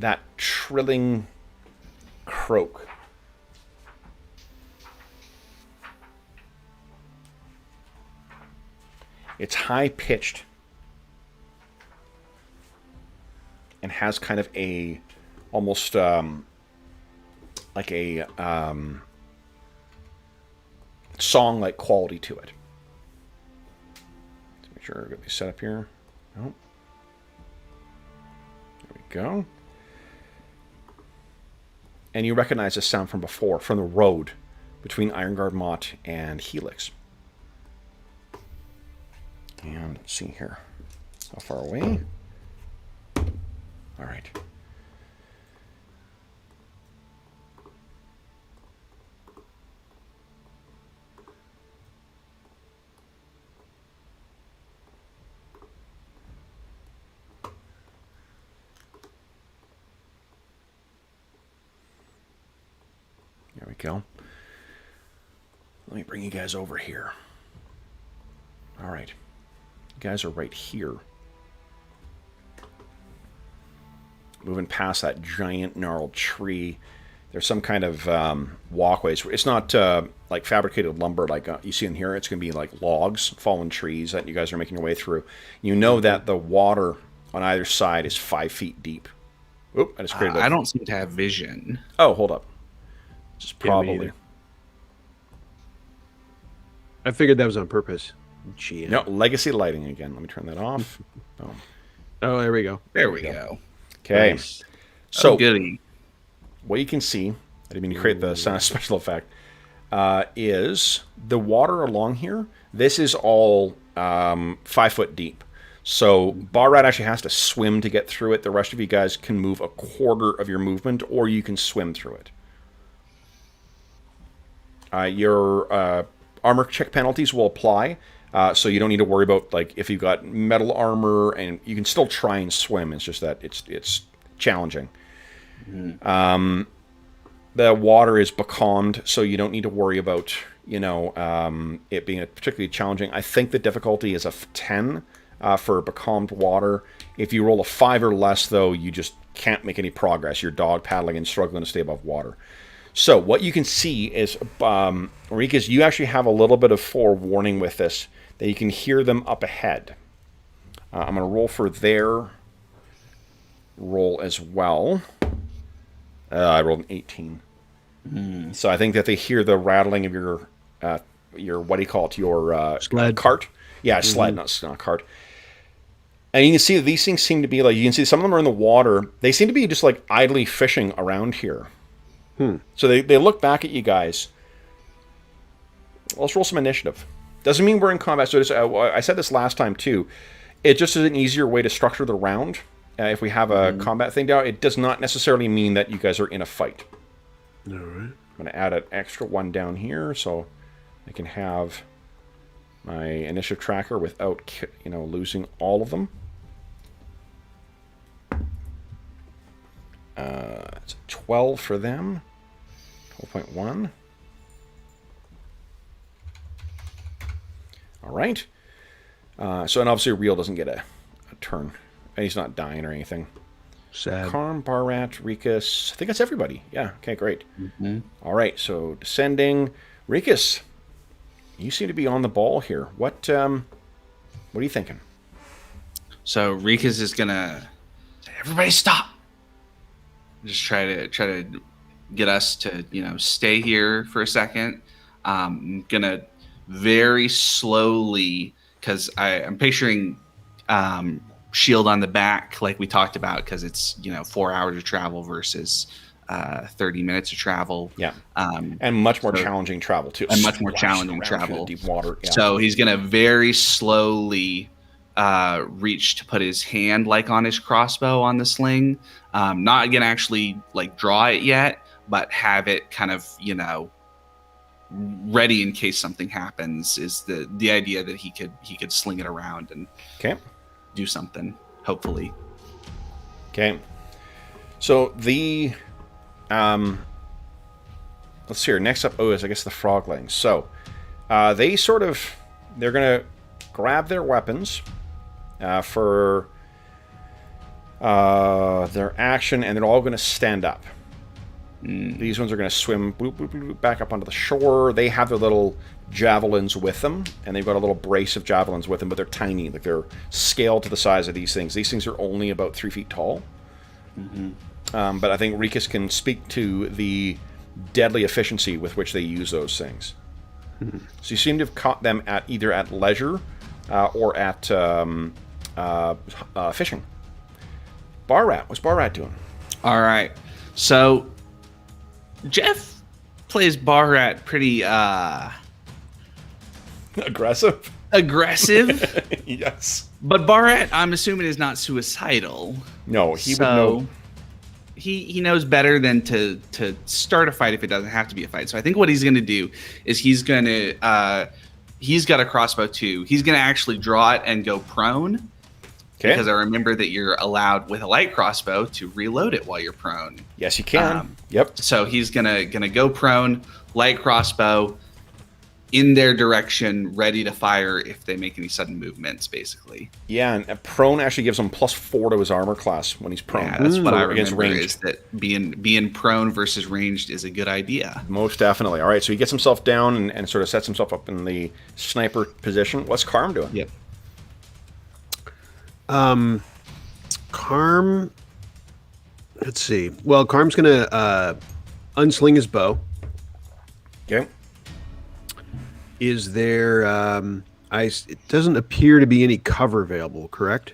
that trilling croak. It's high-pitched and has kind of a, almost like a song-like quality to it. Let's make sure I got these set up here. Nope. There we go. And you recognize this sound from before, from the road between Ironguard Mott and Helix. And let's see here. How far away? All right. go. Let me bring you guys over here. All right. You guys are right here. Moving past that giant gnarled tree. There's some kind of walkways. It's not like fabricated lumber like you see in here. It's going to be like logs, fallen trees that you guys are making your way through. You know that the water on either side is 5 feet deep. Oop, I just created I don't seem to have vision. Oh, hold up. Just Yeah, me probably. either. I figured that was on purpose. Gee. No, legacy lighting again. Let me turn that off. Boom. Oh, there we go. There we go. Okay. Nice. So, goody. what you can see, I didn't mean to create the sound special effect, is the water along here. This is all 5 foot deep. So Barrat actually has to swim to get through it. The rest of you guys can move a quarter of your movement, or you can swim through it. Your armor check penalties will apply, so you don't need to worry about like if you've got metal armor, and you can still try and swim. It's just that it's challenging. The water is becalmed, so you don't need to worry about it being particularly challenging. I think the difficulty is a 10 for becalmed water. If you roll a 5 or less, though, you just can't make any progress. You're dog paddling and struggling to stay above water. So what you can see is, Rikas, you actually have a little bit of forewarning with this, that you can hear them up ahead. I'm going to roll for their roll as well. I rolled an 18. So I think that they hear the rattling of your what do you call it? Your sled. Cart. Yeah, sled, not cart. And you can see that these things seem to be like, you can see some of them are in the water. They seem to be just like idly fishing around here. So they look back at you guys. Let's roll some initiative. Doesn't mean we're in combat. So I said this last time too. It just is an easier way to structure the round. If we have a combat thing down, it does not necessarily mean that you guys are in a fight. All right. I'm going to add an extra one down here so I can have my initiative tracker without losing all of them. It's 12 for them. 12.1. All right. So, and obviously, Real doesn't get a turn. And he's not dying or anything. Sad. Karm, Barat, Rikas. I think that's everybody. Yeah. Okay, great. All right. So, descending. Rikas, you seem to be on the ball here. What are you thinking? So Rikas is gonna say, "Everybody stop!" Just try to get us to stay here for a second. I'm gonna very slowly, because I'm picturing shield on the back like we talked about, because it's 4 hours of travel versus 30 minutes of travel. Yeah, and much more challenging travel too. And much more challenging travel. Deep water. Yeah. So he's gonna very slowly reach to put his hand like on his crossbow on the sling. Not gonna actually like draw it yet, but have it kind of ready in case something happens. Is the idea that he could sling it around and do something, hopefully. Okay. So the let's see here. Next up, is I guess the froglings. So they're gonna grab their weapons for their action, and they're all gonna stand up. These ones are gonna swim bloop, bloop, bloop, back up onto the shore. They have their little javelins with them, and they've got a little brace of javelins with them, but they're tiny. Like they're scaled to the size of these things. These things are only about 3 feet tall. But I think Rikas can speak to the deadly efficiency with which they use those things. So you seem to have caught them either at leisure or at fishing. Barrat, what's Barrat doing? All right. So Jeff plays Barrat pretty Aggressive? Yes. But Barrat, I'm assuming, is not suicidal. No, he would know. He knows better than to start a fight if it doesn't have to be a fight. So I think what he's going to do is he's got a crossbow too. He's going to actually draw it and go prone Okay. Because I remember that you're allowed with a light crossbow to reload it while you're prone. Yes, you can. Yep. So he's gonna go prone, light crossbow, in their direction, ready to fire if they make any sudden movements, basically. Yeah, and prone actually gives him +4 to his armor class when he's prone. Yeah, that's what I against remember ranged. is that being prone versus ranged is a good idea. Most definitely. All right, so he gets himself down and sort of sets himself up in the sniper position. What's Karm doing? Yep. Karm. Let's see. Well, Karm's gonna unsling his bow. Okay. Is there? It doesn't appear to be any cover available. Correct?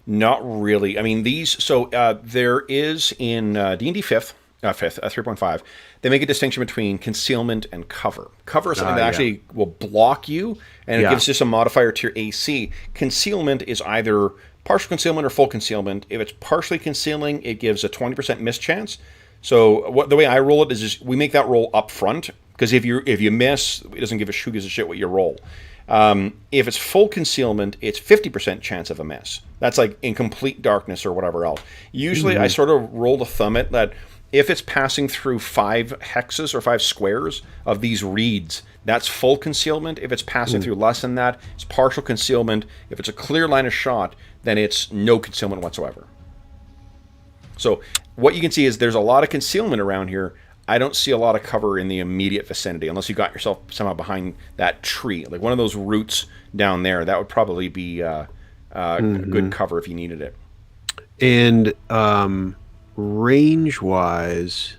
Not really. I mean, there is in D&D 3.5, they make a distinction between concealment and cover. Cover is something that actually will block you, and it gives just a modifier to your AC. Concealment is either partial concealment or full concealment. If it's partially concealing, it gives a 20% miss chance. So the way I roll it is just we make that roll up front, because if you miss, it doesn't give a who gives a shit what you roll. If it's full concealment, it's 50% chance of a miss. That's like in complete darkness or whatever else. Usually I sort of roll the thumb it that if it's passing through 5 hexes or 5 squares of these reeds, that's full concealment. If it's passing through less than that, it's partial concealment. If it's a clear line of shot, then it's no concealment whatsoever. So what you can see is there's a lot of concealment around here. I don't see a lot of cover in the immediate vicinity, unless you got yourself somehow behind that tree. Like one of those roots down there, that would probably be good cover if you needed it. And range-wise...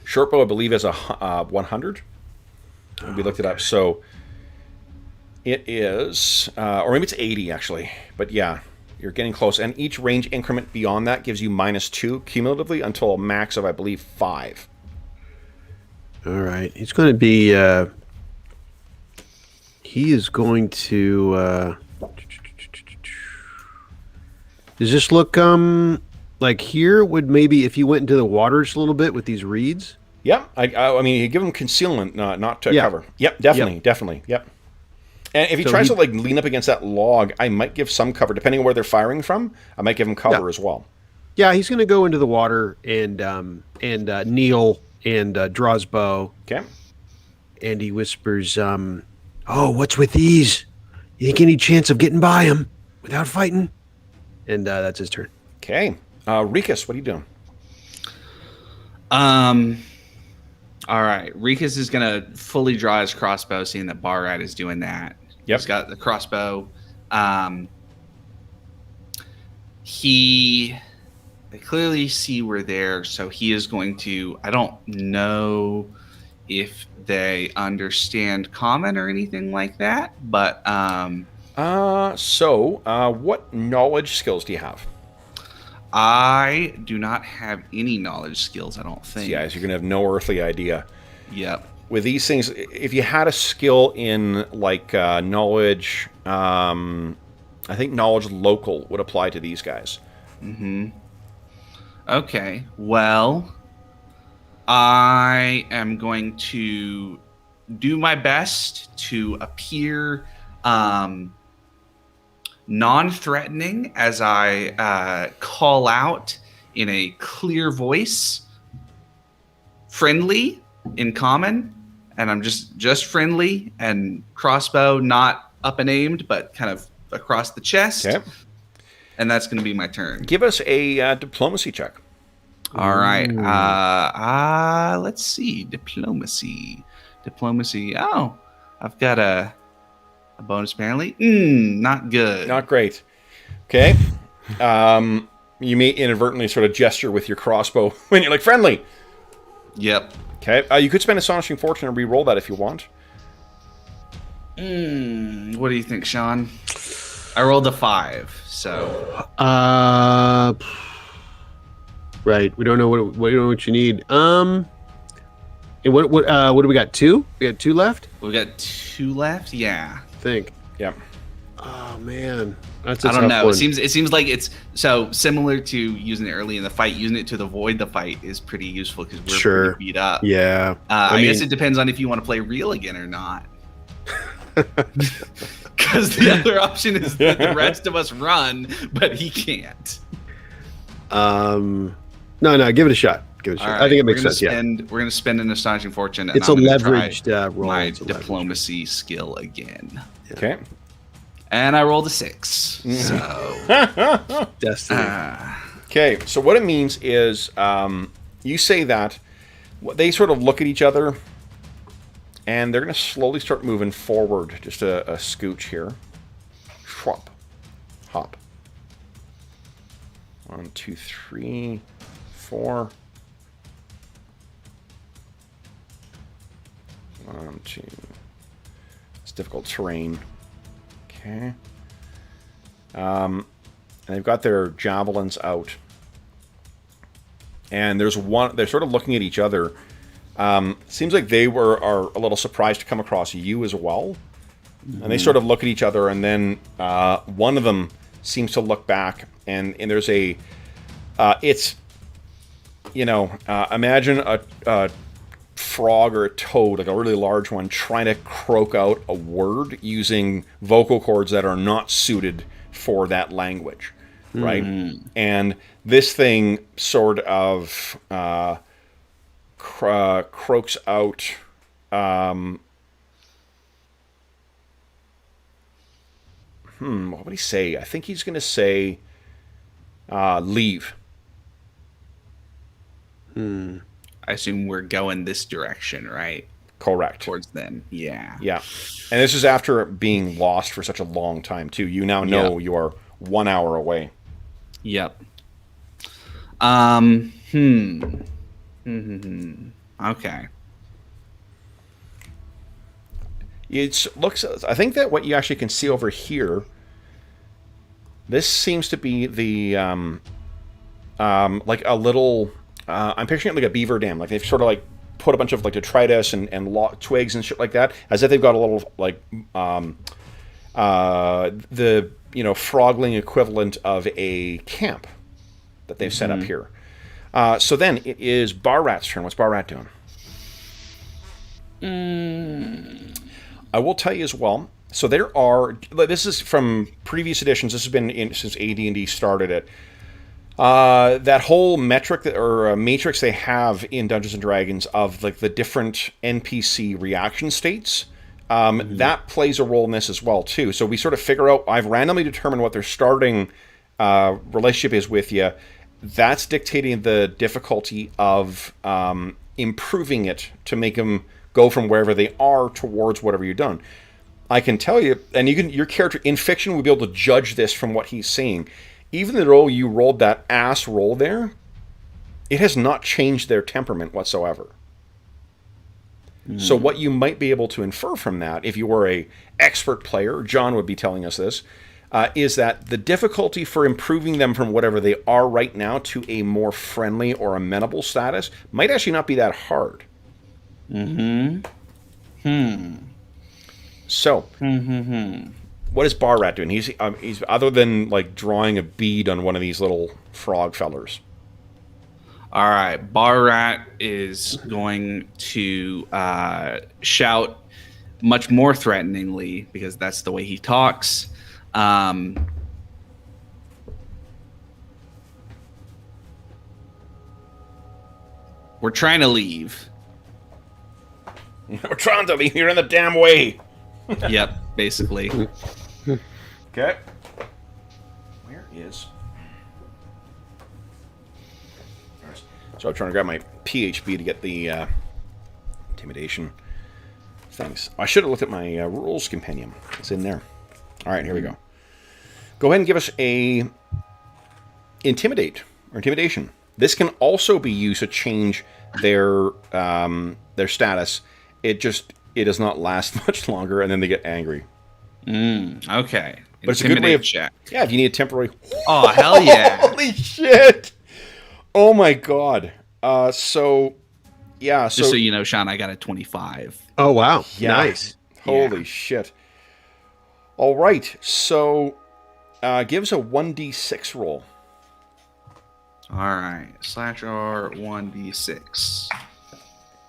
Shortbow, I believe, is a 100. We looked it up. So it is... or maybe it's 80, actually. But yeah, you're getting close. And each range increment beyond that gives you -2 cumulatively until a max of, I believe, 5. All right. He's going to be... he is going to... does this look like here would maybe if you went into the water just a little bit with these reeds? Yeah. I mean, you give him concealment, not to cover. Yep, definitely. Yep. And if he tries to like lean up against that log, I might give some cover. Depending on where they're firing from, I might give him cover as well. Yeah, he's going to go into the water and kneel and draw his bow. Okay. And he whispers, "Oh, what's with these? You think any chance of getting by him without fighting?" And that's his turn. Okay. Rikus, what are you doing? All right. Rikus is going to fully draw his crossbow, seeing that Barrowmaze is doing that. Yep. He's got the crossbow. They clearly see we're there, so he is going to... I don't know if they understand common or anything like that, but... what knowledge skills do you have? I do not have any knowledge skills, I don't think. Yeah, so you're going to have no earthly idea. Yep. With these things, if you had a skill in, like, knowledge... I think knowledge local would apply to these guys. Mm-hmm. Okay, well... I am going to do my best to appear... non-threatening as I call out in a clear voice, friendly in common, and I'm just friendly, and crossbow not up and aimed, but kind of across the chest. Okay. And that's going to be my turn. Give us a diplomacy check. All right. Let's see. Diplomacy. Oh, I've got a bonus apparently. Not good. Not great. Okay. You may inadvertently sort of gesture with your crossbow when you're like, friendly. Yep. Okay. You could spend Astonishing Fortune and re-roll that if you want. What do you think, Sean? I rolled a 5, so... Right. We don't know what you need. And what do we got? 2? We got 2 left? We got 2 left? Yeah. I think. Yep. Oh man. That's a I don't tough know. one. It seems like it's so similar to using it early in the fight. Using it to avoid the fight is pretty useful because we're pretty beat up. Yeah. I guess it depends on if you want to play real again or not. Because the other option is that the rest of us run, but he can't. No, give it a shot. Give it a shot. Right, I think it makes sense. We're going to spend an astonishing fortune. And It's I'm a gonna leveraged try roll. my It's a diplomacy skill again. Okay. And I rolled a 6. So Destiny. Okay, so what it means is you say that they sort of look at each other, and they're going to slowly start moving forward, just a scooch here. Schwap. Hop. 1, 2, 3, 4. 1, 2. It's difficult terrain. Okay. And they've got their javelins out. And there's one, they're sort of looking at each other. Seems like they are a little surprised to come across you as well. And they sort of look at each other, and then one of them seems to look back, and there's a, it's, imagine a frog or a toad, like a really large one, trying to croak out a word using vocal cords that are not suited for that language, right? And this thing sort of croaks out. What would he say? I think he's going to say, leave. I assume we're going this direction, right? Correct. Towards them. Yeah. Yeah. And this is after being lost for such a long time, too. You now know you are 1 hour away. Yep. Okay. I think that what you actually can see over here, this seems to be the, like a little, I'm picturing it like a beaver dam. Like they've sort of like put a bunch of like detritus and twigs and shit like that, as if they've got a little like, the, frogling equivalent of a camp that they've set up here. So then it is Barrat's turn. What's Barrat doing? I will tell you as well. So there are. This is from previous editions. This has been since AD&D started it. That whole metric or matrix they have in Dungeons and Dragons of like the different NPC reaction states. That plays a role in this as well too. So we sort of figure out. I've randomly determined what their starting relationship is with you. That's dictating the difficulty of improving it to make them go from wherever they are towards whatever you've done. I can tell you, and your character in fiction will be able to judge this from what he's saying. Even though you rolled that ass roll there, it has not changed their temperament whatsoever. So what you might be able to infer from that, if you were a expert player, John would be telling us this, is that the difficulty for improving them from whatever they are right now to a more friendly or amenable status might actually not be that hard. So, what is Barrat doing? He's other than like drawing a bead on one of these little frog fellers. All right, Barrat is going to shout much more threateningly because that's the way he talks. We're trying to leave. We're trying to leave. You're in the damn way. Yep, basically. Okay. Where is... So I'm trying to grab my PHB to get the intimidation things. I should have looked at my rules compendium. It's in there. All right, here we go. Go ahead and give us a intimidation. This can also be used to change their status. It does not last much longer, and then they get angry. Okay. But it's a good way of check. Yeah, if you need a temporary. Oh hell yeah! Holy shit! Oh my god. So Just so you know, Sean, I got a 25. Oh wow! Yeah. Nice. Holy shit! All right, so give us a 1d6 roll. All right, /R 1d6.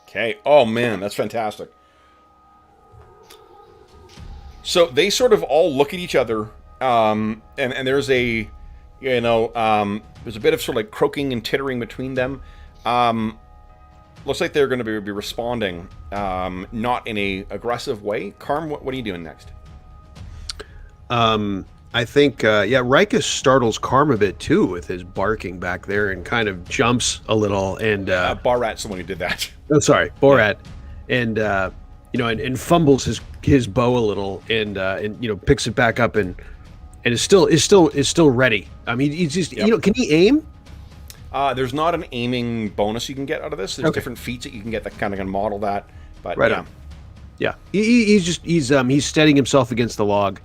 Okay. Oh man, that's fantastic. So they sort of all look at each other, and there's a, there's a bit of sort of like croaking and tittering between them. Looks like they're going to be responding, not in a aggressive way. Carm, what are you doing next? I think, Rikus startles Carm a bit too with his barking back there and kind of jumps a little. And Barat's the one who did that. Oh, sorry, Borat, and and fumbles his bow a little, and picks it back up and is still ready. I mean, he's just can he aim? There's not an aiming bonus you can get out of this. There's different feats that you can get that kind of can model that. But right on. Yeah, he's steadying himself against the log,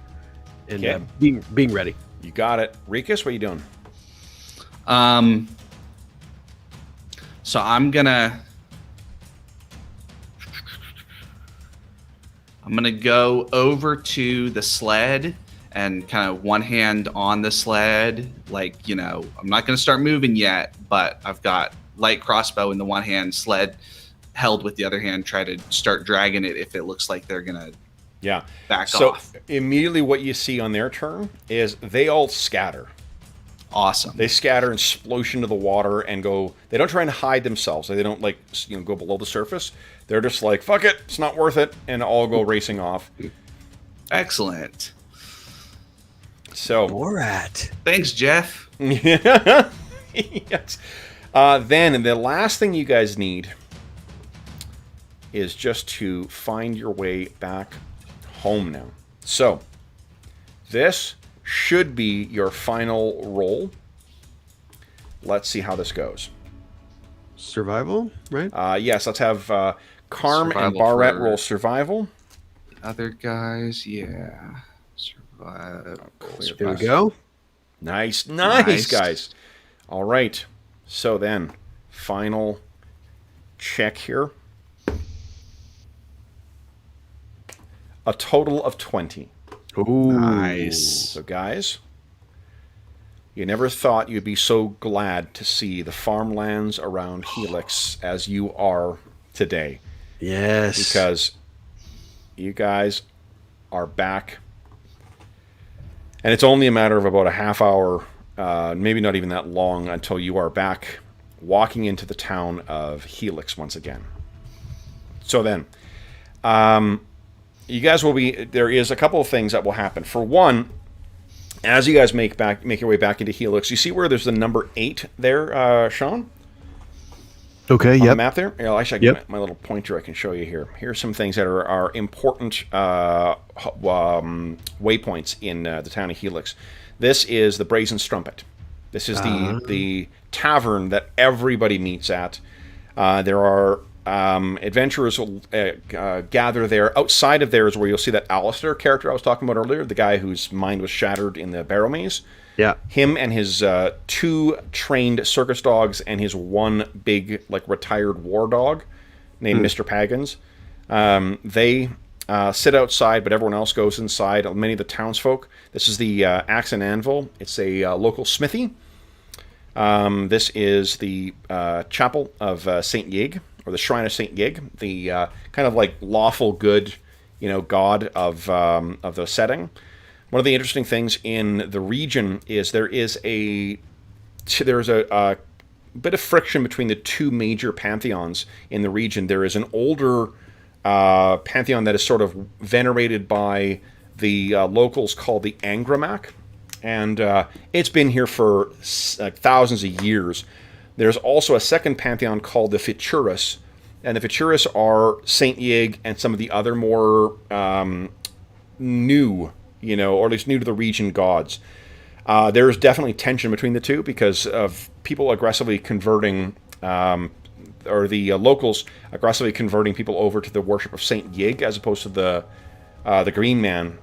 and being ready. You got it, Rikus. What are you doing? So I'm gonna go over to the sled and kind of one hand on the sled, I'm not gonna start moving yet, but I've got light crossbow in the one hand, sled held with the other hand, try to start dragging it if it looks like they're gonna back off. So immediately what you see on their turn is they all scatter. Awesome. They scatter and splosh into the water and go. They don't try and hide themselves. They don't go below the surface. They're just like, fuck it, it's not worth it, and all go racing off. Excellent. So Borat. Thanks, Jeff. Yes. Then the last thing you guys need is just to find your way back home now. So this should be your final roll. Let's see how this goes. Survival, right? Yes, let's have Carm Survival and Barrett for roll survival. Other guys, yeah. Survival. There we go. Nice, Nice. guys. All right. So then, final check here. A total of 20. Ooh. Nice. So guys, you never thought you'd be so glad to see the farmlands around Helix as you are today. Yes. Because you guys are back. And it's only a matter of about a half hour, maybe not even that long, until you are back walking into the town of Helix once again. So then, you guys will be... There is a couple of things that will happen. For one, as you guys make your way back into Helix, you see where there's the number 8 there, Sean? Okay, On the map there? Yeah, actually, I get my little pointer I can show you here. Here's some things that are important waypoints in the town of Helix. This is the Brazen Strumpet. This is the tavern that everybody meets at. There are adventurers will gather there. Outside of there is where you'll see that Alistair character I was talking about earlier, the guy whose mind was shattered in the Barrowmaze. Yeah. Him and his 2 trained circus dogs and his 1 big, retired war dog named Mr. Paggins. They sit outside, but everyone else goes inside. Many of the townsfolk. This is the Axe and Anvil. It's a local smithy. This is the chapel of St. Yig, or the Shrine of St. Yig, the kind of lawful good, god of the setting. One of the interesting things in the region is there's a bit of friction between the 2 major pantheons in the region. There is an older pantheon that is sort of venerated by the locals called the Angramach, and it's been here for thousands of years. There's also a second pantheon called the Fituris, and the Fituris are Saint Yig and some of the other more new, or at least new to the region gods. There's definitely tension between the two because of people aggressively converting, or the locals aggressively converting people over to the worship of Saint Yig as opposed to the Green Man.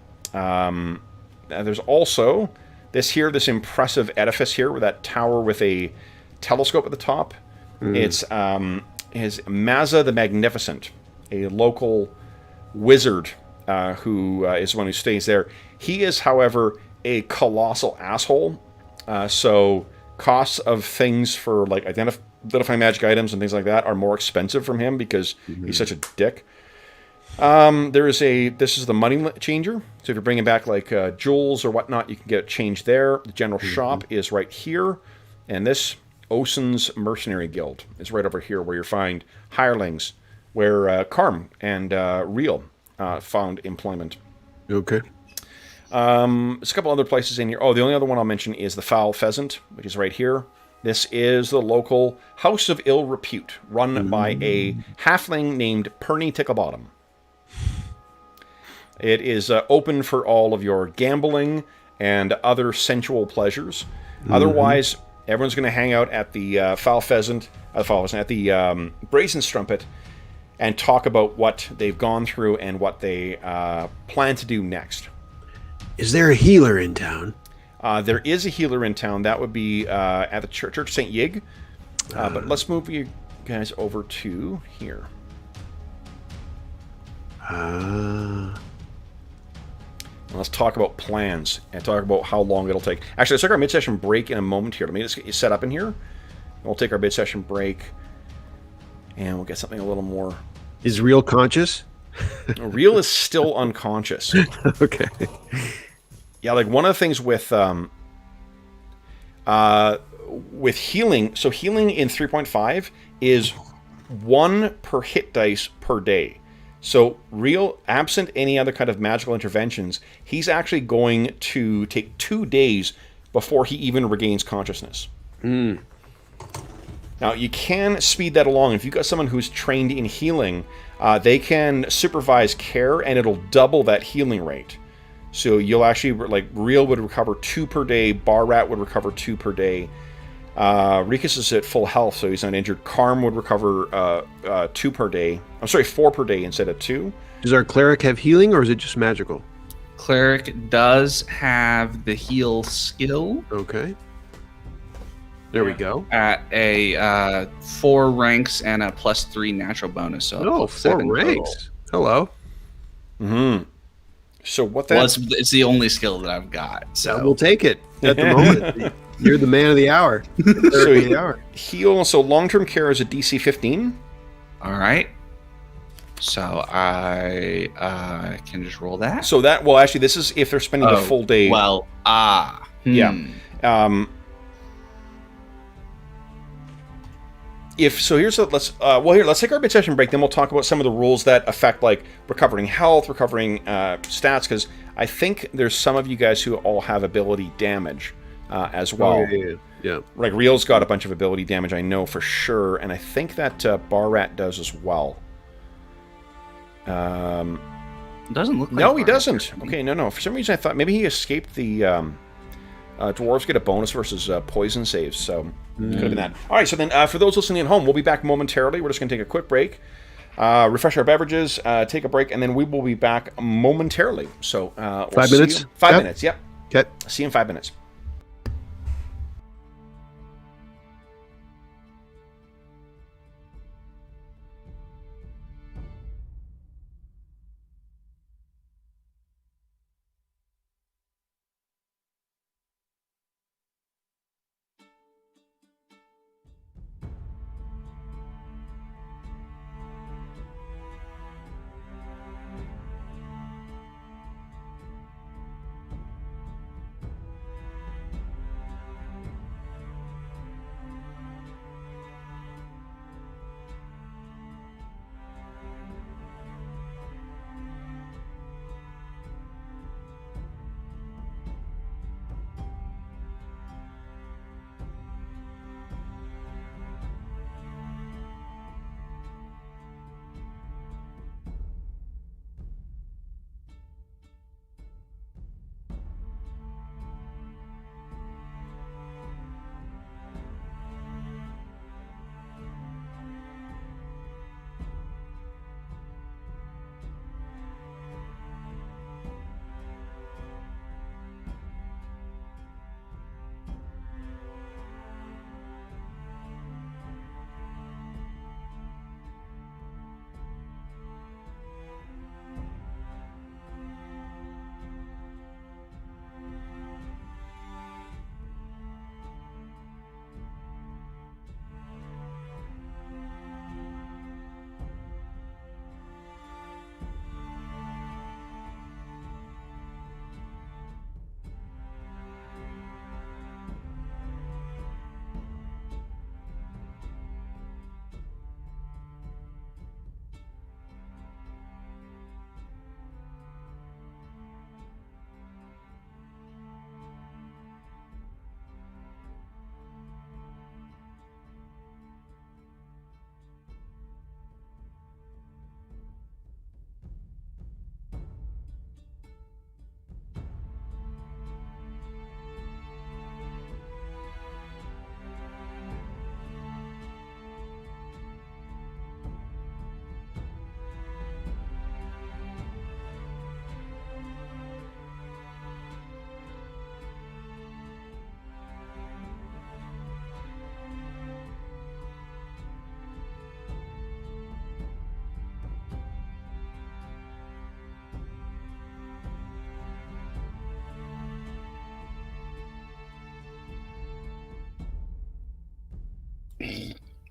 There's also this impressive edifice here with that tower with a telescope at the top. It's is Mazza the Magnificent, a local wizard who is one who stays there. He is, however, a colossal asshole. So costs of things for identifying magic items and things like that are more expensive from him because he's such a dick. This is the money changer. So if you're bringing back like jewels or whatnot, you can get it changed there. The general shop is right here. And this Osen's Mercenary Guild is right over here where you find hirelings, where Carm and Real found employment. Okay. There's a couple other places in here. Oh, the only other one I'll mention is the Foul Pheasant, which is right here. This is the local House of Ill Repute, run by a halfling named Perny Ticklebottom. It is open for all of your gambling and other sensual pleasures. Otherwise, everyone's going to hang out at the Foul Pheasant, at the Brazen Strumpet, and talk about what they've gone through and what they plan to do next. Is there a healer in town? There is a healer in town. That would be at the Church of St. Yig. But let's move you guys over to here. Let's talk about plans and talk about how long it'll take. Actually, let's take our mid-session break in a moment here. Let me just get you set up in here. We'll take our mid-session break, and we'll get something a little more... Is Real conscious? Real is still unconscious. Okay. Yeah, like one of the things with healing, so healing in 3.5 is 1 per hit dice per day. So Real, absent any other kind of magical interventions, he's actually going to take 2 days before he even regains consciousness. Now, you can speed that along. If you've got someone who's trained in healing, they can supervise care, and it'll double that healing rate. So you'll actually, like, Real would recover 2 per day, Bar Rat would recover 2 per day. Rikus is at full health, so he's not injured. Karm would recover 2 per day. I'm sorry, 4 per day instead of 2. Does our cleric have healing, or is it just magical? Cleric does have the heal skill. Okay. There we go. At a 4 ranks and a +3 natural bonus. So Oh, 4 ranks. Hello. So what that... Well, it's the only skill that I've got. So We'll take it at the moment. You're the man of the hour. So heal. So long-term care is a DC 15. All right. So I can just roll that. So that, well, actually, this is if they're spending the full day. Well, yeah. If so, here's let's take our mid-session break. Then we'll talk about some of the rules that affect like recovering health, recovering stats. Because I think there's some of you guys who all have ability damage as well. Oh, yeah. Like Real's got a bunch of ability damage, I know for sure, and I think that Bar Rat does as well. Doesn't look like no, he doesn't. Okay, no. For some reason, I thought maybe he escaped the. Dwarves get a bonus versus poison saves, so it could have been that. All right, so then for those listening at home, we'll be back momentarily. We're just going to take a quick break, refresh our beverages, take a break, and then we will be back momentarily. So 5 minutes? 5 minutes, yep. Okay. See you in 5 minutes.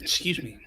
Excuse me.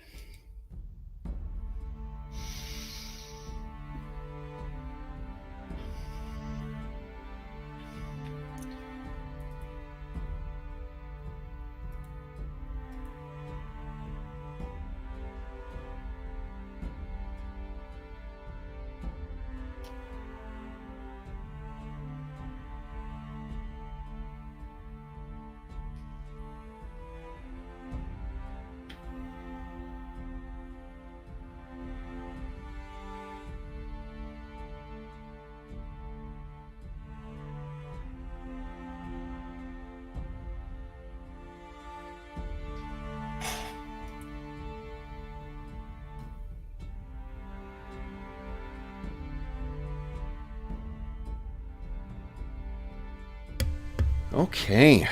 Okay,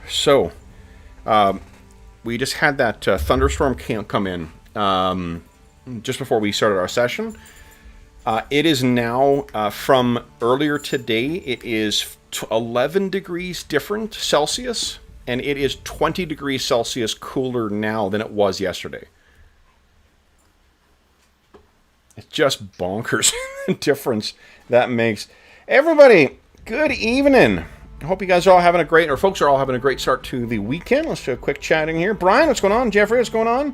so we just had that thunderstorm come in just before we started our session. It is now, from earlier today, it is 11 degrees different Celsius, and it is 20 degrees Celsius cooler now than it was yesterday. It's just bonkers the difference that makes. Everybody, good evening. I hope you guys are all having a great, or folks are all having a great start to the weekend. Let's do a quick chatting here. Brian, what's going on? Jeffrey, what's going on?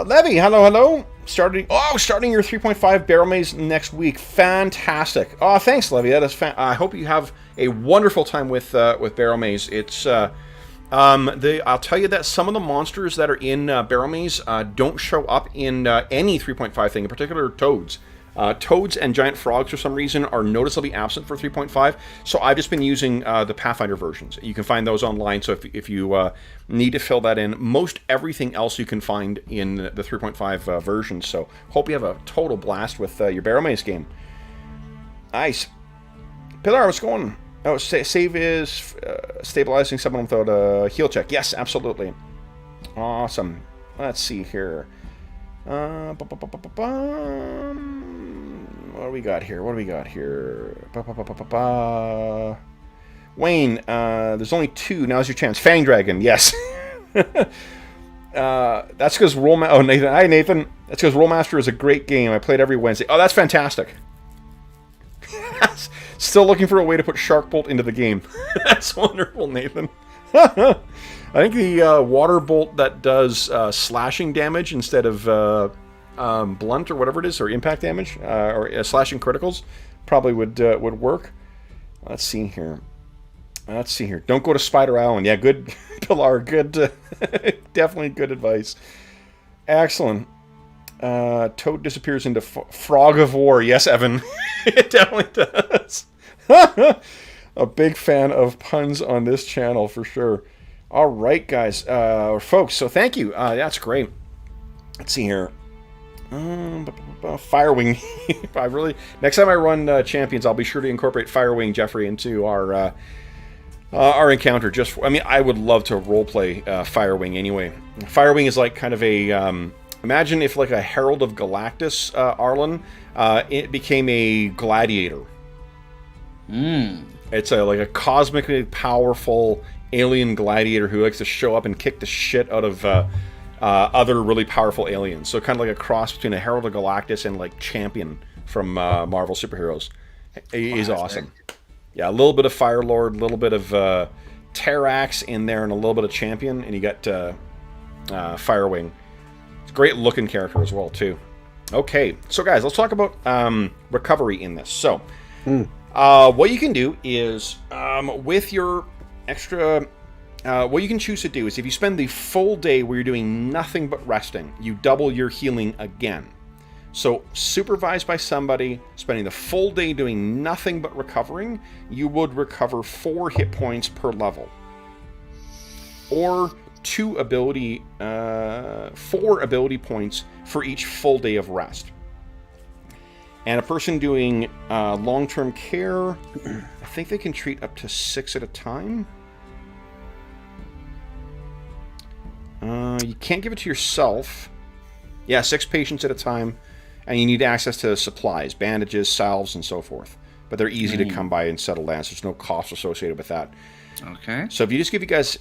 Levy, hello. Starting your 3.5 Barrowmaze next week. Fantastic. Oh, thanks, Levy. That is I hope you have a wonderful time with Barrowmaze. It's I'll tell you that some of the monsters that are in Barrowmaze don't show up in any 3.5 thing, in particular toads. Toads and giant frogs, for some reason, are noticeably absent for 3.5, so I've just been using the Pathfinder versions. You can find those online, so if you need to fill that in, most everything else you can find in the 3.5 version, so hope you have a total blast with your Barrowmaze game. Nice. Pilar, what's going on? Oh, save is stabilizing someone without a heal check. Yes, absolutely. Awesome. Let's see here. What do we got here? Wayne, there's only 2. Now's your chance. Fang Dragon, yes. That's because Rollmaster... Oh, Nathan. Hi, Nathan. That's because Rollmaster is a great game. I played every Wednesday. Oh, that's fantastic. Still looking for a way to put Sharkbolt into the game. That's wonderful, Nathan. I think the water bolt that does slashing damage instead of blunt or whatever it is, or impact damage, or slashing criticals, probably would work. Let's see here. Don't go to Spider Island. Yeah, good, Pilar. Good, definitely good advice. Excellent. Toad disappears into Frog of War. Yes, Evan. It definitely does. A big fan of puns on this channel for sure. All right, guys, folks. So thank you. That's great. Let's see here. Firewing. I really. Next time I run champions, I'll be sure to incorporate Firewing Jeffrey into our encounter. I would love to roleplay Firewing anyway. Firewing is like kind of a. Imagine if like a Herald of Galactus, Arlen, it became a gladiator. It's like a cosmically powerful alien gladiator who likes to show up and kick the shit out of other really powerful aliens. So kind of like a cross between a Herald of Galactus and like Champion from Marvel superheroes. He's awesome. Yeah, a little bit of Firelord, a little bit of Terrax in there, and a little bit of Champion, and you got Firewing. It's a great looking character as well too. Okay, so guys, let's talk about recovery in this. So, what you can do is with your extra. What you can choose to do is if you spend the full day where you're doing nothing but resting, you double your healing again. So supervised by somebody, spending the full day doing nothing but recovering, you would recover 4 hit points per level. Or 4 ability points for each full day of rest. And a person doing long-term care, I think they can treat up to 6 at a time. You can't give it to yourself. Yeah, 6 patients at a time. And you need access to supplies, bandages, salves, and so forth. but they're easy to come by and settle down. So there's no cost associated with that. Okay. So if you just give you guys,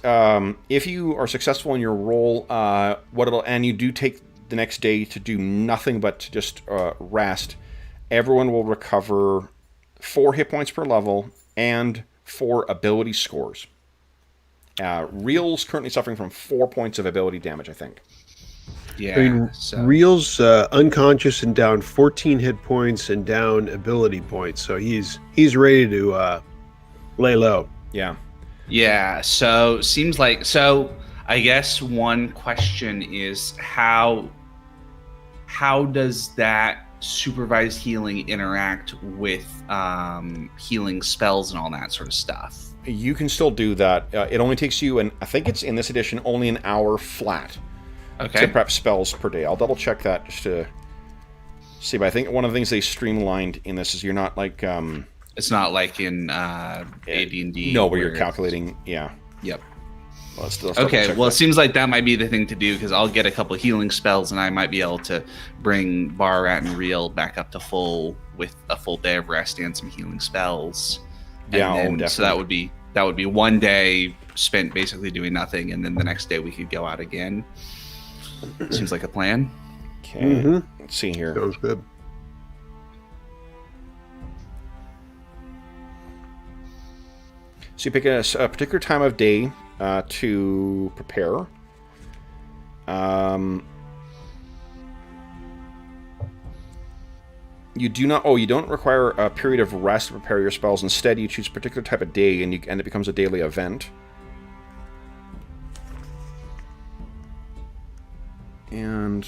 if you are successful in your roll, and you do take the next day to do nothing but to just rest, everyone will recover 4 hit points per level and 4 ability scores. Real's currently suffering from 4 points of ability damage, I think. Yeah. I mean, Real's unconscious and down 14 hit points and down ability points, so he's ready to lay low. Yeah. Yeah. So seems like I guess one question is how does that supervised healing interact with healing spells and all that sort of stuff? You can still do that. It only takes you, I think it's in this edition, only an hour flat to prep spells per day. I'll double check that just to see, but I think one of the things they streamlined in this is you're not like... it's not like in AD&D. No, where you're calculating, yeah. Yep. Let's okay, well, it seems like that might be the thing to do, because I'll get a couple healing spells, and I might be able to bring Barrat and Real back up to full with a full day of rest and some healing spells. And definitely. So that would be one day spent basically doing nothing, and then the next day we could go out again. Seems like a plan. Okay, let's see here. Sounds good. So you pick a particular time of day to prepare. You don't require a period of rest to prepare your spells. Instead, you choose a particular type of day, and it becomes a daily event. And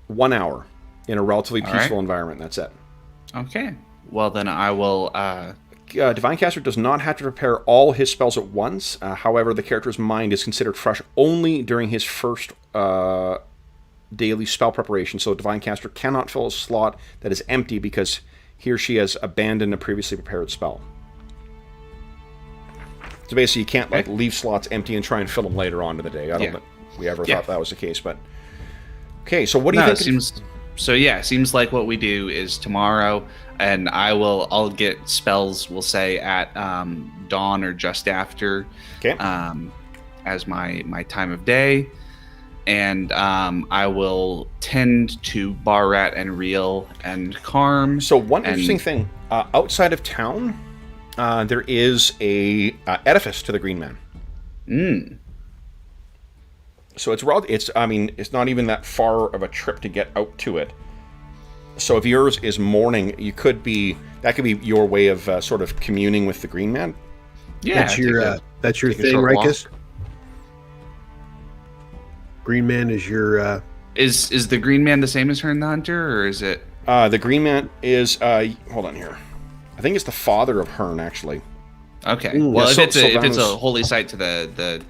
1 hour in a relatively peaceful environment. That's it. Okay. Well, then I will... Divine Caster does not have to prepare all his spells at once. However, the character's mind is considered fresh only during his first daily spell preparation. So Divine Caster cannot fill a slot that is empty because he or she has abandoned a previously prepared spell. So basically, you can't leave slots empty and try and fill them later on in the day. I don't think we ever thought that was the case, but... Okay, so what do you think... Seems like what we do is tomorrow, and I'll get spells, we'll say, at dawn or just after, as my time of day, and I will tend to Barrat and Real and Karm. So one interesting thing, outside of town, there is a edifice to the Green Man. So it's not even that far of a trip to get out to it. So if yours is morning, that could be your way of sort of communing with the Green Man. Yeah, that's your thing, Rikus. Green Man is your. Is the Green Man the same as Hern the Hunter, or is it? The Green Man is. Hold on here. I think it's the father of Hern, actually. Okay. Well, if it's a holy site to the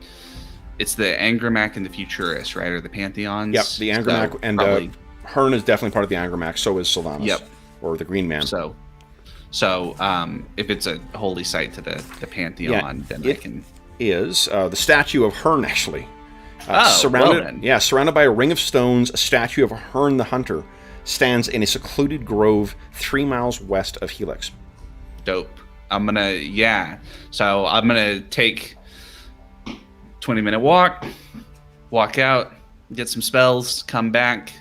it's the Angramach and the Futurists, right? Or the Pantheons? Yep, the Angramach, and Hern is definitely part of the Angramach, so is Sylvanas. Yep. Or the Green Man. So if it's a holy site to the Pantheon, then I can... is the statue of Hern, actually. Surrounded by a ring of stones, a statue of Hern the Hunter stands in a secluded grove 3 miles west of Helix. Dope. I'm gonna take 20-minute walk out, get some spells, come back,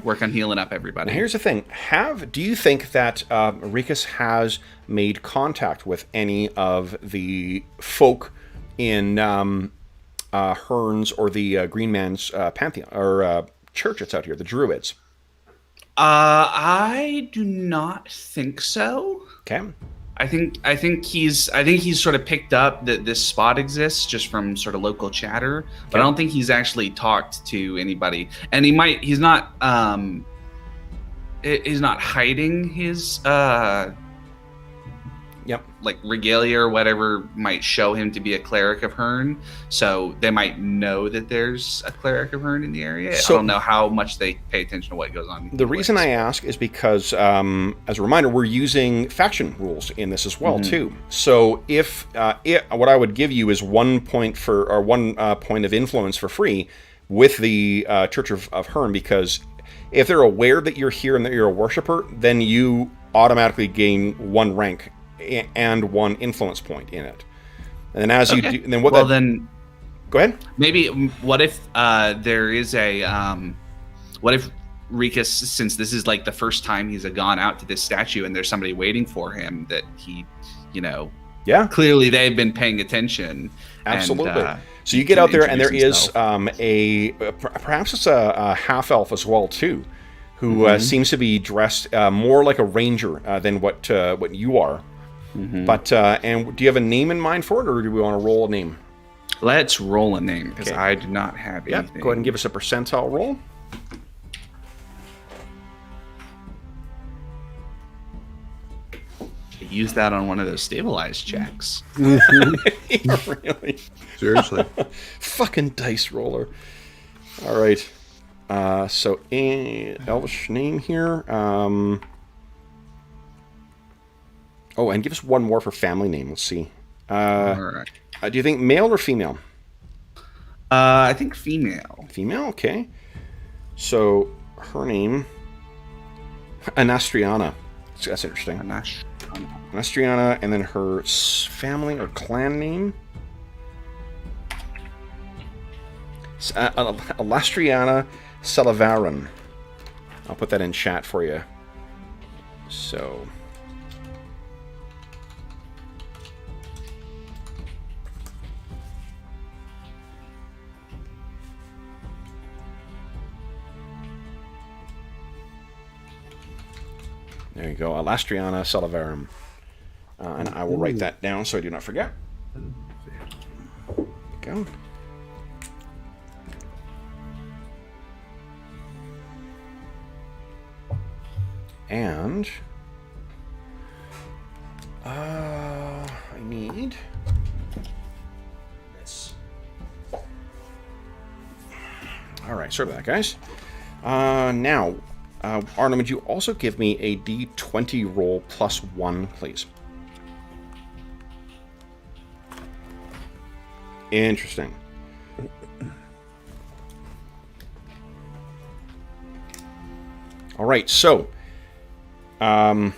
work on healing up everybody. Now here's the thing. Do you think that Rikus has made contact with any of the folk in Hern's or the Green Man's pantheon or church that's out here, the Druids? I do not think so. Okay. I think he's sort of picked up that this spot exists just from sort of local chatter, but I don't think he's actually talked to anybody. And he's not hiding his like regalia or whatever might show him to be a cleric of Hern. So they might know that there's a cleric of Hern in the area. So, I don't know how much they pay attention to what goes on. The reason I ask is because, as a reminder, we're using faction rules in this as well, too. So if what I would give you is 1 point point of influence for free with the Church of Hern, because if they're aware that you're here and that you're a worshiper, then you automatically gain 1 rank and 1 influence point in it. And then as you do, and then what? Well, then go ahead. Maybe what if there is a what if Rikus, since this is like the first time he's gone out to this statue and there's somebody waiting for him that he, clearly they've been paying attention. Absolutely. And, so you get out there and there is perhaps it's a half elf as well too, who seems to be dressed more like a ranger than what you are. But and do you have a name in mind for it, or do we want to roll a name? Let's roll a name, because I do not have anything. Go ahead and give us a percentile roll. Use that on one of those stabilized checks. Yeah, really? Seriously. Fucking dice roller. All right. So Elvish name here. Oh, and give us one more for family name. Let's see. All right. Do you think male or female? I think female. Female, okay. So her name, Anastriana. That's interesting. Anastriana, and then her family or clan name, Alastriana Salavaran. I'll put that in chat for you. So. There you go, Alastriana Salavarum. And I will write that down so I do not forget. There you go. And I need this. All right, sorry about that, guys. Now, Arlen, would you also give me a D20 roll +1, please? Interesting. All right, so and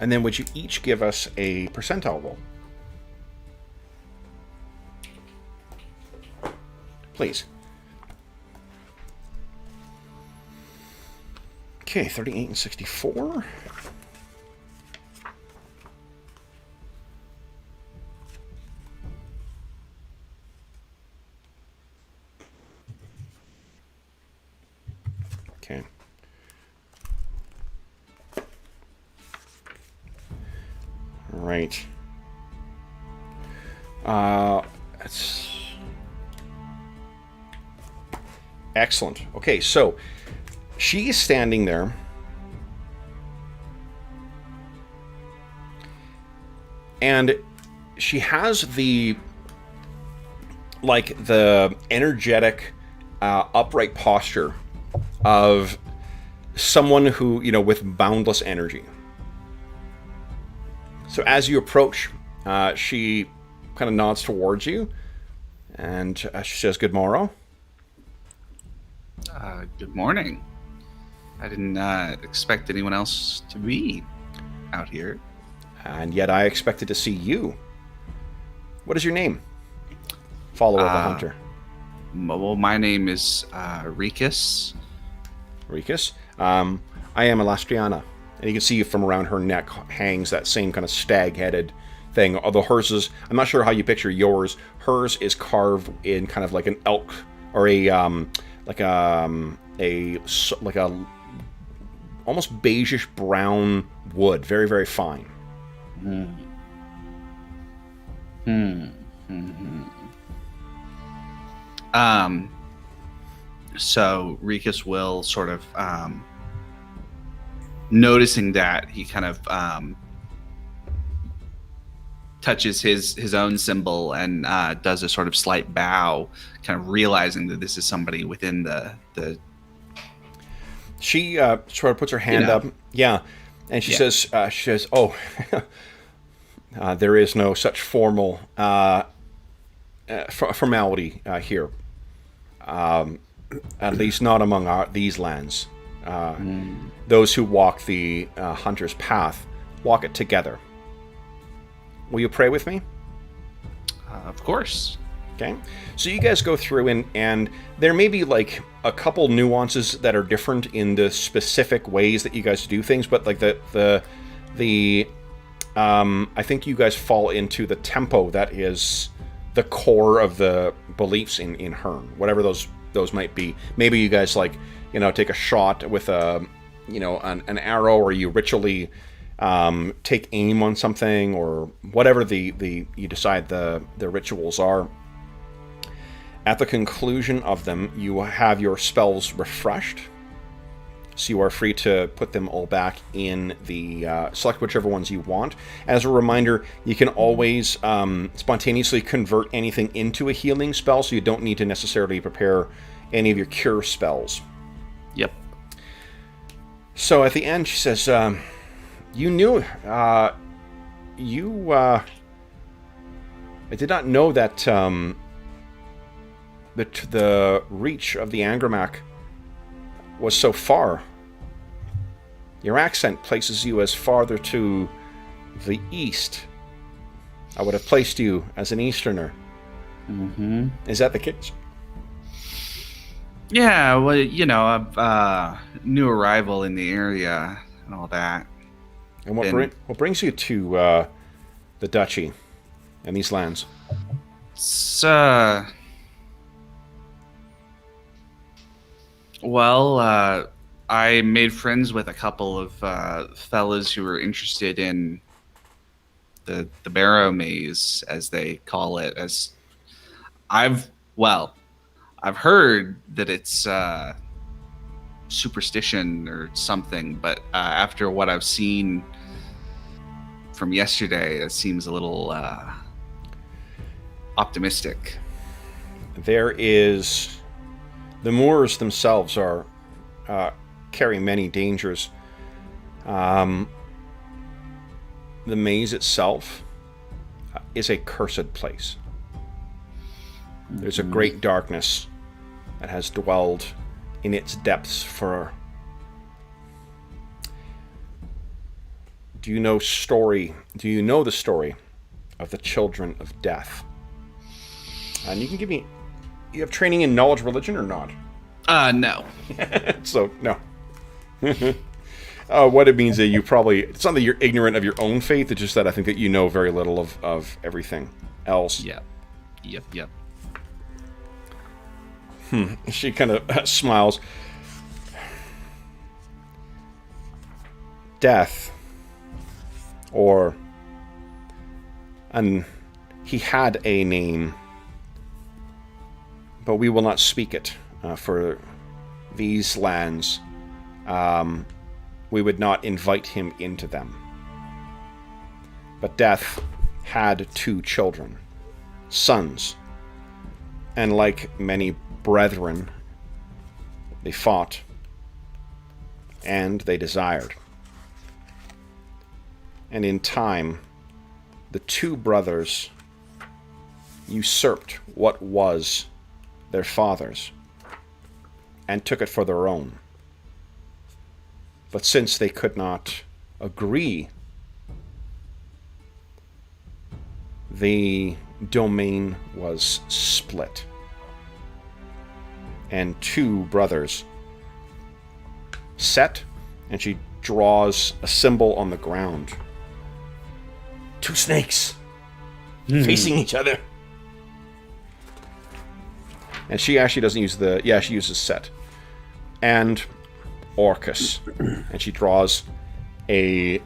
then would you each give us a percentile roll? Please. Okay, 38 and 64. Okay. All right. That's excellent. Okay, so she is standing there, and she has the energetic, upright posture of someone who, with boundless energy. So as you approach, she kind of nods towards you, and she says, "Good morrow." Good morning. I didn't expect anyone else to be out here. And yet I expected to see you. What is your name? Follower of the hunter. Well, my name is Rikus. Rikus. I am Alastriana. And you can see from around her neck hangs that same kind of stag-headed thing. Although hers is, I'm not sure how you picture yours. Hers is carved in kind of like an elk or a almost beigeish brown wood, very, very fine. So Rikus will sort of noticing that, he kind of touches his own symbol and does a sort of slight bow, kind of realizing that this is somebody within the She sort of puts her hand up, and she says, "Oh, There is no such formal formality here. At least not among these lands. Those who walk the hunter's path walk it together. Will you pray with me? Of course. Okay. So you guys go through, and there may be like a couple nuances that are different in the specific ways that you guys do things, but like the I think you guys fall into the tempo that is the core of the beliefs in Hearn, whatever those might be. Maybe you guys like, take a shot with an arrow, or you ritually take aim on something, or whatever you decide the rituals are. At the conclusion of them, you have your spells refreshed, so you are free to put them all back in the select whichever ones you want. As a reminder, you can always spontaneously convert anything into a healing spell, so you don't need to necessarily prepare any of your cure spells. Yep. So at the end, she says, you knew, I did not know that the reach of the Angramach was so far. Your accent places you as farther to the east. I would have placed you as an Easterner. Mm-hmm. Is that the case? Yeah, well, a new arrival in the area and all that. And what brings you to the duchy and these lands? It's, I made friends with a couple of fellas who were interested in the Barrowmaze, as they call it. I've heard that it's superstition or something, but after what I've seen from yesterday, it seems a little optimistic. There is... The moors themselves carry many dangers. The maze itself is a cursed place. There's a great darkness that has dwelled in its depths for... Do you know the story of the Children of Death? And you can give me... You have training in knowledge religion or not? No. So, no. What it means that you probably... It's not that you're ignorant of your own faith, it's just that I think that you know very little of everything else. Yep. She kind of smiles. Death. And he had a name, but we will not speak it for these lands. We would not invite him into them. But Death had 2 children, sons, and like many brethren, they fought and they desired. And in time, the 2 brothers usurped what was their father's and took it for their own. But since they could not agree, the domain was split. And 2 brothers set, and she draws a symbol on the ground. 2 snakes facing each other. And she actually doesn't use she uses set. And Orcus. And she draws a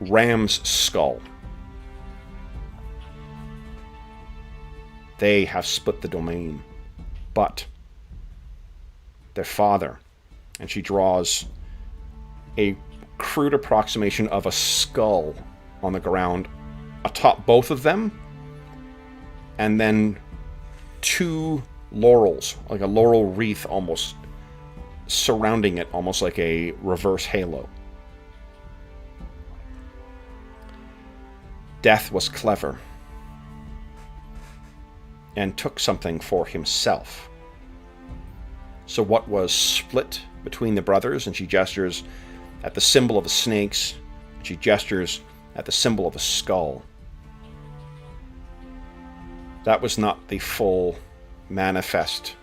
ram's skull. They have split the domain. But their father, and she draws a crude approximation of a skull on the ground atop both of them, and then 2 laurels, like a laurel wreath almost, surrounding it, almost like a reverse halo. Death was clever and took something for himself. So what was split between the brothers, and she gestures at the symbol of the snakes, and she gestures at the symbol of a skull. That was not the full manifest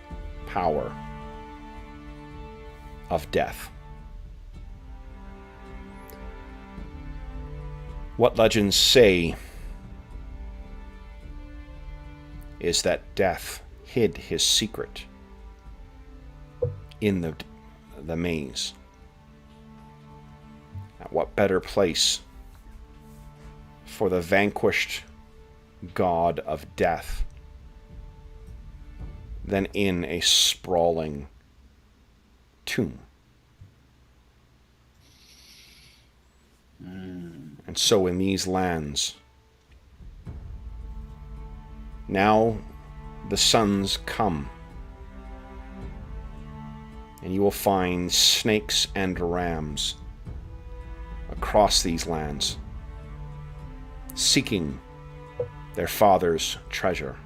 power of death. What legends say is that death hid his secret in the maze. At what better place for the vanquished god of death than in a sprawling tomb? And so in these lands, now the suns come, and you will find snakes and rams across these lands, seeking their father's treasure.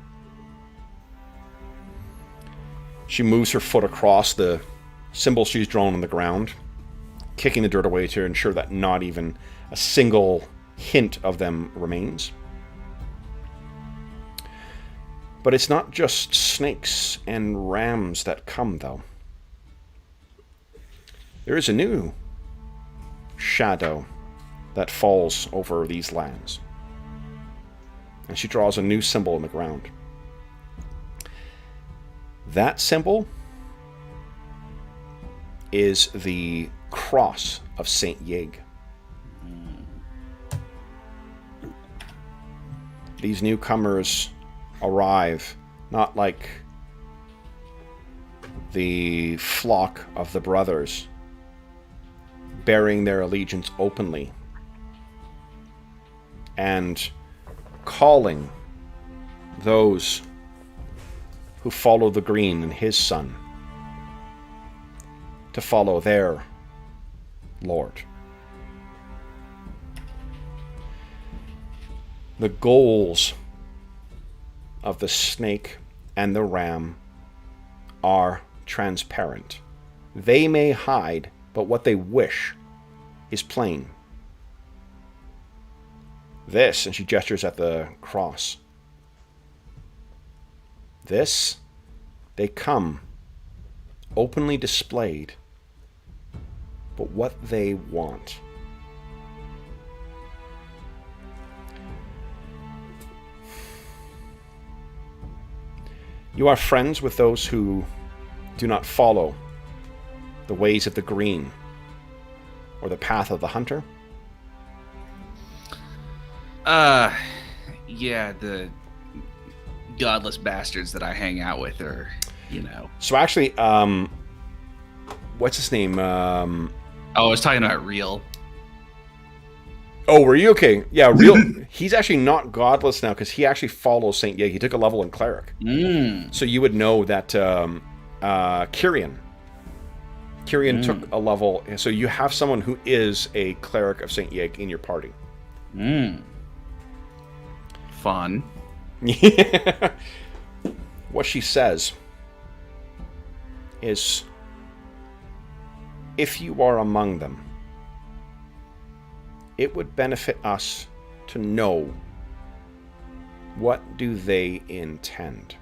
She moves her foot across the symbol she's drawn on the ground, kicking the dirt away to ensure that not even a single hint of them remains. But it's not just snakes and rams that come, though. There is a new shadow that falls over these lands. And she draws a new symbol in the ground. That symbol is the cross of Saint Yig. These newcomers arrive not like the flock of the brothers, bearing their allegiance openly and calling those who follow the green and his son to follow their Lord. The goals of the snake and the ram are transparent. They may hide, but what they wish is plain. This, and she gestures at the cross. This, they come openly displayed, but what they want. You are friends with those who do not follow the ways of the green or the path of the hunter? Yeah, the godless bastards that I hang out with are, you know. So actually, what's his name? Oh, I was talking about Real. Oh, were you? Okay. Yeah, Real. He's actually not godless now because he actually follows Saint Yig. He took a level in cleric. So you would know that Kyrian took a level. So you have someone who is a cleric of Saint Yig in your party. Fun. Yeah. What she says is, if you are among them, it would benefit us to know what do they intend.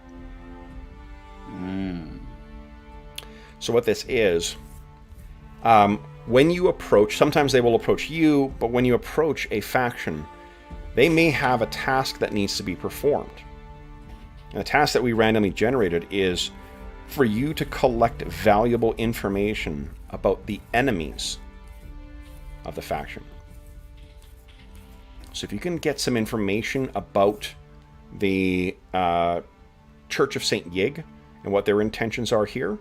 So what this is, when you approach, sometimes they will approach you, but when you approach a faction, they may have a task that needs to be performed. And the task that we randomly generated is for you to collect valuable information about the enemies of the faction. So if you can get some information about the Church of Saint Yig and what their intentions are here,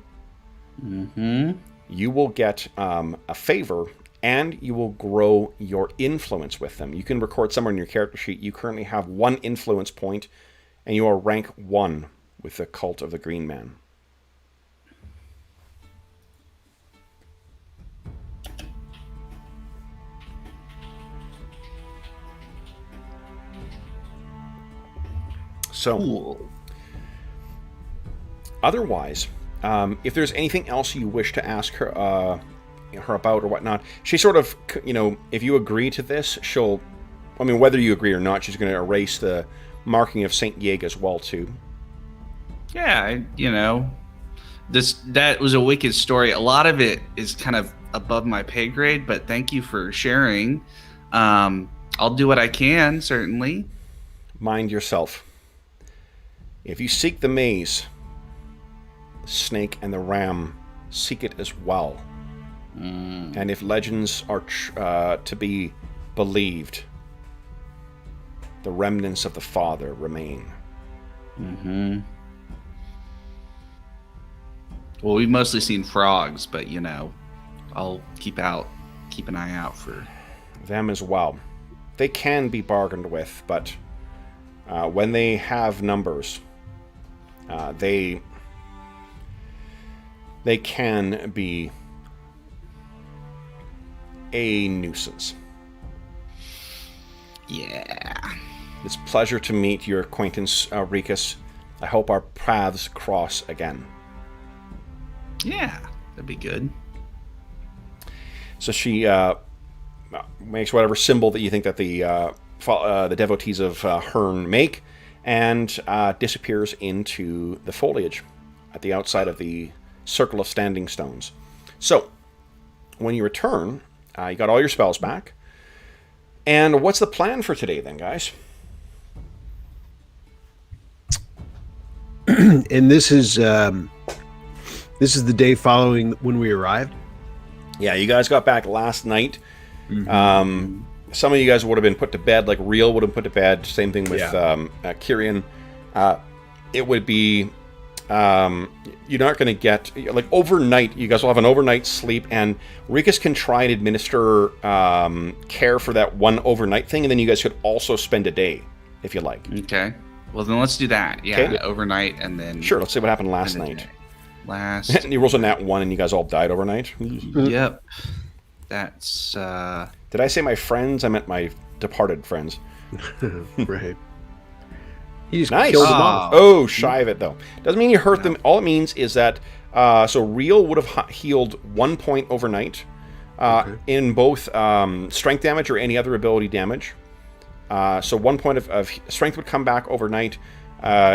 you will get a favor, and you will grow your influence with them. You can record somewhere in your character sheet, you currently have 1 influence point, and you are rank 1 with the Cult of the Green Man. So, Cool. otherwise, if there's anything else you wish to ask her about or whatnot, she sort of, if you agree to this, she'll, whether you agree or not, she's going to erase the marking of St. Yeg as well, too. Yeah, that was a wicked story. A lot of it is kind of above my pay grade, but thank you for sharing. I'll do what I can, certainly. Mind yourself. If you seek the maze, the snake and the ram seek it as well. And if legends are to be believed, the remnants of the Father remain. Mm-hmm. Well, we've mostly seen frogs, but I'll keep an eye out for them as well. They can be bargained with, but when they have numbers, they can be a nuisance. Yeah. It's a pleasure to meet your acquaintance, Rikus. I hope our paths cross again. Yeah, that'd be good. So she makes whatever symbol that you think that the devotees of Hearn make, and disappears into the foliage at the outside of the circle of standing stones. So, when you return, you got all your spells back. And what's the plan for today, then, guys? And this is the day following when we arrived. Yeah, you guys got back last night. Mm-hmm. Some of you guys would have been put to bed, like Real would have been put to bed. Same thing with Kyrian. It would be... you're not going to get... Like, overnight, you guys will have an overnight sleep, and Rikus can try and administer care for that one overnight thing, and then you guys could also spend a day, if you like. Okay. Well, then let's do that. Yeah, okay. Overnight, and then... Sure, let's see what happened last night. And he rolls a nat 1, and you guys all died overnight. Yep. That's... Did I say my friends? I meant my departed friends. Right. He just nice. killed them all. Oh, shy of it, though. Doesn't mean you hurt them. All it means is that... so Real would have healed 1 point overnight in both strength damage or any other ability damage. So 1 point of strength would come back overnight.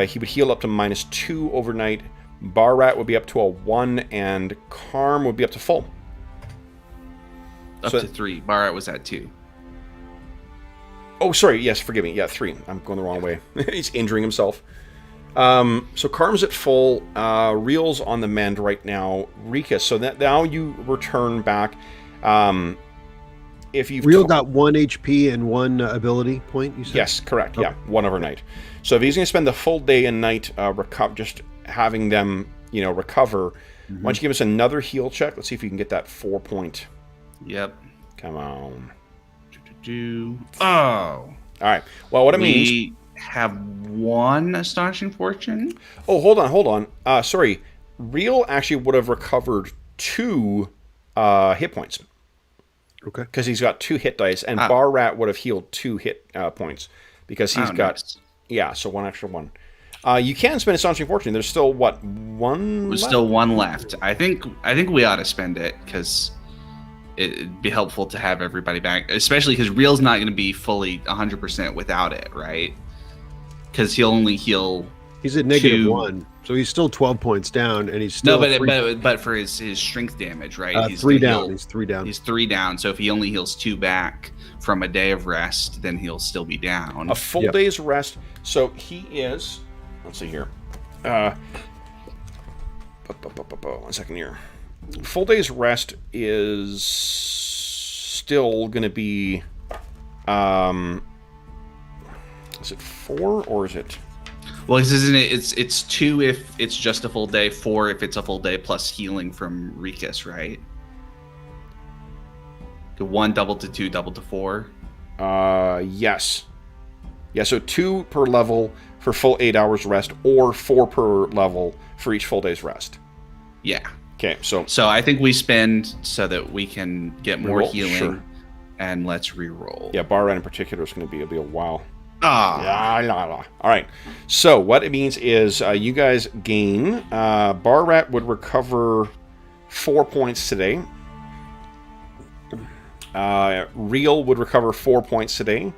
He would heal up to -2 overnight. Barrat would be up to a 1, and Karm would be up to full. Up to 3. Barrat was at 2. Oh, sorry. Yes, forgive me. Yeah, 3. I'm going the wrong way. He's injuring himself. So Karm's at full. Real's on the mend right now. Rikus. So that now you return back. If you've Real got 1 HP and 1 ability point, you said? Yes, correct. Okay. Yeah, 1 overnight. So if he's going to spend the full day and night just having them, recover, why don't you give us another heal check? Let's see if you can get that 4 point. Yep. Come on. Oh. All right. Well, what it means... We have 1 Astonishing Fortune. Oh, hold on. Sorry. Real actually would have recovered 2 hit points. Okay. Because he's got 2 hit dice, and Barrat would have healed 2 hit points because he's got... Nice. Yeah, so 1 extra 1. You can spend Astonishing Fortune. There's still, 1 There's left? still 1 left. I think we ought to spend it, because it'd be helpful to have everybody back, especially because Real's not going to be fully 100% without it, right? Because he'll only heal... He's at -1, so he's still 12 points down, and he's still... No, but for his strength damage, right? He's 3 down. He's 3 down. He's 3 down, so if he only heals 2 back from a day of rest, then he'll still be down. A full day's rest. So he is... Let's see here. 1 second here. Full day's rest is still going to be... is it 4 or is it... Well, isn't it? It's 2 if it's just a full day, 4 if it's a full day plus healing from Rikus, right? The 1 double to 2 double to 4. Yes. Yeah, so 2 per level for full 8 hours rest, or 4 per level for each full day's rest. Yeah. Okay, so I think we spend so that we can get more healing, sure. And let's re-roll. Yeah, Barrat in particular is going to be a while. Ah. All right. So what it means is you guys gain. Bar Rat would recover 4 points today. Real would recover 4 points today.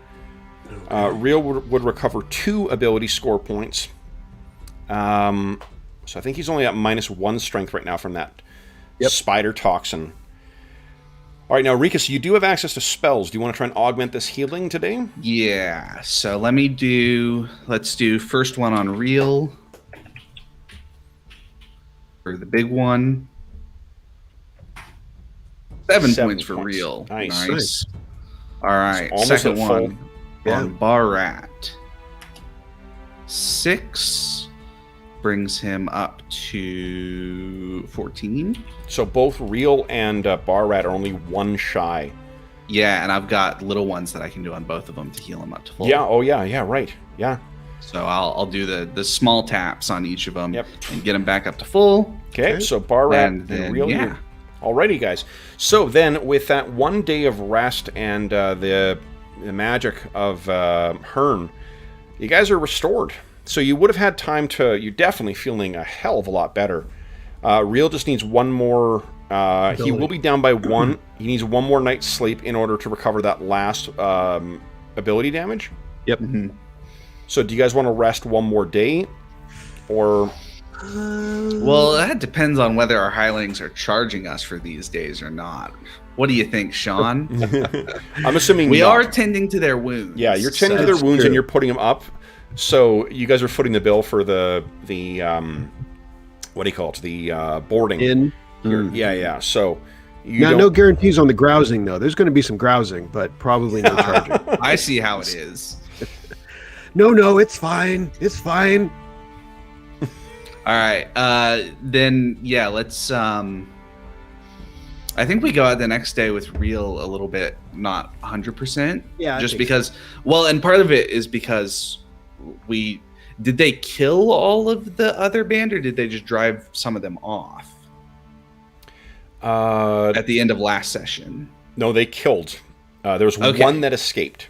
Real would recover 2 ability score points. So I think he's only at -1 strength right now from that spider toxin. All right, now, Rikus, you do have access to spells. Do you want to try and augment this healing today? Yeah, so let's do first one on Real. For the big one. 7 points for Real. Nice. All right, almost second at full. one on Barat. 6 brings him up to 14. So both Real and Bar Rat are only 1 shy. Yeah, and I've got little ones that I can do on both of them to heal him up to full. Yeah, right. Yeah. So I'll do the small taps on each of them and get them back up to full. Okay, so Bar Rat and Real. Yeah. Alrighty, guys. So then, with that 1 day of rest and the magic of Hearn, you guys are restored. So you would have had time to... You're definitely feeling a hell of a lot better. Real just needs 1 more... he will be down by 1. He needs 1 more night's sleep in order to recover that last ability damage. Yep. Mm-hmm. So do you guys want to rest 1 more day? Or... Well, that depends on whether our hirelings are charging us for these days or not. What do you think, Sean? I'm assuming we are tending to their wounds. Yeah, you're tending to their wounds and you're putting them up. So you guys are footing the bill for the what do you call it? The boarding. Yeah. So no guarantees on the grousing though. There's going to be some grousing, but probably no charging. I see how it is. No, it's fine. It's fine. All right. Then yeah, let's. I think we go out the next day with Real a little bit, not 100%. Yeah. Just because. Well, and part of it is because did they kill all of the other band, or did they just drive some of them off? At the end of last session. No, they killed. There was one that escaped.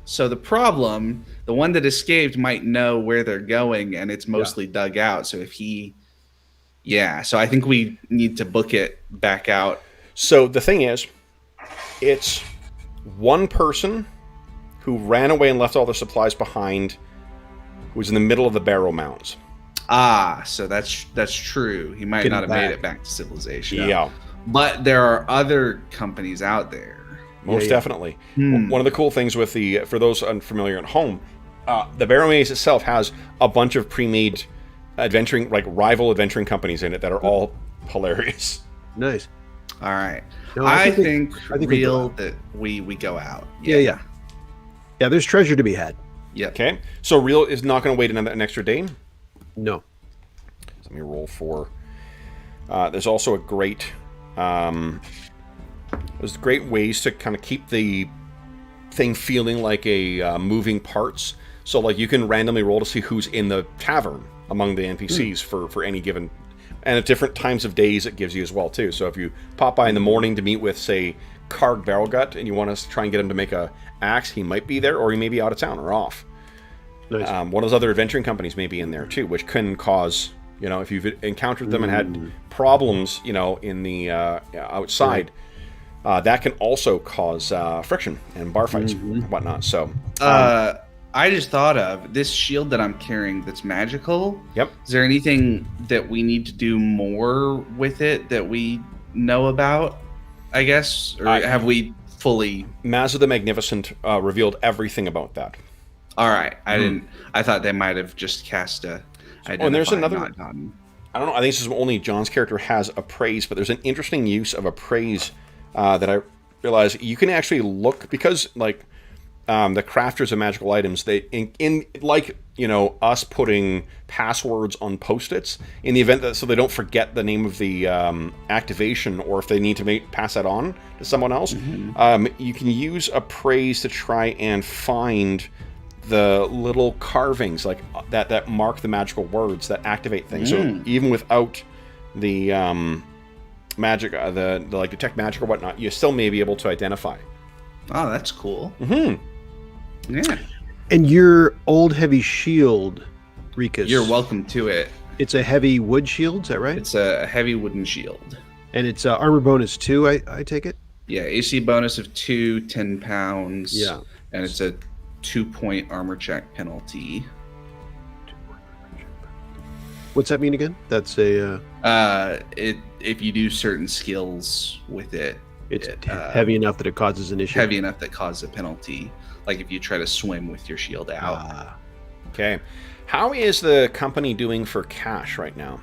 So the problem, the one that escaped might know where they're going, and it's mostly dug out. So if so I think we need to book it back out. So the thing is, it's one person who ran away and left all their supplies behind, who was in the middle of the Barrow Mounds. Ah, so that's true. He might not have made it back to civilization. Yeah. But there are other companies out there. Most definitely. One of the cool things with for those unfamiliar at home, the Barrowmaze itself has a bunch of pre-made adventuring, like rival adventuring companies in it that are all hilarious. Nice. All right. No, I think Real that we go out. Yeah. There's treasure to be had. Yeah. Okay. So Real is not going to wait an extra day? No. Let me roll for... there's also a great... there's great ways to kind of keep the thing feeling like a moving parts. So like you can randomly roll to see who's in the tavern among the NPCs for any given... And at different times of days it gives you as well, too. So if you pop by in the morning to meet with, say, Karg Barrelgut, and you want to try and get him to make a axe, he might be there, or he may be out of town or off. Nice. One of those other adventuring companies may be in there, too, which can cause... if you've encountered them and had problems, in the outside, that can also cause friction and bar fights and whatnot. So, I just thought of this shield that I'm carrying that's magical. Yep. Is there anything that we need to do more with it that we know about, I guess? Or have we fully... Mazza the Magnificent revealed everything about that. All right. I thought they might have just cast a... and there's another... I don't know. I think this is only John's character has appraise, but there's an interesting use of appraise that I realize you can actually look, because like the crafters of magical items, they in like us putting passwords on post-its in the event that so they don't forget the name of the activation, or if they need to pass that on to someone else, you can use appraise to try and find the little carvings like that mark the magical words that activate things. So even without the magic, the detect magic or whatnot, you still may be able to identify. Oh, that's cool. Yeah. And your old heavy shield, Rikus. You're welcome to it. It's a heavy wood shield, is that right? It's a heavy wooden shield. And it's armor bonus 2, I take it? Yeah, AC bonus of 2, 10 pounds. Yeah. And it's a 2-point armor check penalty. What's that mean again? That's a... If you do certain skills with it, it's heavy enough that it causes an issue. Heavy enough that causes a penalty. Like if you try to swim with your shield out. Okay. How is the company doing for cash right now?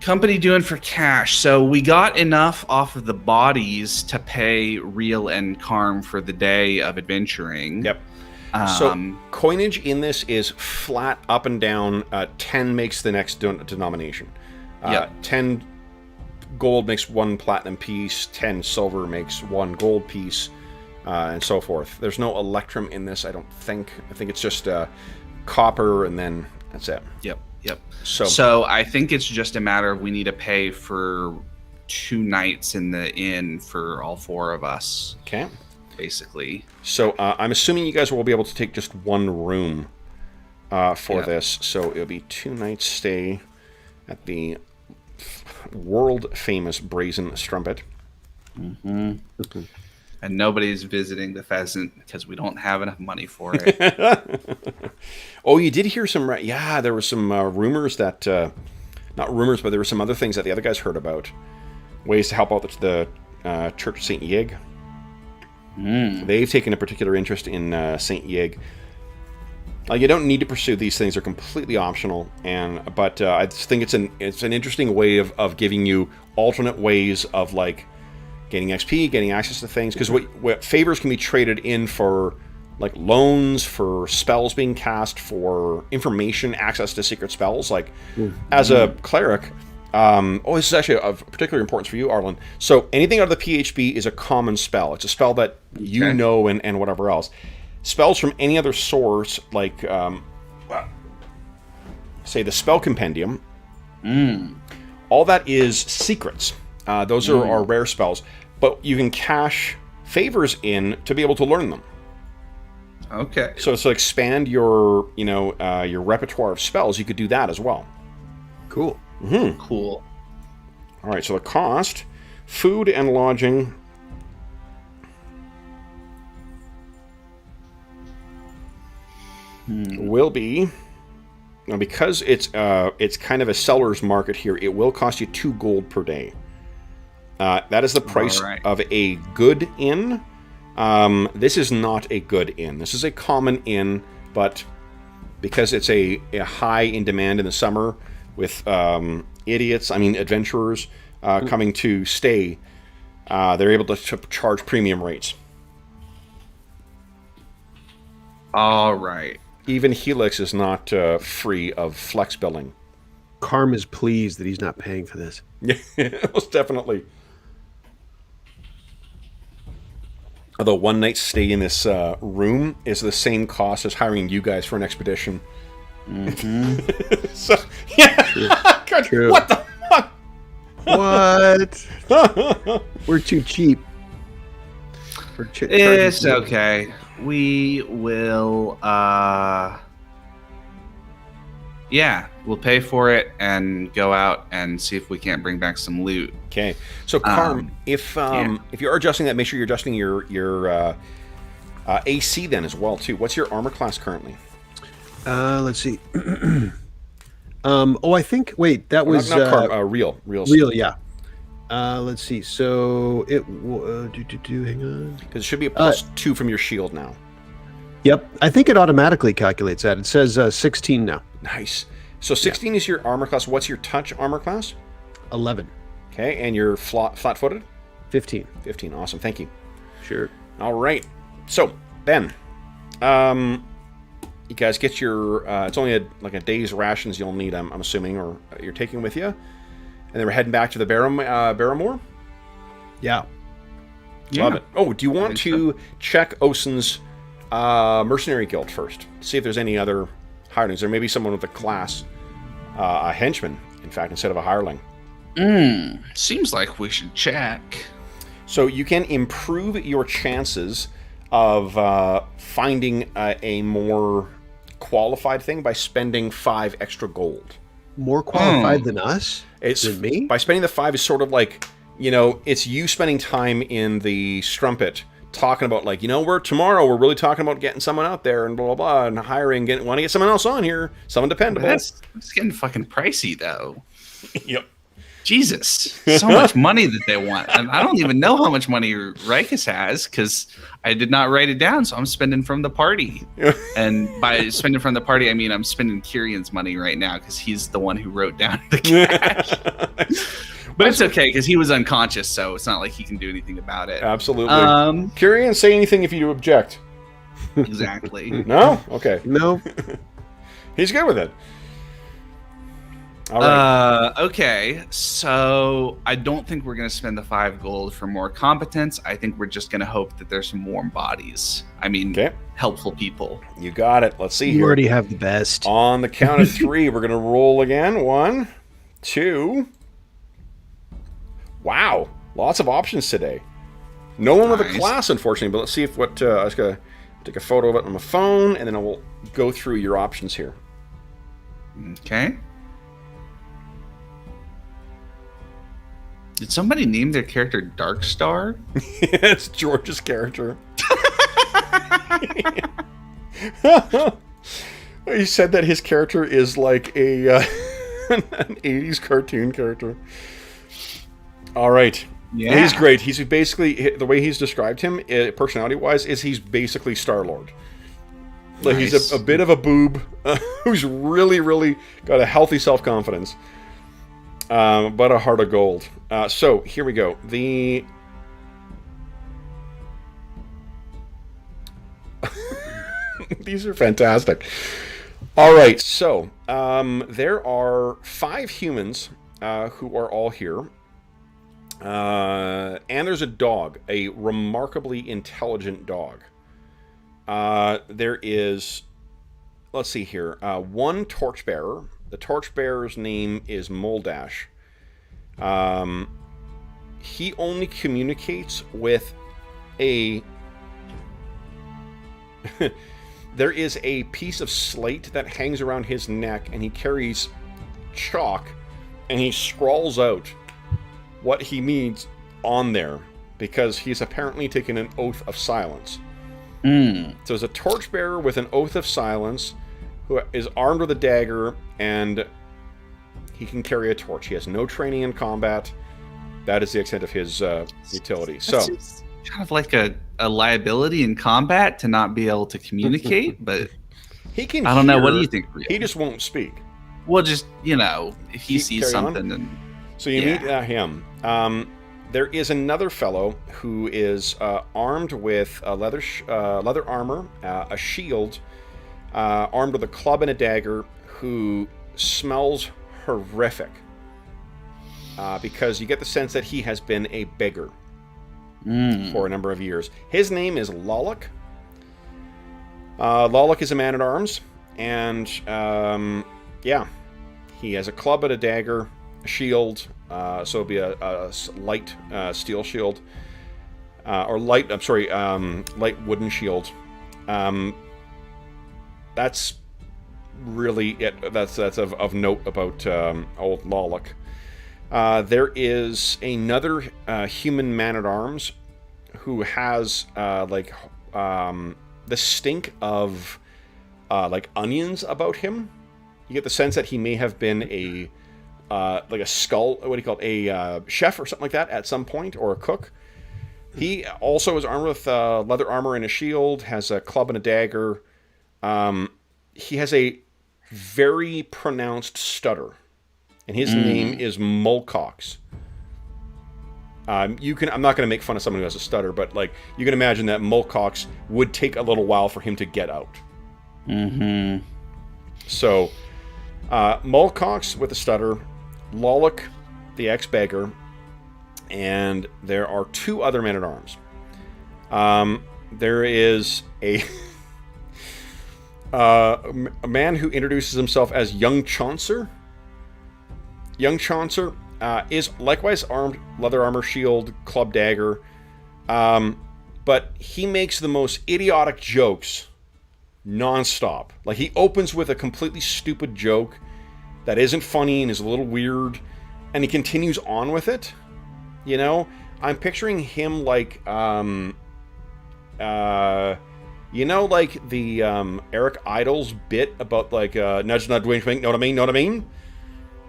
Company doing for cash. So we got enough off of the bodies to pay Real and Carm for the day of adventuring. Yep. So coinage in this is flat up and down. 10 makes the next denomination. Yep. 10 gold makes 1 platinum piece. 10 silver makes 1 gold piece, and so forth. There's no electrum in this, I don't think. I think it's just copper, and then that's it. Yep. So I think it's just a matter of we need to pay for 2 nights in the inn for all 4 of us. Okay. Basically. So I'm assuming you guys will be able to take just 1 room for this. So it'll be 2 nights stay at the world famous Brazen Strumpet. Mm-hmm. And nobody's visiting the Pheasant because we don't have enough money for it. Oh, you did hear some... Yeah, there were some rumors that... not rumors, but there were some other things that the other guys heard about. Ways to help out the Church of St. Yig. They've taken a particular interest in St. Yig. You don't need to pursue these things; they're completely optional. But I just think it's an interesting way of giving you alternate ways of getting XP, getting access to things. Because what favors can be traded in for loans, for spells being cast, for information, access to secret spells. As a cleric. This is actually of particular importance for you, Arlen. So anything out of the PHB is a common spell. It's a spell that you know and whatever else. Spells from any other source, say the Spell Compendium, all that is secrets. Those are rare spells, but you can cash favors in to be able to learn them. Okay. So expand your your repertoire of spells. You could do that as well. Cool. Mm-hmm. Cool. All right, so the cost, food and lodging, will be, because it's kind of a seller's market here, it will cost you 2 gold per day. That is the price of a good inn. This is not a good inn. This is a common inn, but because it's a high in demand in the summer, with adventurers coming to stay, they're able to charge premium rates. All right. Even Helix is not free of flex billing. Carm is pleased that he's not paying for this. Yeah, most definitely. Although 1 night's stay in this room is the same cost as hiring you guys for an expedition. Mm-hmm. So, yeah. True. What the fuck? What? We're too cheap. It's okay. We will, we'll pay for it and go out and see if we can't bring back some loot. Okay. So, Carm, if you are adjusting that, make sure you're adjusting your AC then as well, too. What's your armor class currently? Let's see. I think. Wait, that was not Carm, real. Yeah. Let's see. So it. Hang on. Because it should be a +2 from your shield now. Yep. I think it automatically calculates that. It says 16 now. Nice. So 16 is your armor class. What's your touch armor class? 11. Okay, and you're flat-footed? 15. 15. Awesome. Thank you. Sure. All right. So Ben, you guys get your. It's only a day's rations you'll need. I'm assuming, or you're taking with you, and then we're heading back to the Barrowmoor. Yeah. Love it. Oh, do you want to check Osen's mercenary guild first? See if there's any other hirelings. There may be someone with a class, a henchman, in fact, instead of a hireling. Seems like we should check. So you can improve your chances of finding a more qualified thing by spending 5 extra gold. More qualified than us? It's Than me? By spending the 5 is sort of like, you know, it's you spending time in the strumpet talking about, like, you know, tomorrow we're really talking about getting someone out there and blah blah blah, and hiring, want to get someone else on here, someone dependable. It's getting fucking pricey though. Yep. Jesus, so much money that they want. And I don't even know how much money Rikus has because I did not write it down, so I'm spending from the party. And by spending from the party, I mean I'm spending Kyrion's money right now because he's the one who wrote down the cash. But it's okay because he was unconscious, so it's not like he can do anything about it. Absolutely. Kyrian, say anything if you object. Exactly. No? Okay. No. He's good with it. All right. Okay, so I don't think we're going to spend the 5 gold for more competence. I think we're just going to hope that there's some warm bodies. I mean, helpful people. You got it. Let's see You here. already have the best. On the count of 3, we're going to roll again. 1, 2. Wow. Lots of options today. No one with a class, unfortunately, but let's see if I was going to take a photo of it on my phone, and then I will go through your options here. Okay. Did somebody name their character Darkstar? It's George's character. He said that his character is like an 80s cartoon character. All right. Yeah. He's great. He's basically, the way he's described him, personality-wise, is he's basically Star-Lord. Like, nice. He's a bit of a boob who's really, really got a healthy self-confidence. But a heart of gold. So, here we go. These are fantastic. All right, so there are 5 humans who are all here. And there's a dog, a remarkably intelligent dog. There is, let's see here, 1 torchbearer. The torchbearer's name is Moldash. He only communicates with a... There is a piece of slate that hangs around his neck, and he carries chalk, and he scrawls out what he means on there, because he's apparently taken an oath of silence. So there's a torchbearer with an oath of silence, who is armed with a dagger, and he can carry a torch. He has no training in combat. That is the extent of his utility. So, kind of like a liability in combat to not be able to communicate, but he can. I don't know. What do you think? He just won't speak. Well, just, you know, if he sees something, and so you meet him. There is another fellow who is armed with leather armor, a shield, armed with a club and a dagger, who smells horrific. Because you get the sense that he has been a beggar for a number of years. His name is Lolok. Lolok is a man-at-arms, and he has a club and a dagger, a shield, so it'll be a light steel shield, light wooden shield. That's really it. That's of note about old Lolok. There is another human man-at-arms who has the stink of onions about him. You get the sense that he may have been a skull, what do you call it, a chef or something like that at some point, or a cook. He also is armed with leather armor and a shield, has a club and a dagger. He has a very pronounced stutter, and his name is Mulcox. I'm not going to make fun of someone who has a stutter, but you can imagine that Mulcox would take a little while for him to get out. Mm-hmm. So, Mulcox with a stutter, Lolok, the ex-beggar, and there are 2 other men-at-arms. There is a man who introduces himself as Young Chauncer. Young Chauncer is likewise armed, leather armor, shield, club, dagger. but he makes the most idiotic jokes nonstop. Like, he opens with a completely stupid joke that isn't funny and is a little weird, and he continues on with it. You know, I'm picturing him like, like the Eric Idle's bit about like nudge, nudge, wink, wink, know what I mean? Know what I mean?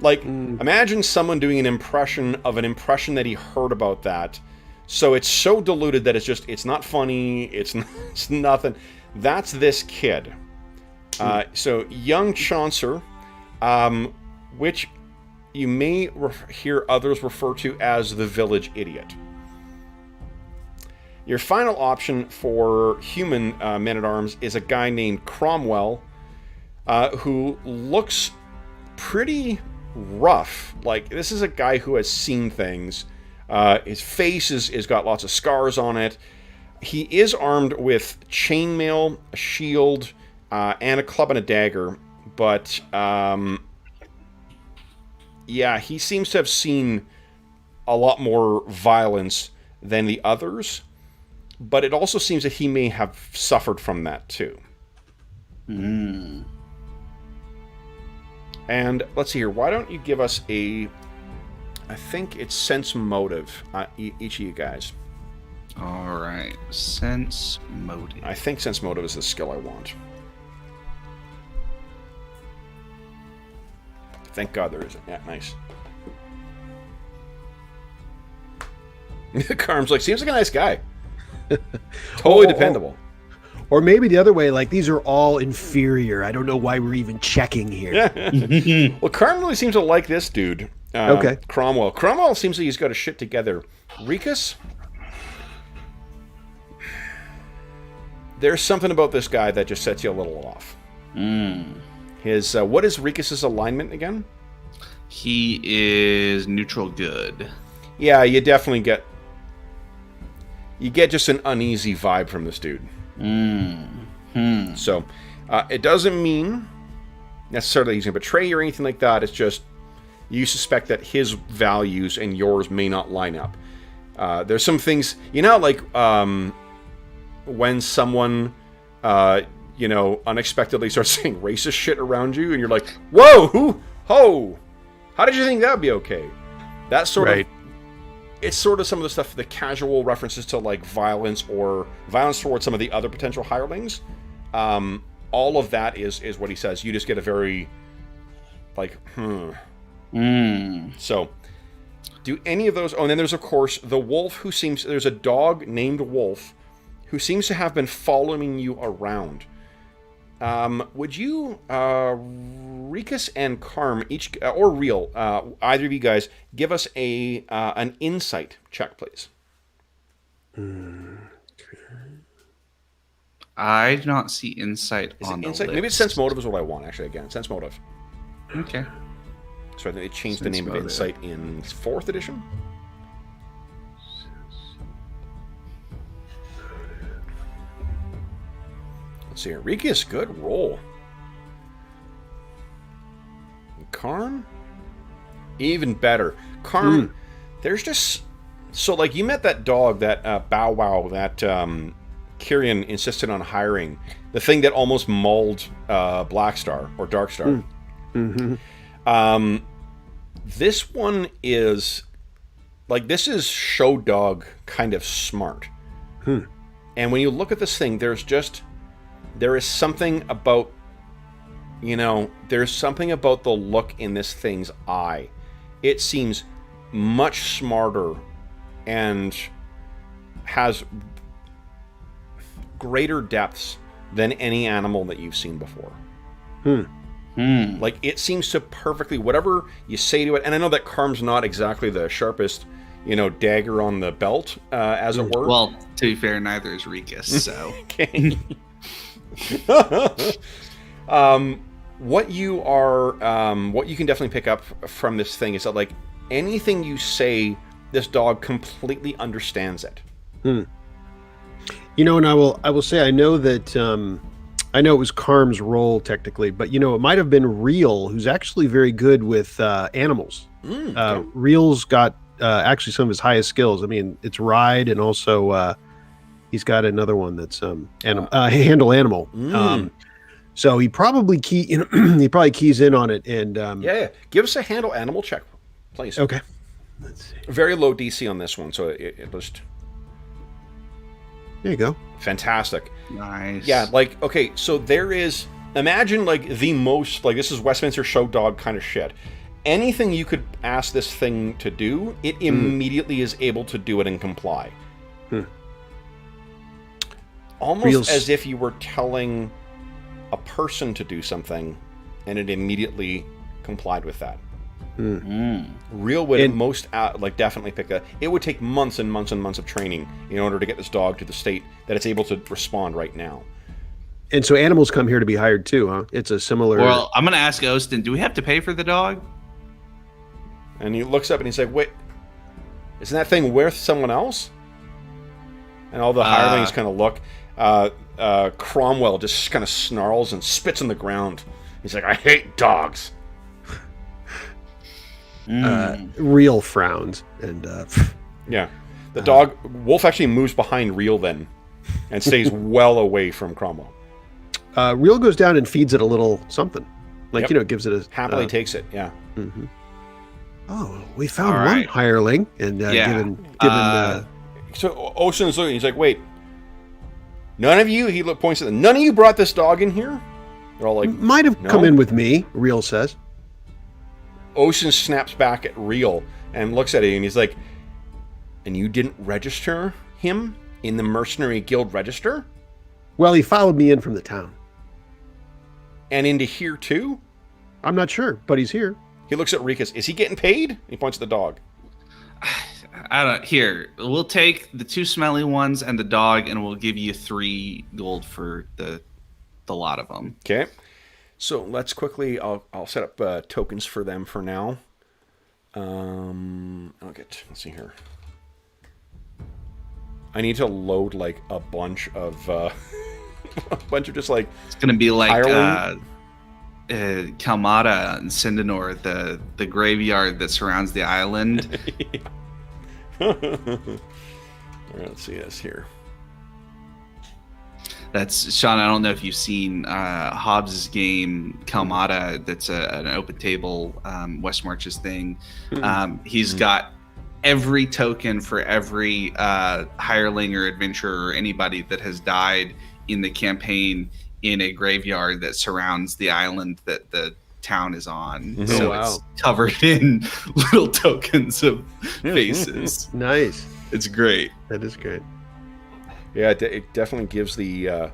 Like, imagine someone doing an impression of an impression that he heard about that. So it's so diluted that it's not funny. It's nothing. That's this kid. So young Chaucer, which you may hear others refer to as the village idiot. Your final option for human men-at-arms is a guy named Cromwell, who looks pretty rough. Like, this is a guy who has seen things. His face is got lots of scars on it. He is armed with chainmail, a shield, and a club and a dagger. But, yeah, he seems to have seen a lot more violence than the others. But it also seems that he may have suffered from that, too. And let's see here. Why don't you give us I think it's sense motive, each of you guys. All right. Sense motive. I think sense motive is the skill I want. Thank God there isn't. Yeah, nice. Carm's like, seems like a nice guy. Totally dependable. Or maybe the other way, like, these are all inferior. I don't know why we're even checking here. Well, Carm really seems to like this dude. Okay. Cromwell. Cromwell seems like he's got his shit together. Rikus? There's something about this guy that just sets you a little off. His what is Rikus's alignment again? He is neutral good. Yeah, you definitely get just an uneasy vibe from this dude. So, it doesn't mean necessarily he's going to betray you or anything like that. It's just you suspect that his values and yours may not line up. There's some things, like when someone, unexpectedly starts saying racist shit around you, and you're like, whoa, how did you think that would be okay? That sort of... It's sort of some of the stuff, the casual references to, like, violence or violence towards some of the other potential hirelings. All of that is what he says. You just get a very, like, So, do any of those... Oh, and then there's, of course, the wolf who seems... There's a dog named Wolf who seems to have been following you around. Would you, Rikus and Carm, each, or Real, either of you guys, give us an insight check, please? I do not see insight Is on it the insight? list. Maybe it's sense motive is what I want, actually, again. Sense motive. Okay. So I think they changed the Sense name motive. of insight in 4th edition? Let's see here. Rikus, good roll. And Karm? Even better. Karm, there's just... So, like, you met that dog, that Bow Wow, that Kyrian insisted on hiring. The thing that almost mauled Blackstar, or Darkstar. This one is... Like, this is show dog kind of smart. And when you look at this thing, there is something about, there's something about the look in this thing's eye. It seems much smarter and has greater depths than any animal that you've seen before. Like, it seems to perfectly, whatever you say to it, and I know that Carm's not exactly the sharpest, dagger on the belt, as it were. Well, to be fair, neither is Rikus, so... Okay. What you can definitely pick up from this thing is that, like, anything you say, this dog completely understands it. And I will say, I know that I know it was Carm's role technically, but it might have been Real, who's actually very good with animals. Real's got actually some of his highest skills. I mean, it's ride and also He's got another one that's handle animal. So he probably he probably keys in on it and Yeah. Give us a handle animal check, please. Okay. Let's see. Very low DC on this one, so it just There you go. fantastic. Nice. Yeah, like, okay, so there is, imagine like the most, like, this is Westminster show dog kind of shit. Anything you could ask this thing to do, it immediately is able to do it and comply. Almost as if you were telling a person to do something, and it immediately complied with that. Real would definitely pick a. It would take months and months and months of training in order to get this dog to the state that it's able to respond right now. And so animals come here to be hired too, huh? It's a similar. Well, I'm going to ask Austin, do we have to pay for the dog? And he looks up and he's like, "Wait, isn't that thing worth someone else?" And all the hirelings kind of look. Cromwell just kind of snarls and spits on the ground. He's like, "I hate dogs." Real frowns and yeah, the dog Wolf actually moves behind Real then, and stays well away from Cromwell. Real goes down and feeds it a little something, like gives it a happily takes it. Yeah. Mm-hmm. Oh, we found one hireling and given. So Ocean's looking. He's like, "Wait, none of you?" He points at them. "None of you brought this dog in here?" They're all like, "Might have come in with me." Real says. Ocean snaps back at Real and looks at it, and he's like, "And you didn't register him in the Mercenary Guild register?" Well, he followed me in from the town. And into here too? I'm not sure, but he's here. He looks at Rikus. "Is he getting paid?" He points at the dog. I don't. Here, we'll take the 2 smelly ones and the dog, and we'll give you 3 gold for the lot of them. Okay. So let's quickly. I'll set up tokens for them for now. Let's see here. I need to load like a bunch of just like. It's gonna be like Kalmata and Sindanor, the graveyard that surrounds the island. All right, let's see this here. That's Sean. I don't know if you've seen Hobbs's game Kalmata. That's an open table West Marches thing. He's got every token for every hireling or adventurer or anybody that has died in the campaign in a graveyard that surrounds the island that the town is on. So it's covered in little tokens of faces. Nice. It's great. That is great. Yeah, it definitely gives the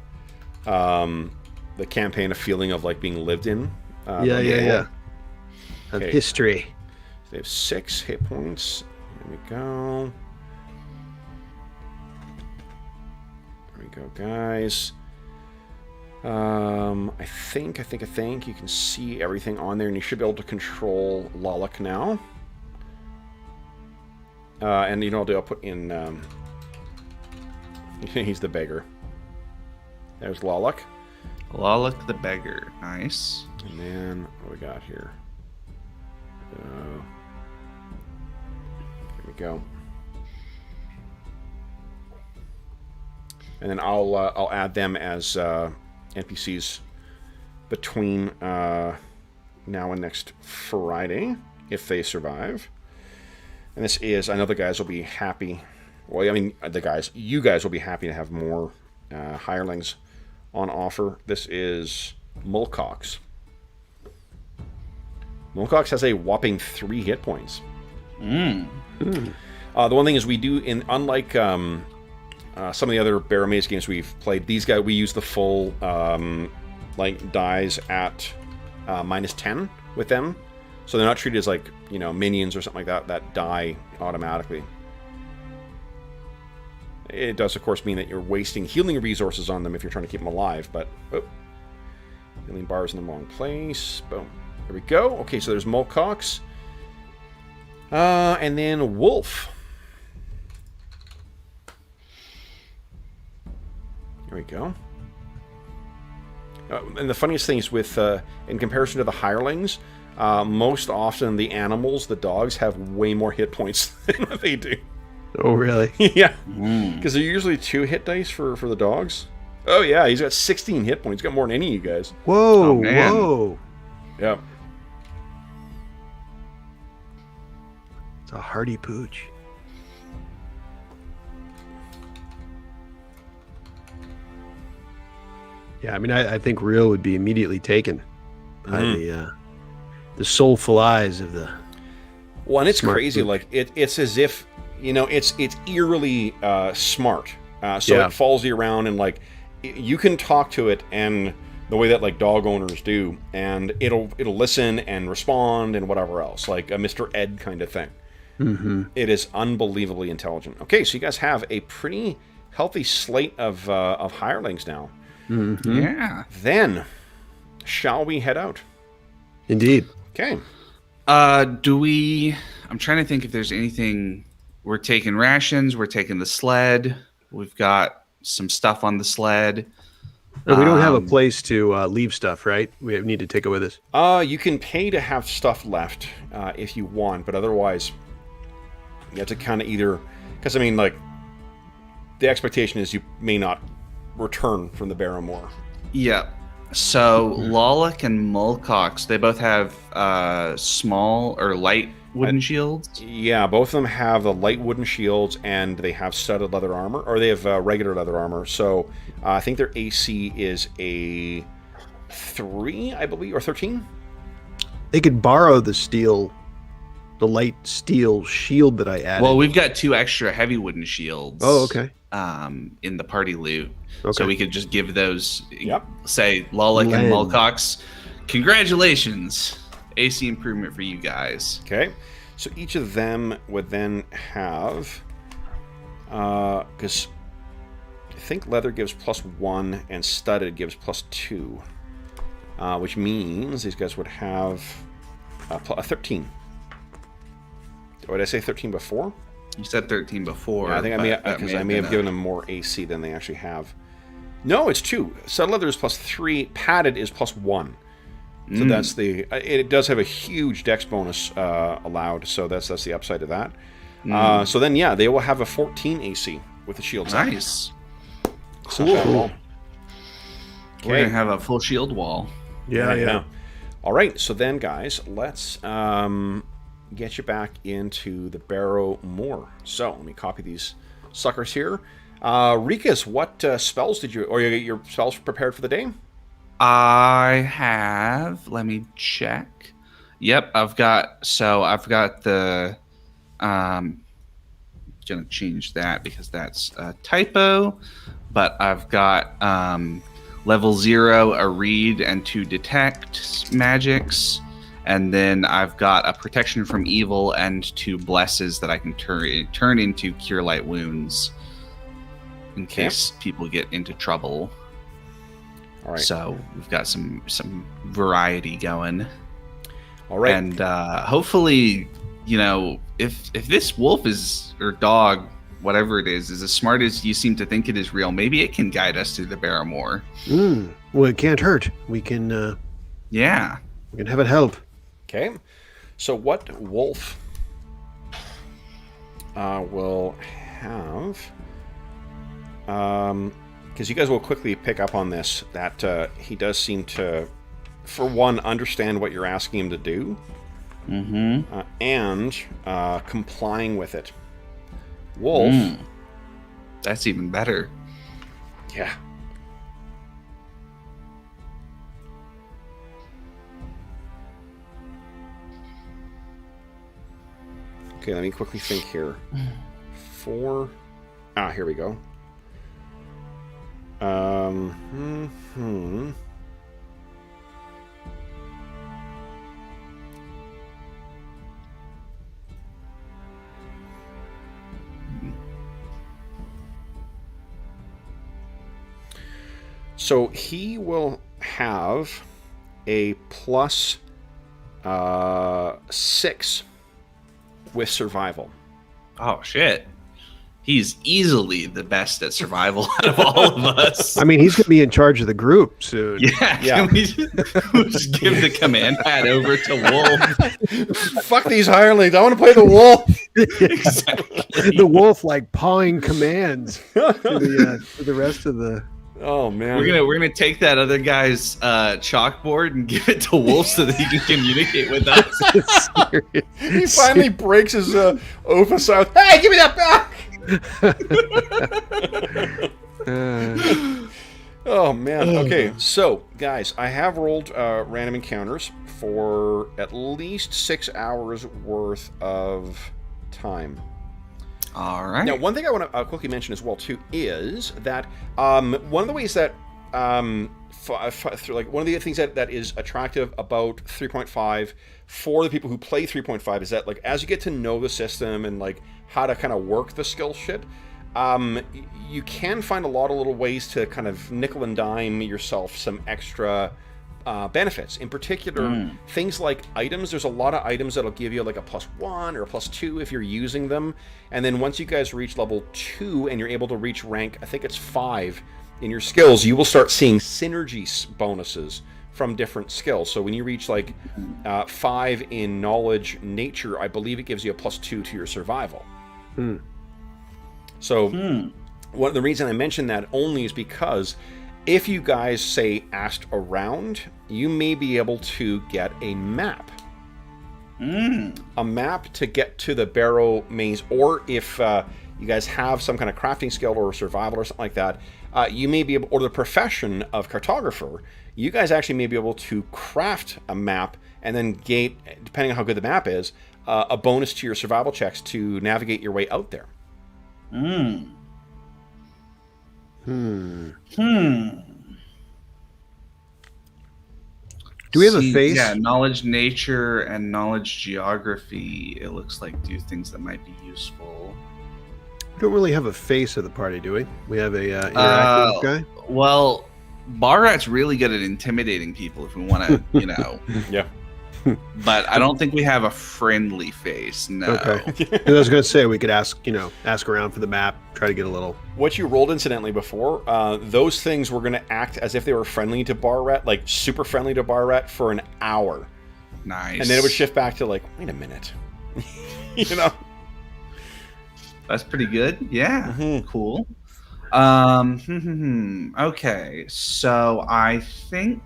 campaign a feeling of like being lived in. Of history. They have 6 hit points. Here we go. There we go, guys. I think you can see everything on there, and you should be able to control Lolok now. And you know what I'll do? I'll put in. He's the beggar. There's Lolok. Lolok the beggar. Nice. And then what we got here? Here we go. And then I'll add them as NPCs between now and next Friday if they survive. And this is, I know the guys will be happy. Well, I mean, you guys will be happy to have more hirelings on offer. This is Mulcox. Mulcox has a whopping 3 hit points. The one thing is we do, unlike some of the other Barrowmaze games we've played, these guys, we use the full dies at -10 with them. So they're not treated as like, minions or something like that die automatically. It does, of course, mean that you're wasting healing resources on them if you're trying to keep them alive, but... healing bar's in the wrong place. Boom. There we go. Okay, so there's Mulcox. And then Wolf. There we go. And the funniest thing is with, in comparison to the hirelings, most often the animals, the dogs, have way more hit points than what they do. Oh, really? Yeah, because they're usually 2 hit dice for the dogs. Oh yeah, he's got 16 hit points. He's got more than any of you guys. Whoa, Oh, man. whoa. Yep. It's a hardy pooch. Yeah, I mean, I think Real would be immediately taken by the soulful eyes of the. Well, and it's Smart crazy. pooch. Like it's as if it's eerily smart. So Yeah. it follows you around and like you can talk to it and the way that like dog owners do, and it'll listen and respond and whatever else, like a Mr. Ed kind of thing. Mm-hmm. It is unbelievably intelligent. Okay, so you guys have a pretty healthy slate of hirelings now. Mm-hmm. Yeah. Then, shall we head out? Indeed. Okay. I'm trying to think if there's anything. We're taking rations. We're taking the sled. We've got some stuff on the sled. And we don't have a place to leave stuff, right? We need to take it with us. You can pay to have stuff left if you want, but otherwise, you have to kind of either, because I mean, like, the expectation is you may not return from the Barrowmaze. Yeah. So Lollick and Mulcox, they both have small or light wooden shields. Yeah, both of them have the light wooden shields, and they have studded leather armor, or they have regular leather armor. So I think their AC is a 3, I believe, or 13. They could borrow the light steel shield that I added. Well, we've got 2 extra heavy wooden shields. Oh, okay. In the party loot. Okay. So we could just give those, Yep. say, Lollick and Len. Mulcox, congratulations. AC improvement for you guys. Okay, so each of them would then have, because I think leather gives +1 and studded gives +2, which means these guys would have a 13. Or did I say 13 before? You said 13 before. Yeah, I think I may but that because I may been have given them more AC than they actually have. No, it's 2. Studded leather is +3. Padded is +1. So that's the. It does have a huge dex bonus allowed, so that's the upside of that. So then, yeah, they will have a 14 AC with the shields. Nice. It's not bad at all. We're going to have a full shield wall. Yeah. All right, so then, guys, let's get you back into the Barrowmaze. So let me copy these suckers here. Rikas, what spells did you, or your spells prepared for the day? I have, let me check. Yep, I've got the, gonna change that because that's a typo, but I've got level 0, a read and 2 detect magics, and then I've got a protection from evil and 2 blesses that I can turn into cure light wounds in case people get into trouble. All right. So we've got some variety going. All right. And hopefully, if this wolf is, or dog, whatever it is as smart as you seem to think it is real, maybe it can guide us through the Barrowmaze. Well, it can't hurt. We can have it help. Okay. So what wolf will have... because you guys will quickly pick up on this, that he does seem to, for one, understand what you're asking him to do, and complying with it. Wolf. That's even better. Yeah. Okay, let me quickly think here. 4. Here we go. So he will have a plus 6 with survival. Oh shit. He's easily the best at survival out of all of us. I mean, he's going to be in charge of the group soon. Yeah, can we just give the command pad over to Wolf? Fuck these hirelings. I want to play the wolf. Exactly. The wolf like pawing commands to the rest of the. Oh man, We're gonna take that other guy's chalkboard and give it to Wolf so that he can communicate with us. he finally breaks his oath of silence. Hey, give me that back! Oh man. Okay, so guys, I have rolled random encounters for at least 6 hours worth of time. All right. Now, one thing I want to quickly mention as well too is that one of the ways that one of the things that is attractive about 3.5 for the people who play 3.5 is that like as you get to know the system and like how to kind of work the skill shit, you can find a lot of little ways to kind of nickel and dime yourself some extra benefits. In particular, things like items. There's a lot of items that'll give you like a +1 or a +2 if you're using them. And then once you guys reach level 2 and you're able to reach rank, I think it's 5 in your skills, you will start seeing synergy bonuses from different skills. So when you reach like 5 in knowledge nature, I believe it gives you a +2 to your survival. So the reason I mention that only is because if you guys, say, asked around, you may be able to get a map. A map to get to the Barrowmaze, or if you guys have some kind of crafting skill or survival or something like that, you may be able, or the profession of cartographer, you guys actually may be able to craft a map and then gate, depending on how good the map is, a bonus to your survival checks to navigate your way out there. Do we have a face? Yeah, knowledge nature and knowledge geography, it looks like do things that might be useful. We don't really have a face of the party, do we? We have a interactive guy? Well, Barrat's really good at intimidating people if we want to, Yeah. But I don't think we have a friendly face, no. Okay. I was going to say, we could ask around for the map, try to get a little... What you rolled incidentally before, those things were going to act as if they were friendly to Barrat, like super friendly to Barrat for an hour. Nice. And then it would shift back to like, wait a minute. That's pretty good. Yeah. Cool. Okay. So I think...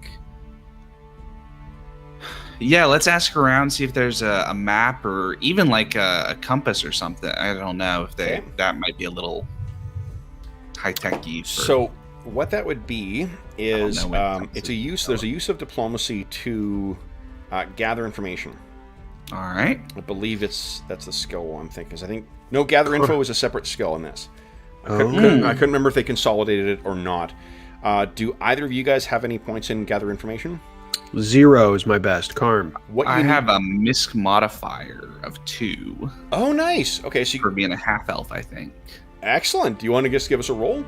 Yeah, let's ask around, see if there's a map or even like a compass or something. I don't know if that might be a little high-techy. So what that would be is there's a use of diplomacy to gather information. All right. I believe that's the skill I'm thinking. Gather info is a separate skill in this. I couldn't remember if they consolidated it or not. Do either of you guys have any points in gather information? 0 is my best. Carm. I have a misc modifier of 2. Oh, nice. Okay, so for being a half-elf, I think. Excellent. Do you want to just give us a roll?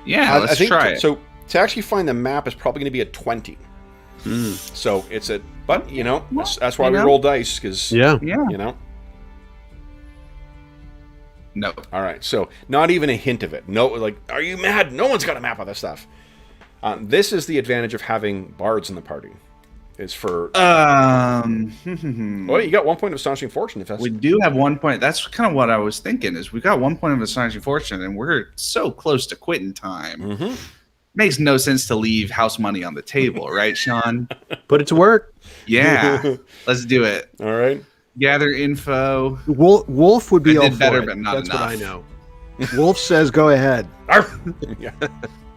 Yeah, let's try it. So to actually find the map is probably going to be a 20. So it's but that's why we roll dice, because yeah. No. All right, so not even a hint of it. No, like, are you mad? No one's got a map of this stuff. This is the advantage of having bards in the party. Is for well, you got 1 point of astonishing fortune. If that's we do have 1 point. That's kind of what I was thinking. Is we got 1 point of astonishing fortune, and we're so close to quitting time. Makes no sense to leave house money on the table, right, Sean? Put it to work. Yeah, let's do it. All right. Gather info. Wolf would be all for better, it. but not That's enough. what I know. Wolf says, "Go ahead." Yeah.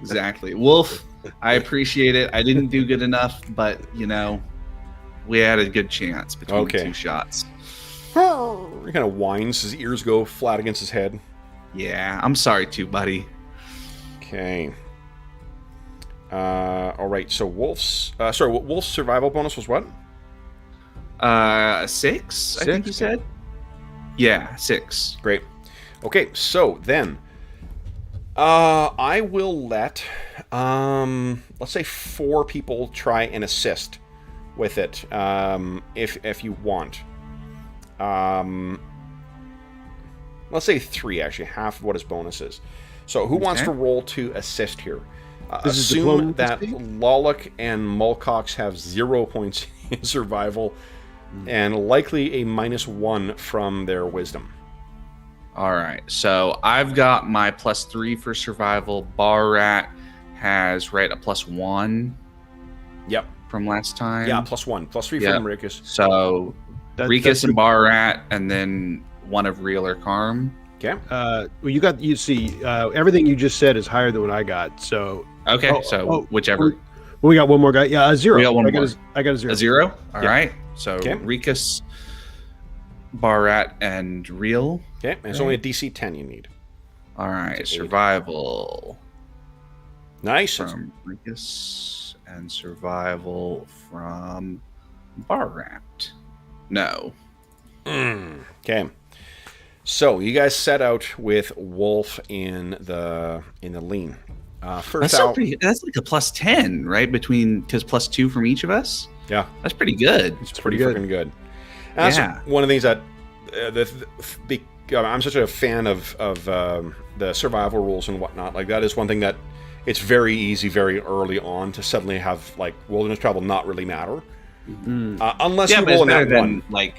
Exactly, Wolf. I appreciate it. I didn't do good enough, but we had a good chance between the 2 shots. He kind of whines. His ears go flat against his head. Yeah, I'm sorry too, buddy. Okay. All right. So Wolf's survival bonus was what? 6. I think you said. Yeah, 6. Great. Okay. So then, I will let let's say 4 people try and assist with it, if you want. Let's say 3, actually. Half of what his bonus is. So who wants to roll to assist here? Assume that Lollick and Mulcox have 0 points in survival and likely a -1 from their wisdom. All right. So I've got my +3 for survival. Barrat has a +1. Yep. From last time. Yeah, +1. +3 from Rikus. So Rikus and Barrat, and then 1 of Real or Karm. Okay. Well, you see, everything you just said is higher than what I got. So okay, whichever. Well, we got one more guy. Yeah, a 0. We got one more. I got a 0. A 0. All right. So Rikus, Barrat, and Real. Okay. And it's only a DC 10 you need. All right. Survival. Nice. From Rikus and survival from Barrat. No. Okay. So you guys set out with Wolf in the lean. First out, that's like a +10, right? Because +2 from each of us. Yeah, that's pretty good. It's pretty freaking good. And that's one of the things that I'm such a fan of the survival rules and whatnot. Like that is one thing that it's very easy, very early on to suddenly have like wilderness travel not really matter, unless you roll in that one. Like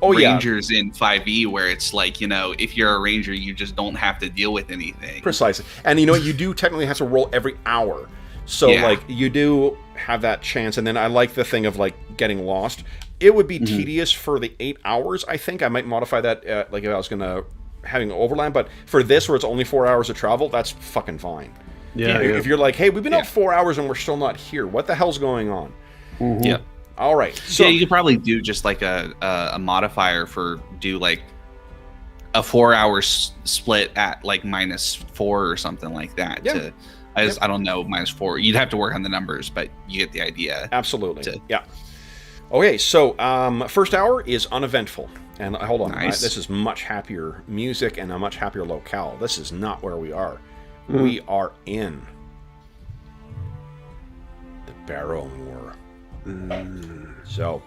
Rangers in 5e, where it's like, if you're a ranger, you just don't have to deal with anything. Precisely. And you do technically have to roll every hour. So like you do have that chance. And then I like the thing of like getting lost. It would be tedious for the 8 hours. I think I might modify that like if I was going to having overland. But for this, where it's only 4 hours of travel, that's fucking fine. Yeah. If you're like, hey, we've been out 4 hours and we're still not here. What the hell's going on? Yeah. All right. So you could probably do just like a modifier do like a 4 hour split at like -4 or something like that. Yeah. I don't know, -4. You'd have to work on the numbers, but you get the idea. Absolutely. Yeah. Okay. So first hour is uneventful. And hold on. Nice. This is much happier music and a much happier locale. This is not where we are. We are in the Barrowmaze. So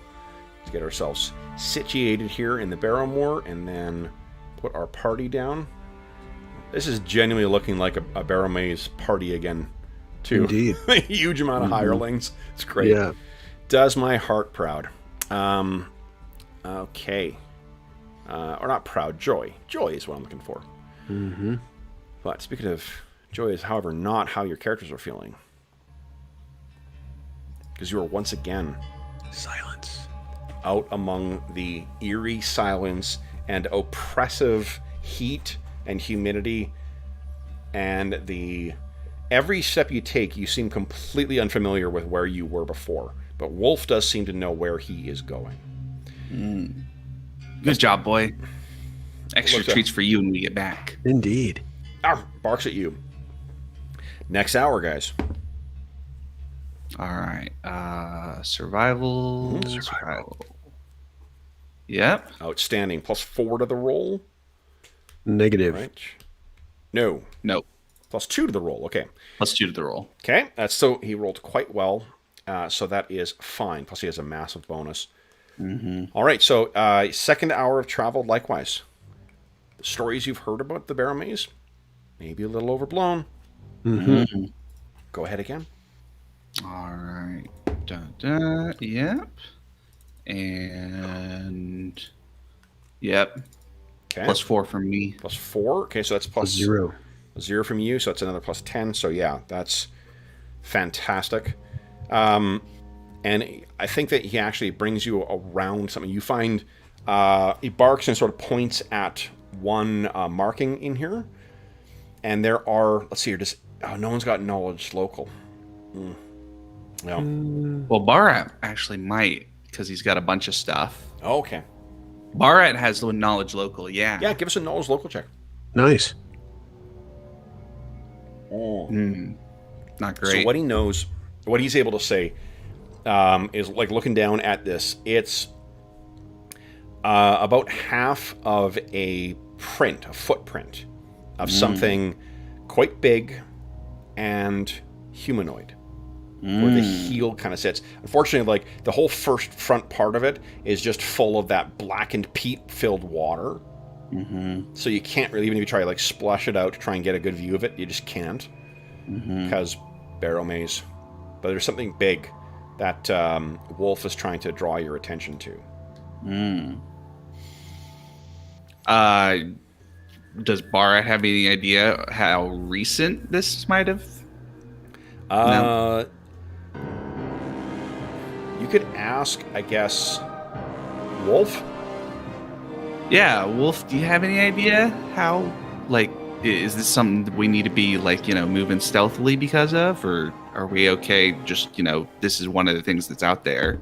let's get ourselves situated here in the Barrowmaze and then put our party down. This is genuinely looking like a Barrowmaze party again, too. Indeed. A huge amount of hirelings. It's great. Yeah. Does my heart proud. Okay. Or not proud, joy. Joy is what I'm looking for. But speaking of joy is, however, not how your characters are feeling. Because you are once again silence out among the eerie silence and oppressive heat and humidity, and every step you take, you seem completely unfamiliar with where you were before. But Wolf does seem to know where he is going. Good job, boy. Extra treats for you when we get back. Indeed. Barks at you. Next hour, guys. All right. Survival. Yep. Outstanding. +4 to the roll. Negative. Right. No. +2 to the roll. Okay. +2 to the roll. Okay. So he rolled quite well. So that is fine. Plus he has a massive bonus. All right. So second hour of travel, likewise. The stories you've heard about the Barrowmaze, maybe a little overblown. Go ahead again. All right. Yep. And yep. Okay. +4 from me. +4. Okay, so that's +0. 0 from you, so that's another +10. So yeah, that's fantastic. And I think that he actually brings you around something. You find he barks and sort of points at one marking in here, and there are. Let's see here. No one's got knowledge local. No. Well, Barrat actually might, because he's got a bunch of stuff. Oh, okay. Barrat has the knowledge local, yeah. Yeah, give us a knowledge local check. Nice. Not great. So what he knows, what he's able to say, is like looking down at this. It's about half of a footprint of something quite big and humanoid. Where the heel kind of sits. Unfortunately, like the whole front part of it is just full of that blackened peat-filled water. Mm-hmm. So you can't really, even if you try to like splash it out to try and get a good view of it, you just can't because Barrowmaze. But there's something big that Wolf is trying to draw your attention to. Does Barra have any idea how recent this might have? No. You could ask, I guess, Wolf? Yeah, Wolf, do you have any idea how, like, is this something that we need to be, like, moving stealthily because of? Or are we okay just, this is one of the things that's out there?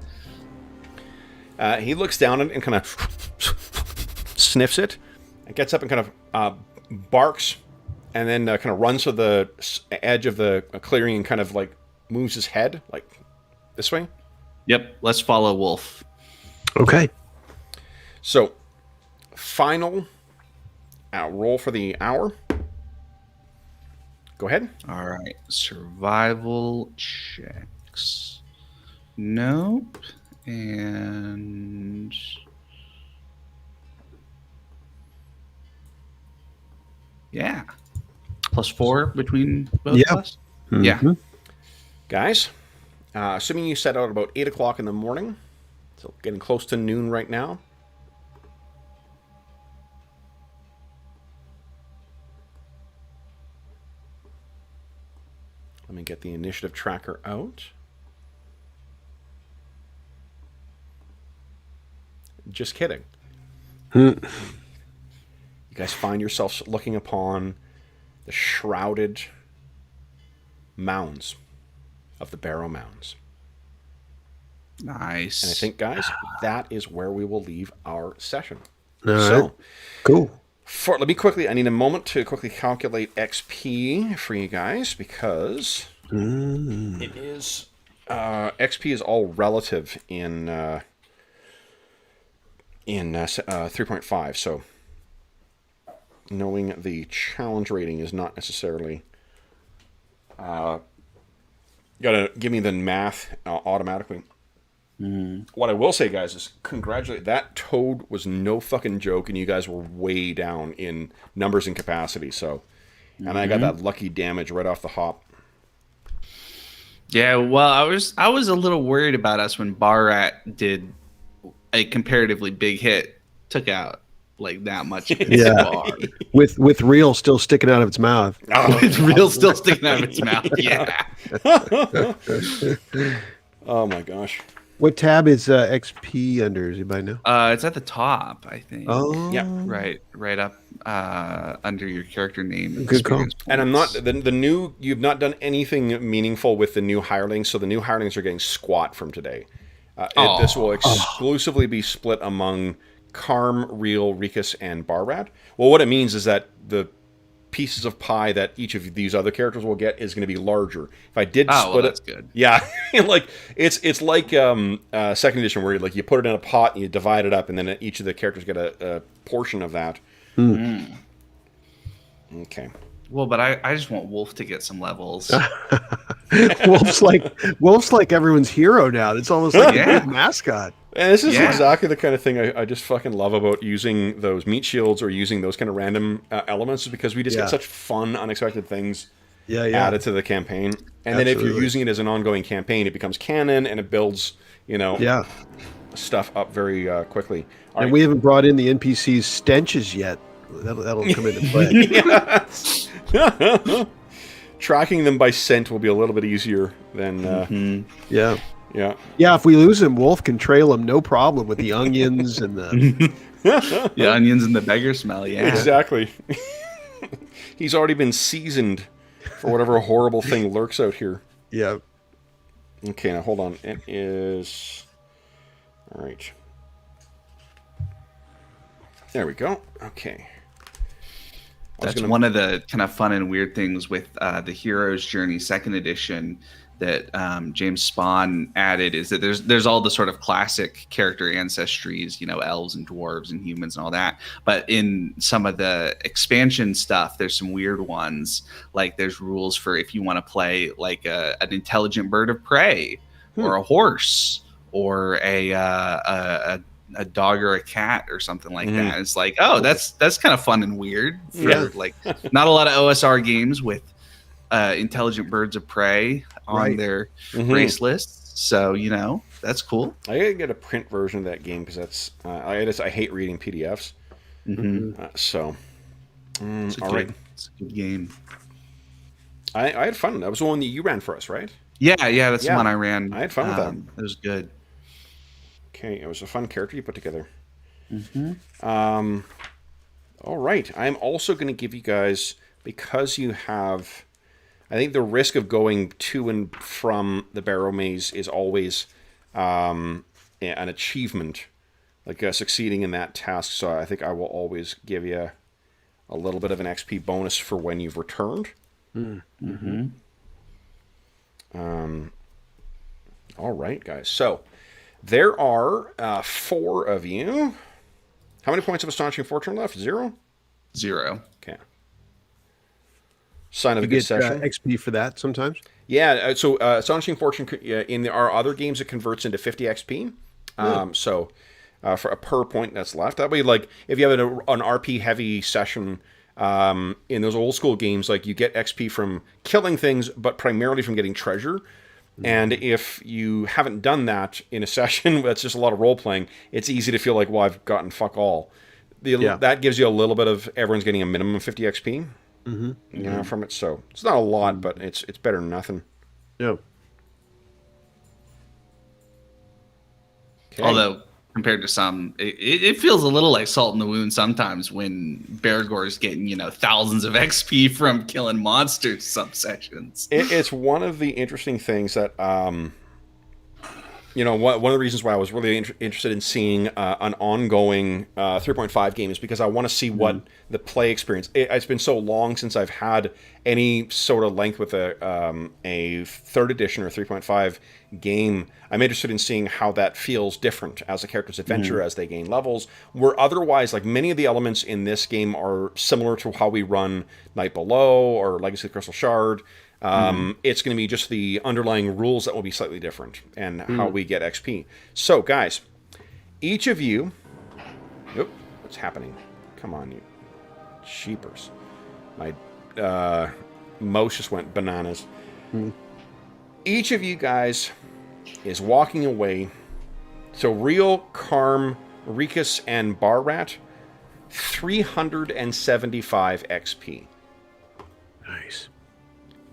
He looks down and kind of sniffs it and gets up and kind of barks and then kind of runs to the edge of the clearing and kind of like moves his head like this way. Yep, let's follow Wolf. Okay. So, final roll for the hour. Go ahead. All right, survival checks. Nope. And yeah, +4 between both of us. Mm-hmm. Yeah, Guys, assuming you set out about 8 o'clock in the morning, so getting close to noon right now. Let me get the initiative tracker out. Just kidding. You guys find yourselves looking upon the shrouded mounds of the Barrow Mounds. nice. And I think, guys, that is where we will leave our session. All So, right. Cool. I need a moment to quickly calculate XP for you guys because it is, XP is all relative in 3.5. So, knowing the challenge rating is not necessarily gotta give me the math automatically. What I will say, guys, is congratulate that toad was no fucking joke, and you guys were way down in numbers and capacity. So, and I got that lucky damage right off the hop. Yeah, well, I was a little worried about us when Barat did a comparatively big hit, took out like that much. Yeah. With Reel still sticking out of its mouth. With Reel still sticking out of its mouth. Yeah. Oh my gosh. What tab is XP under? Does anybody know? It's at the top, I think. Oh, Yeah. Right up under your character name. Good call. experience And I'm points. not the new. You've not done anything meaningful with the new hirelings, so the new hirelings are getting squat from today. This will exclusively be split among Karm, Reel, Rikus, and Barrat. Well, what it means is that the pieces of pie that each of these other characters will get is going to be larger. If I did split that's it, good. yeah, like it's like second edition where like you put it in a pot and you divide it up, and then each of the characters get a portion of that. Okay. Well, but I just want Wolf to get some levels. Wolf's like everyone's hero now. It's almost like a big mascot. And this is Yeah. exactly the kind of thing I just fucking love about using those meat shields or using those kind of random elements, is because we just Yeah. get such fun, unexpected things Yeah. added to the campaign. And then if you're Absolutely. using it as an ongoing campaign, it becomes canon and it builds, Yeah. stuff up very quickly. All And right. we haven't brought in the NPCs stenches yet. That'll come into play. Tracking them by scent will be a little bit easier than, Yeah. yeah. Yeah, if we lose him, Wolf can trail him no problem with the onions and the. The onions and the beggar smell, yeah. Exactly. He's already been seasoned for whatever horrible thing lurks out here. Yeah. Okay, now hold on. It is... All right. There we go. Okay. That's one of the kind of fun and weird things with the Hero's Journey 2nd edition that James Spahn added, is that there's all the sort of classic character ancestries, elves and dwarves and humans and all that. But in some of the expansion stuff, there's some weird ones. Like there's rules for if you want to play like an intelligent bird of prey or a horse or a a dog or a cat or something like that. It's like, oh, that's kind of fun and weird for like not a lot of OSR games with intelligent birds of prey on their race lists. So that's cool. I gotta get a print version of that game because that's I hate reading PDFs. It's a good game. I had fun. That was the one that you ran for us, right? Yeah, that's the one I ran. I had fun with that. It was good. Okay, it was a fun character you put together. All right, I'm also going to give you guys, because you have, I think the risk of going to and from the Barrowmaze is always an achievement, like succeeding in that task. So I think I will always give you a little bit of an XP bonus for when you've returned. All right, guys. So there are 4 of you. How many points of Astonishing Fortune left? 0? 0. Okay. Sign of You a good get session. XP for that sometimes? Yeah, so Astonishing Fortune, in our other games, it converts into 50 XP. So for a per point that's left. That way, like, if you have an RP-heavy session in those old school games, like, you get XP from killing things, but primarily from getting treasure. And if you haven't done that in a session that's just a lot of role-playing, it's easy to feel like, well, I've gotten fuck all. That gives you a little bit of everyone's getting a minimum of 50 XP from it. So it's not a lot, but it's better than nothing. Yeah. Okay. Although, compared to some, it feels a little like salt in the wound sometimes when Bergour is getting, thousands of XP from killing monsters some sessions. It's one of the interesting things that, one of the reasons why I was really interested in seeing an ongoing 3.5 game is because I want to see what the play experience. It's been so long since I've had any sort of length with a 3rd edition or 3.5 game. I'm interested in seeing how that feels different as a character's adventure as they gain levels. Where otherwise, like, many of the elements in this game are similar to how we run Night Below or Legacy of the Crystal Shard. It's going to be just the underlying rules that will be slightly different and how we get XP. So, guys, each of you... Oop, what's happening? Come on, you sheepers. My mouse just went bananas. Each of you guys is walking away. So, Real, Carm, Rikus, and Barrat, 375 XP. Nice.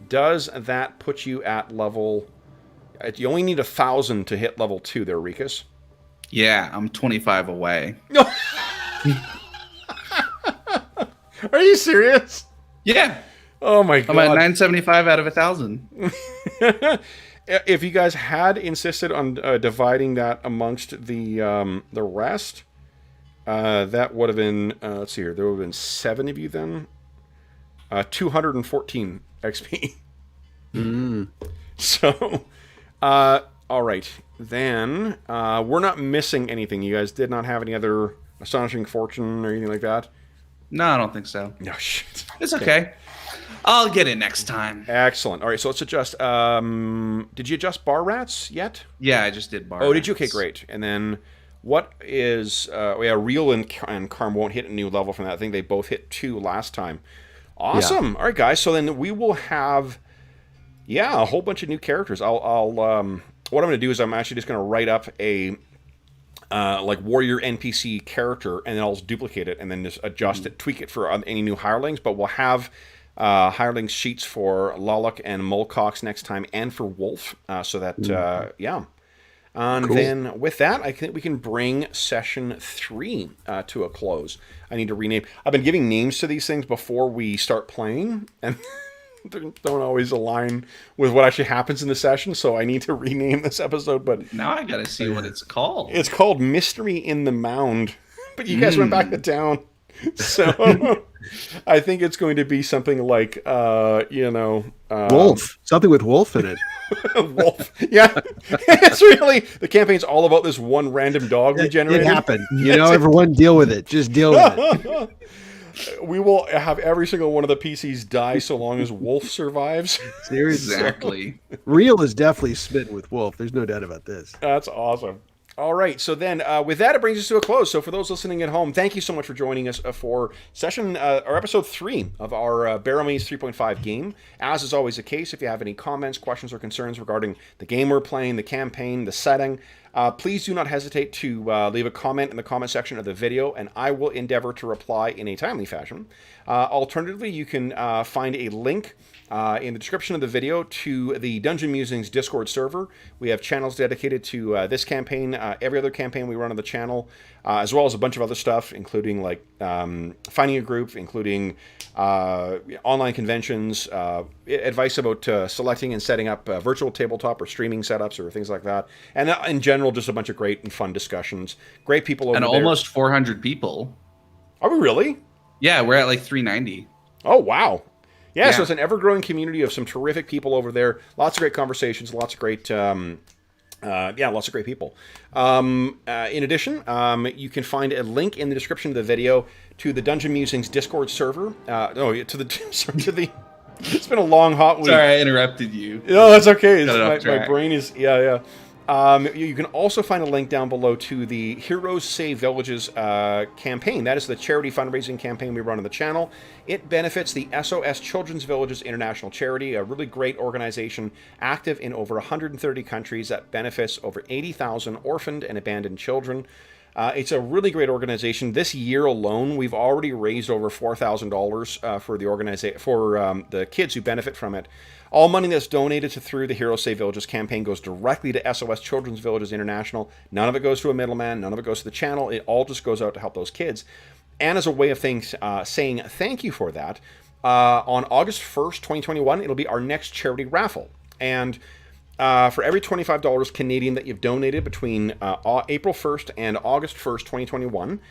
Does that put you at level... You only need 1,000 to hit level 2 there, Rikus. Yeah, I'm 25 away. Are you serious? Yeah. Oh my god. I'm at 975 out of 1,000. If you guys had insisted on dividing that amongst the rest, that would have been... let's see here. There would have been 7 of you then. 214 XP. So, all right. Then, we're not missing anything. You guys did not have any other Astonishing Fortune or anything like that? No, I don't think so. No, shit. It's okay. I'll get it next time. Excellent. All right, so let's adjust. Did you adjust bar rats yet? Yeah, I just did bar Oh, rats. did you? Okay, great. And then what is... Real and Carm won't hit a new level from that. I think they both hit 2 last time. Awesome. Yeah. All right, guys. So then we will have, a whole bunch of new characters. I'll what I'm going to do is I'm actually just going to write up a warrior NPC character, and then I'll just duplicate it and then just adjust it, tweak it for any new hirelings. But we'll have hireling sheets for Lolok and Mulcox next time, and for Wolf. So that And then with that, I think we can bring session 3 to a close. I need to rename. I've been giving names to these things before we start playing, and they don't always align with what actually happens in the session, so I need to rename this episode. But now I gotta see what it's called. It's called Mystery in the Mound, but you guys went back to town. So I think it's going to be something like, Wolf. Something with wolf in it. Wolf. Yeah. It's really, the campaign's all about this one random dog we generated. It happened. Everyone deal with it. Just deal with it. We will have every single one of the PCs die so long as Wolf survives. Seriously. Exactly. Real is definitely smitten with wolf. There's no doubt about this. That's awesome. All right, so then with that, it brings us to a close. So for those listening at home, thank you so much for joining us for episode 3 of our Barrowmaze 3.5 game. As is always the case, if you have any comments, questions, or concerns regarding the game we're playing, the campaign, the setting, please do not hesitate to leave a comment in the comment section of the video, and I will endeavor to reply in a timely fashion. Alternatively, you can find a link in the description of the video to the Dungeon Musings Discord server. We have channels dedicated to this campaign, every other campaign we run on the channel, as well as a bunch of other stuff, including like finding a group, including online conventions, advice about selecting and setting up virtual tabletop or streaming setups or things like that, and in general, just a bunch of great and fun discussions. Great people over there. And almost 400 people. Are we really? Yeah, we're at like 390. Oh, wow. Yeah, so it's an ever-growing community of some terrific people over there. Lots of great conversations, lots of great, lots of great people. In addition, you can find a link in the description of the video to the Dungeon Musings Discord server. It's been a long, hot week. Sorry, I interrupted you. No, that's okay. My brain is, you can also find a link down below to the Heroes Save Villages campaign. That is the charity fundraising campaign we run on the channel. It benefits the SOS Children's Villages International Charity, a really great organization active in over 130 countries that benefits over 80,000 orphaned and abandoned children. It's a really great organization. This year alone, we've already raised over $4,000 for the kids who benefit from it. All money that's donated through the Heroes Save Villages campaign goes directly to SOS Children's Villages International. None of it goes to a middleman. None of it goes to the channel. It all just goes out to help those kids. And as a way of saying thank you for that, on August 1st, 2021, it'll be our next charity raffle. And for every $25 Canadian that you've donated between April 1st and August 1st, 2021,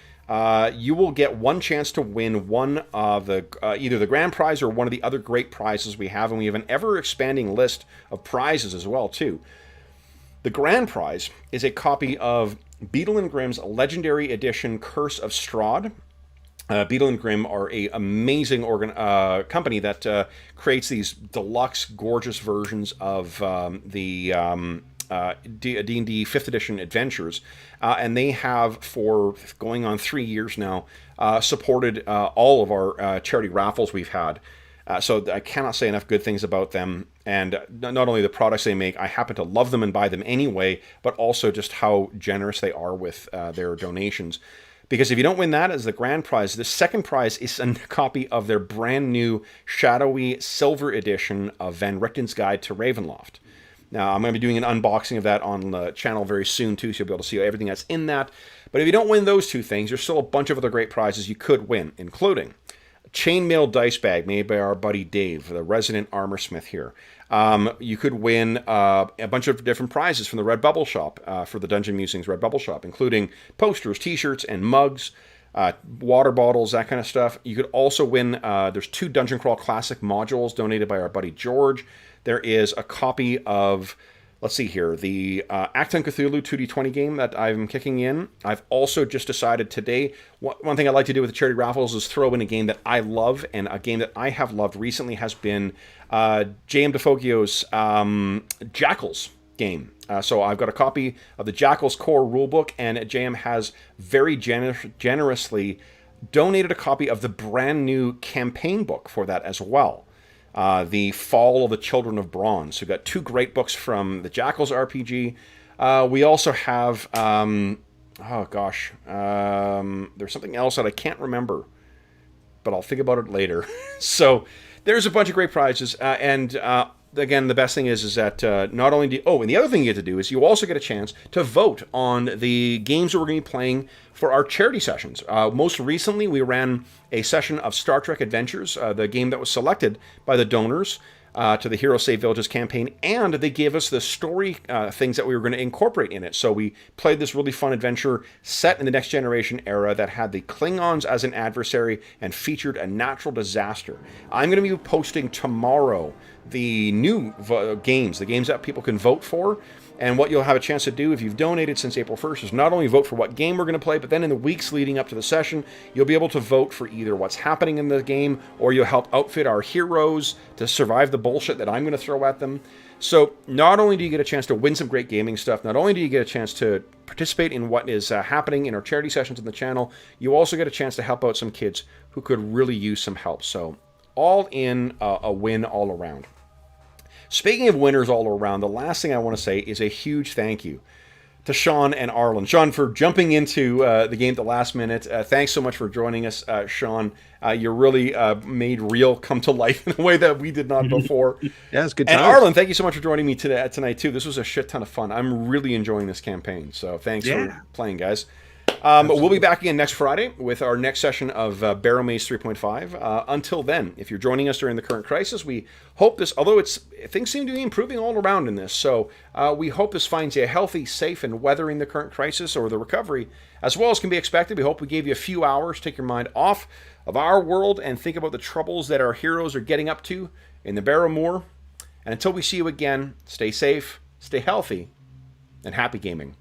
you will get one chance to win one of the either the grand prize or one of the other great prizes we have, and we have an ever-expanding list of prizes as well, too. The grand prize is a copy of Beadle and Grimm's Legendary Edition Curse of Strahd. Beadle and Grimm are an amazing company that creates these deluxe, gorgeous versions of the D&D 5th edition adventures, and they have, for going on 3 years now, supported all of our charity raffles we've had. So I cannot say enough good things about them, and not only the products they make, I happen to love them and buy them anyway, but also just how generous they are with their donations. Because if you don't win that as the grand prize, the second prize is a copy of their brand new shadowy silver edition of Van Richten's Guide to Ravenloft. Now, I'm going to be doing an unboxing of that on the channel very soon, too, so you'll be able to see everything that's in that. But if you don't win those two things, there's still a bunch of other great prizes you could win, including a chainmail dice bag made by our buddy Dave, the resident armor smith here. You could win a bunch of different prizes from the Redbubble shop, for the Dungeon Musings Redbubble shop, including posters, t-shirts, and mugs, water bottles, that kind of stuff. You could also win, there's 2 Dungeon Crawl Classic modules donated by our buddy George. There is a copy of, let's see here, the Acton Cthulhu 2D20 game that I'm kicking in. I've also just decided today, one thing I like to do with the charity raffles is throw in a game that I love, and a game that I have loved recently has been J.M. DeFogio's Jackals game. So I've got a copy of the Jackals core rulebook, and JM has very generously donated a copy of the brand new campaign book for that as well. The Fall of the Children of Bronze. So we've got 2 great books from the Jackals RPG. We also have, there's something else that I can't remember, but I'll think about it later. So there's a bunch of great prizes, and again, the best thing is that not only do and the other thing you get to do is you also get a chance to vote on the games that we're going to be playing for our charity sessions. Most recently, we ran a session of Star Trek Adventures, the game that was selected by the donors to the Hero Save Villages campaign, and they gave us the story things that we were going to incorporate in it. So we played this really fun adventure set in the Next Generation era that had the Klingons as an adversary and featured a natural disaster. I'm going to be posting tomorrow the new games, the games that people can vote for. And what you'll have a chance to do if you've donated since April 1st is not only vote for what game we're going to play, but then in the weeks leading up to the session, you'll be able to vote for either what's happening in the game, or you'll help outfit our heroes to survive the bullshit that I'm going to throw at them. So not only do you get a chance to win some great gaming stuff, not only do you get a chance to participate in what is happening in our charity sessions on the channel, you also get a chance to help out some kids who could really use some help. So all in a win all around. Speaking of winners all around, the last thing I want to say is a huge thank you to Sean and Arlen. Sean, for jumping into the game at the last minute. Thanks so much for joining us, Sean. You really made real come to life in a way that we did not before. Yeah, it's good And times. Arlen, thank you so much for joining me tonight, too. This was a shit ton of fun. I'm really enjoying this campaign. So thanks for playing, guys. We'll be back again next Friday with our next session of Barrowmaze 3.5. Until then, if you're joining us during the current crisis, we hope this, although things seem to be improving all around in this, so we hope this finds you healthy, safe, and weathering the current crisis or the recovery as well as can be expected. We hope we gave you a few hours to take your mind off of our world and think about the troubles that our heroes are getting up to in the Barrowmoor. And until we see you again, stay safe, stay healthy, and happy gaming.